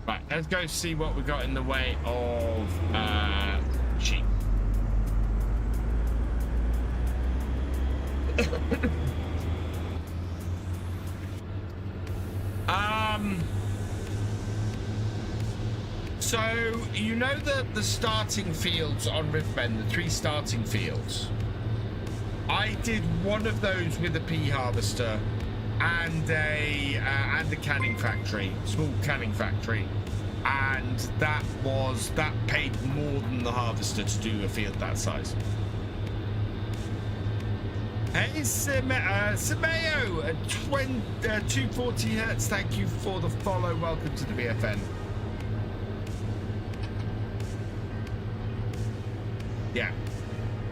Right, let's go see what we got in the way of sheep. So you know the starting fields on Riverbend, the 3 starting fields. I did one of those with a pea harvester and a canning factory, small canning factory, and that paid more than the harvester to do a field that size. Hey Simeo, 240 hertz, thank you for the follow. Welcome to the VFN. Yeah,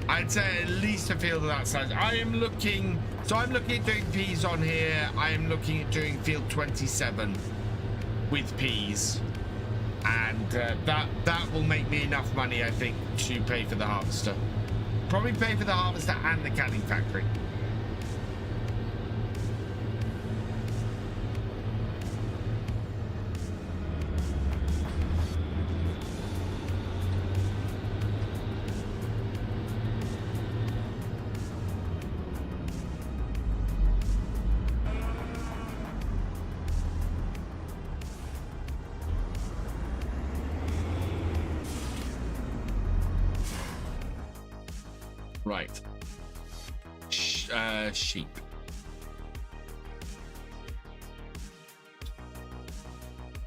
I'd say at least a field of that size. I'm looking at doing peas on here. I am looking at doing field 27 with peas, and that will make me enough money, I think, to pay for the harvester. Probably pay for the harvester and the canning factory. Right. Sheep.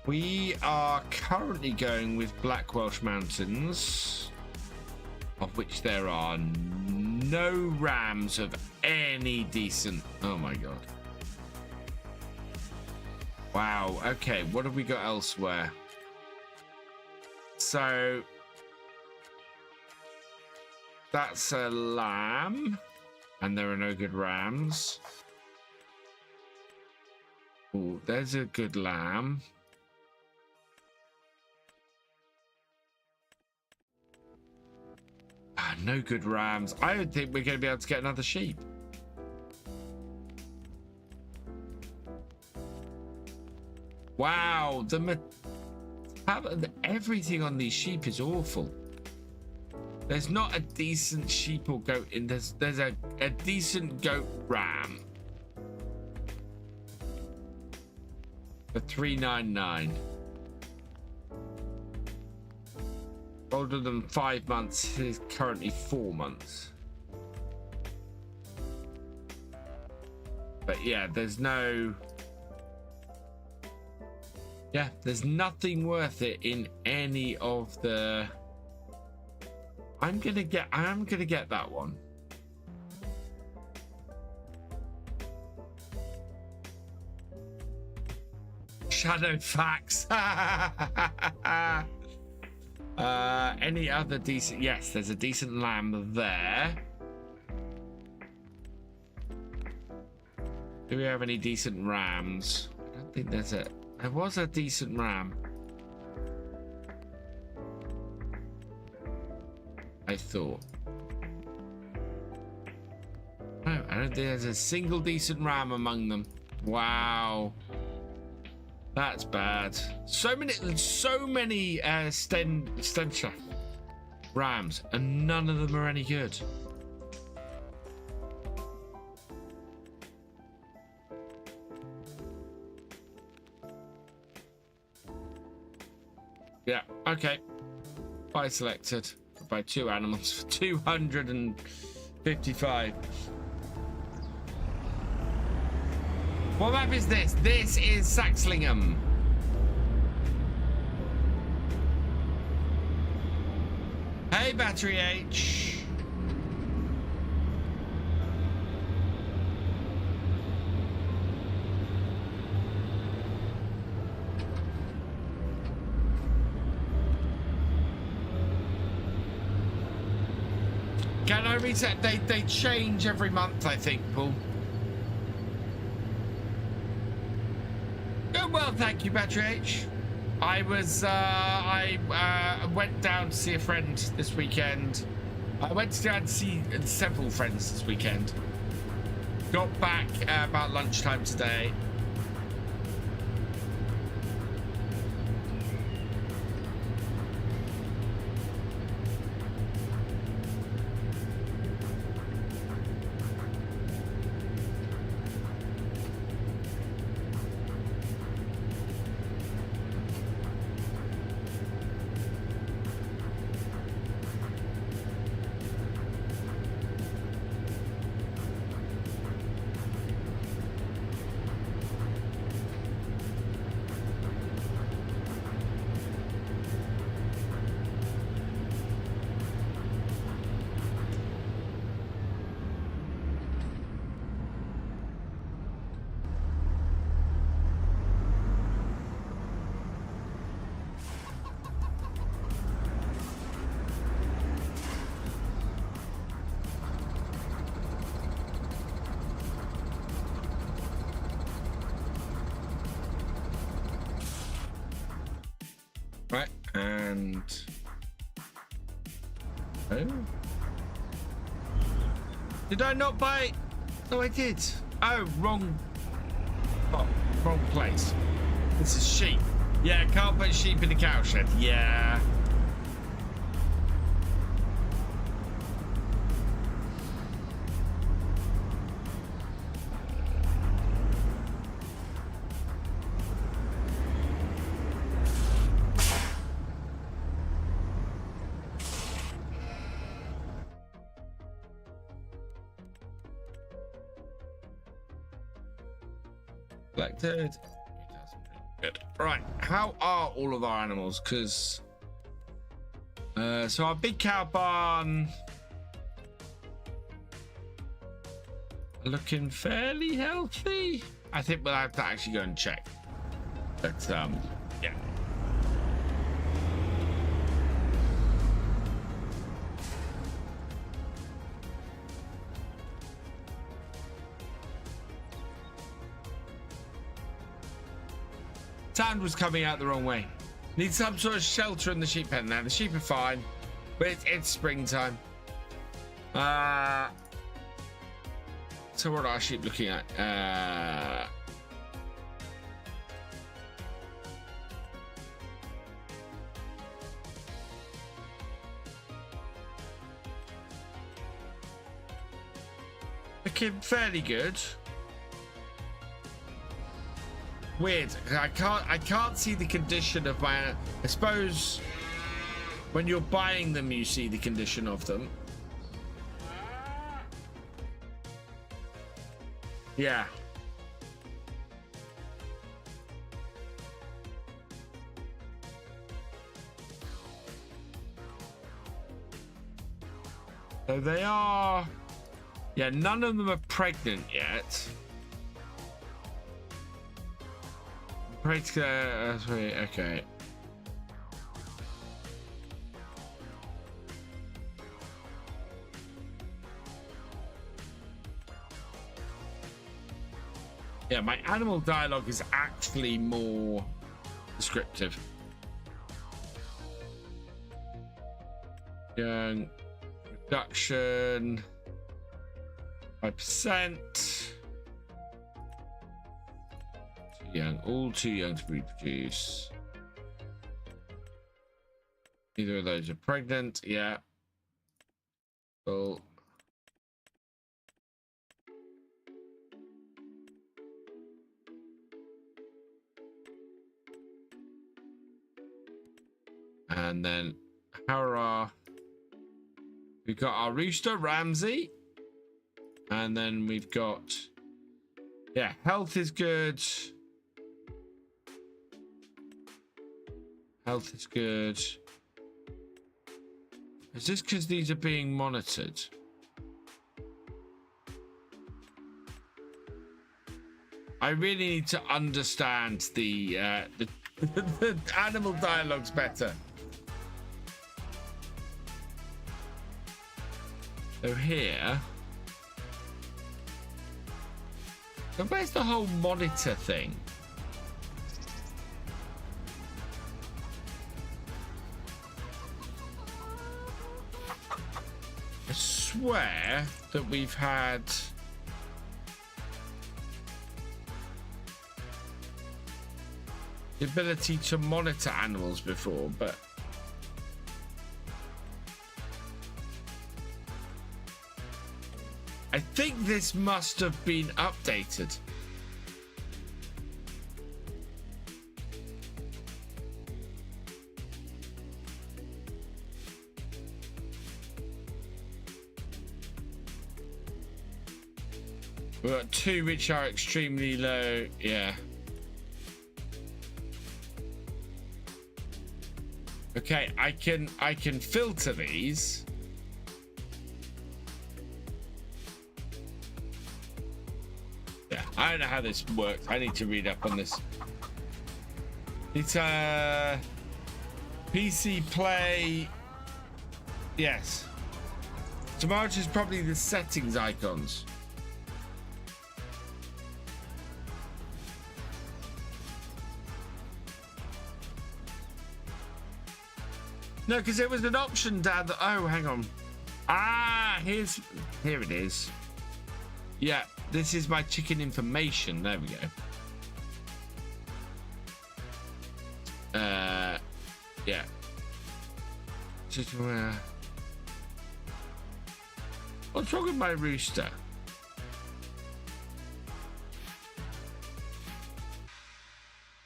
We are currently going with Black Welsh Mountains, of which there are no rams of any decent. Oh my god. Wow. Okay, what have we got elsewhere? So that's a lamb, and there are no good rams. Oh, there's a good lamb. No good rams. I don't think we're going to be able to get another sheep. Wow, everything on these sheep is awful. There's not a decent sheep or goat in this. There's a decent goat ram for $3.99. Older than 5 months, is currently 4 months. But yeah, there's no. Yeah, there's nothing worth it in any of the. I'm gonna get that one. Shadow facts. Any other decent? Yes, there's a decent lamb there. Do we have any decent rams? I don't think there's a. There was a decent ram. I thought. No, I don't think there's a single decent ram among them. Wow. That's bad. So many Stencha rams, and none of them are any good. Yeah, okay. Buy selected. Buy 2 animals for 255. What map is this? This is Saxlingham. Hey, Battery H. Can I reset? They change every month, I think, Paul. Well, thank you, Battery H. I went down to see a friend this weekend. I went down to see several friends this weekend. Got back about lunchtime today. Right, and oh, did I not buy? No, I did. Oh, wrong place. This is sheep. Yeah, can't put sheep in the cow shed. Yeah. Collected. Good. Right. How are all of our animals? Because so our big cow barn looking fairly healthy. I think we'll have to actually go and check. But yeah. Sound was coming out the wrong way. Need some sort of shelter in the sheep pen now. The sheep are fine, but it's springtime. So what are our sheep looking at? Looking fairly good. Weird. I can't see the condition of my. I suppose when you're buying them, you see the condition of them. Yeah. So they are. Yeah, none of them are pregnant yet. Okay. Yeah, my animal dialogue is actually more descriptive. Young reduction 5%. Young, all too young to reproduce. Neither of those are pregnant. Yeah. Cool. And then Hara. We've got our rooster Ramsey. And then we've got, yeah, health is good. Health is good. Is this because these are being monitored? I really need to understand the animal dialogues better. So here. So where's the whole monitor thing? I swear that we've had the ability to monitor animals before, but I think this must have been updated. We've got two which are extremely low. Yeah. Okay, I can filter these. Yeah, I don't know how this works. I need to read up on this. It's PC play. Yes. Tomorrow is probably the settings icons. No, because it was an option down the. Oh, hang on. Ah, here it is. Yeah, this is my chicken information. There we go. Yeah. What's wrong with my rooster?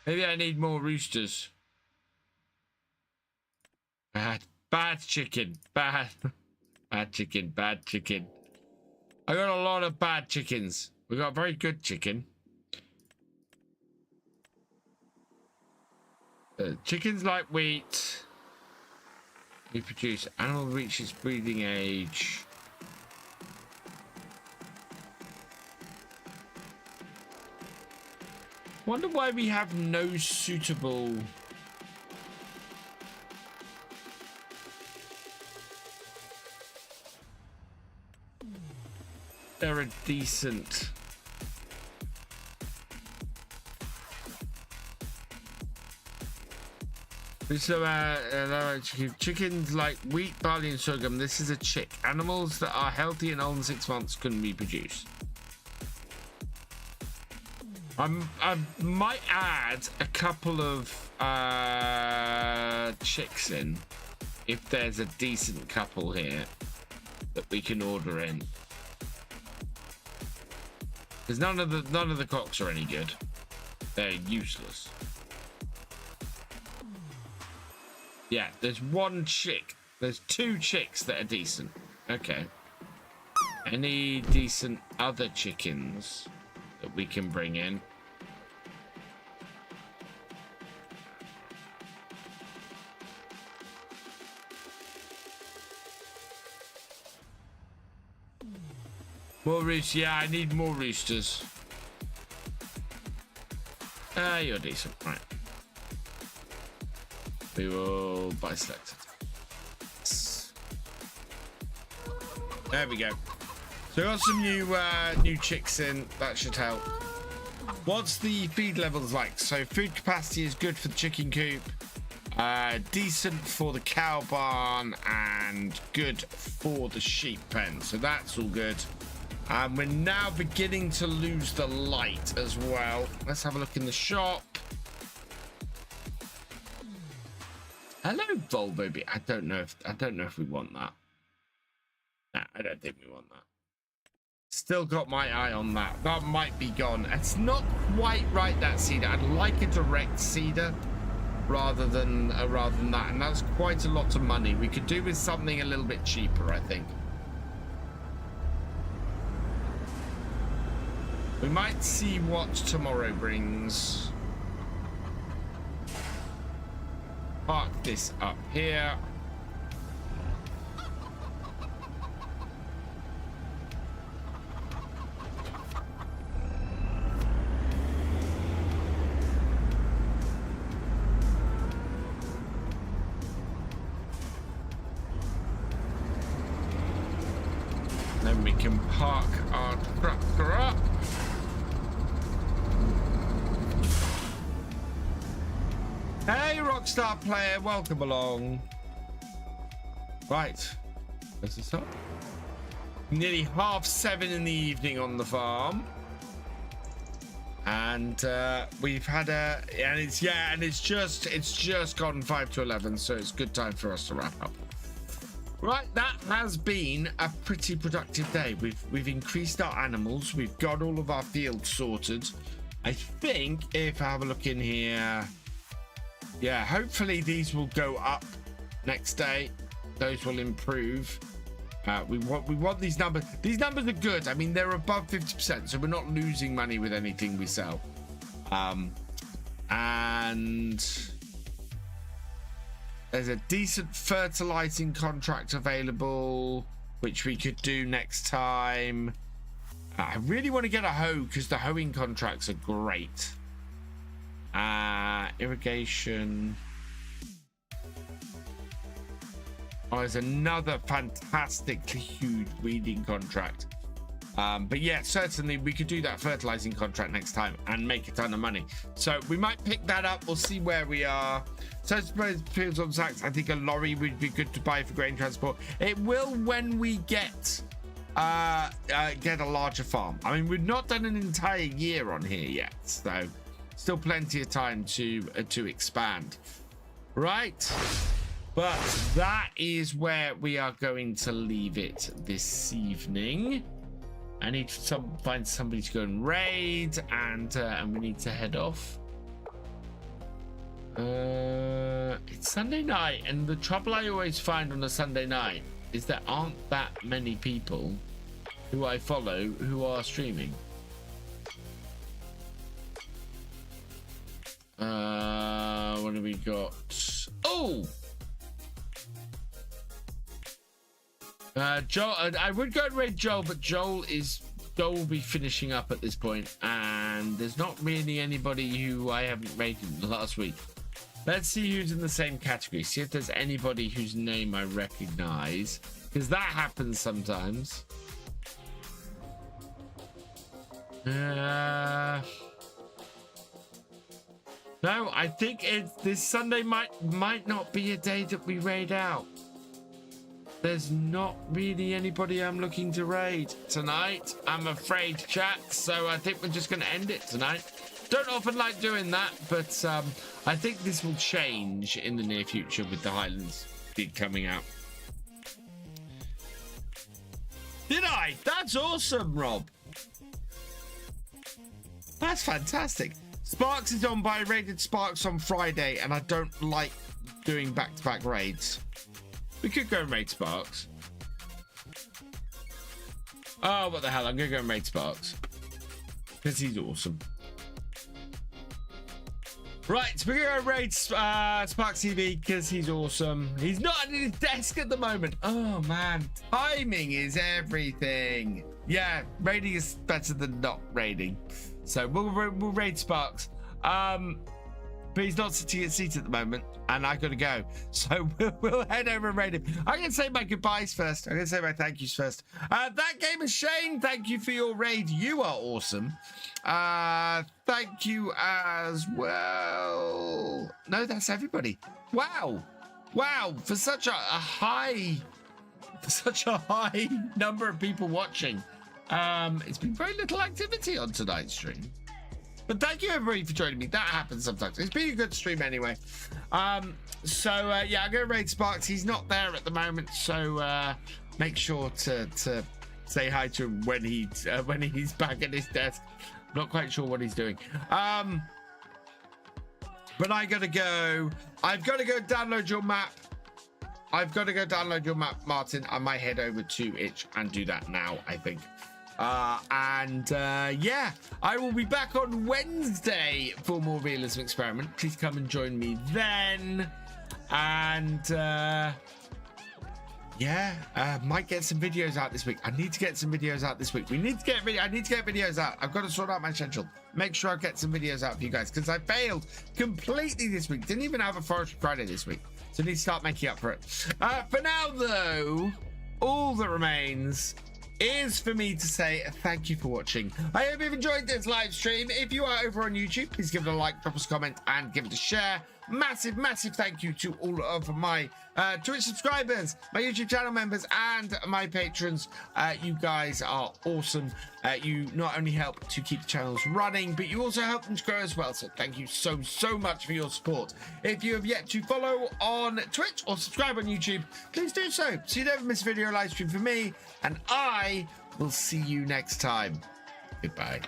Maybe I need more roosters. Bad chicken. Bad chicken. Bad chicken. I got a lot of bad chickens. We got very good chicken. Chickens like wheat. Reproduce. Animal reaches breeding age. Wonder why we have no suitable. They're a decent. So, chickens like wheat, barley, and sorghum. This is a chick. Animals that are healthy and older than 6 months can reproduce. I might add a couple of chicks in if there's a decent couple here that we can order in. Because none of the cocks are any good. They're useless. Yeah, there's one chick. There's 2 chicks that are decent. Okay. Any decent other chickens that we can bring in? More roosters. Yeah, I need more roosters. You're decent. Right. We will buy selected. There we go. So we got some new chicks in. That should help. What's the feed levels like? So food capacity is good for the chicken coop, decent for the cow barn, and good for the sheep pen. So that's all good. And we're now beginning to lose the light as well. Let's have a look in the shop. Hello, Volvo. I don't know if we want that. Nah, I don't think we want that. Still got my eye on that. That might be gone. It's not quite right, that seeder. I'd like a direct seeder rather than that, and that's quite a lot of money. We could do with something a little bit cheaper, I think. We might see what tomorrow brings. Park this up here. Then we can park our tractor up. Hey, Rockstar player, welcome along. Right, where's this up? Nearly 7:30 in the evening on the farm, and we've had it's just gone 5 to 11, so it's a good time for us to wrap up. Right, that has been a pretty productive day. We've increased our animals. We've got all of our fields sorted. I think if I have a look in here. Yeah, hopefully these will go up next day. Those will improve. We want these numbers. These numbers are good. I mean, they're above 50%, so we're not losing money with anything we sell. And there's a decent fertilizing contract available, which we could do next time. I really want to get a hoe because the hoeing contracts are great. Irrigation. Oh, there's another fantastically huge weeding contract. But yeah, certainly we could do that fertilizing contract next time and make a ton of money. So we might pick that up. We'll see where we are. So I suppose fields on sacks. I think a lorry would be good to buy for grain transport. It will when we get a larger farm. I mean, we've not done an entire year on here yet, so still plenty of time to expand, right? But that is where we are going to leave it this evening. I need to find somebody to go and raid, and we need to head off. It's Sunday night, and the trouble I always find on a Sunday night is there aren't that many people who I follow who are streaming. What have we got? Oh! Joel, I would go and raid Joel, but Joel will be finishing up at this point, and there's not really anybody who I haven't raided last week. Let's see who's in the same category. See if there's anybody whose name I recognize, because that happens sometimes. No, I think this Sunday might not be a day that we raid out. There's not really anybody I'm looking to raid tonight, I'm afraid, chat. So I think we're just going to end it tonight. Don't often like doing that, but I think this will change in the near future with the Highlands gig coming out. Did I? That's awesome, Rob. That's fantastic. Sparks is on, but I raided Sparks on Friday, and I don't like doing back-to-back raids. We could go and raid Sparks. Oh, what the hell? I'm going to go and raid Sparks. Because he's awesome. Right, so we're going to raid Sparks TV because he's awesome. He's not at his desk at the moment. Oh, man. Timing is everything. Yeah, raiding is better than not raiding. So we'll raid Sparks. But he's not sitting at seat at the moment, and I gotta go. So we'll head over and raid him. I'm gonna say my goodbyes first. I'm gonna say my thank yous first. That game is Shane. Thank you for your raid. You are awesome. Thank you as well. No, that's everybody. Wow, wow, for such a high number of people watching. It's been very little activity on tonight's stream. But thank you everybody for joining me. That happens sometimes. It's been a good stream anyway. Yeah, I'm gonna raid Sparks. He's not there at the moment, so make sure to say hi to him when he's back at his desk. I'm not quite sure what he's doing. But I gotta go. I've got to go download your map. Martin. I might head over to Itch and do that now, I think. Yeah, I will be back on Wednesday for more Realism Experiment. Please come and join me then. And might get some videos out this week. I need to get some videos out this week. I need to get videos out. I've got to sort out my schedule. Make sure I get some videos out for you guys, because I failed completely this week. Didn't even have a Forestry Friday this week. So I need to start making up for it. For now, though, all that remains is for me to say thank you for watching. I hope you've enjoyed this live stream. If you are over on YouTube, please give it a like, drop us a comment, and give it a share. Massive thank you to all of my Twitch subscribers, my YouTube channel members, and my patrons. You guys are awesome. You not only help to keep the channels running, but you also help them to grow as well. So thank you so much for your support. If you have yet to follow on Twitch or subscribe on YouTube, please do so you never miss a video or live stream from me, and I will see you next time. Goodbye.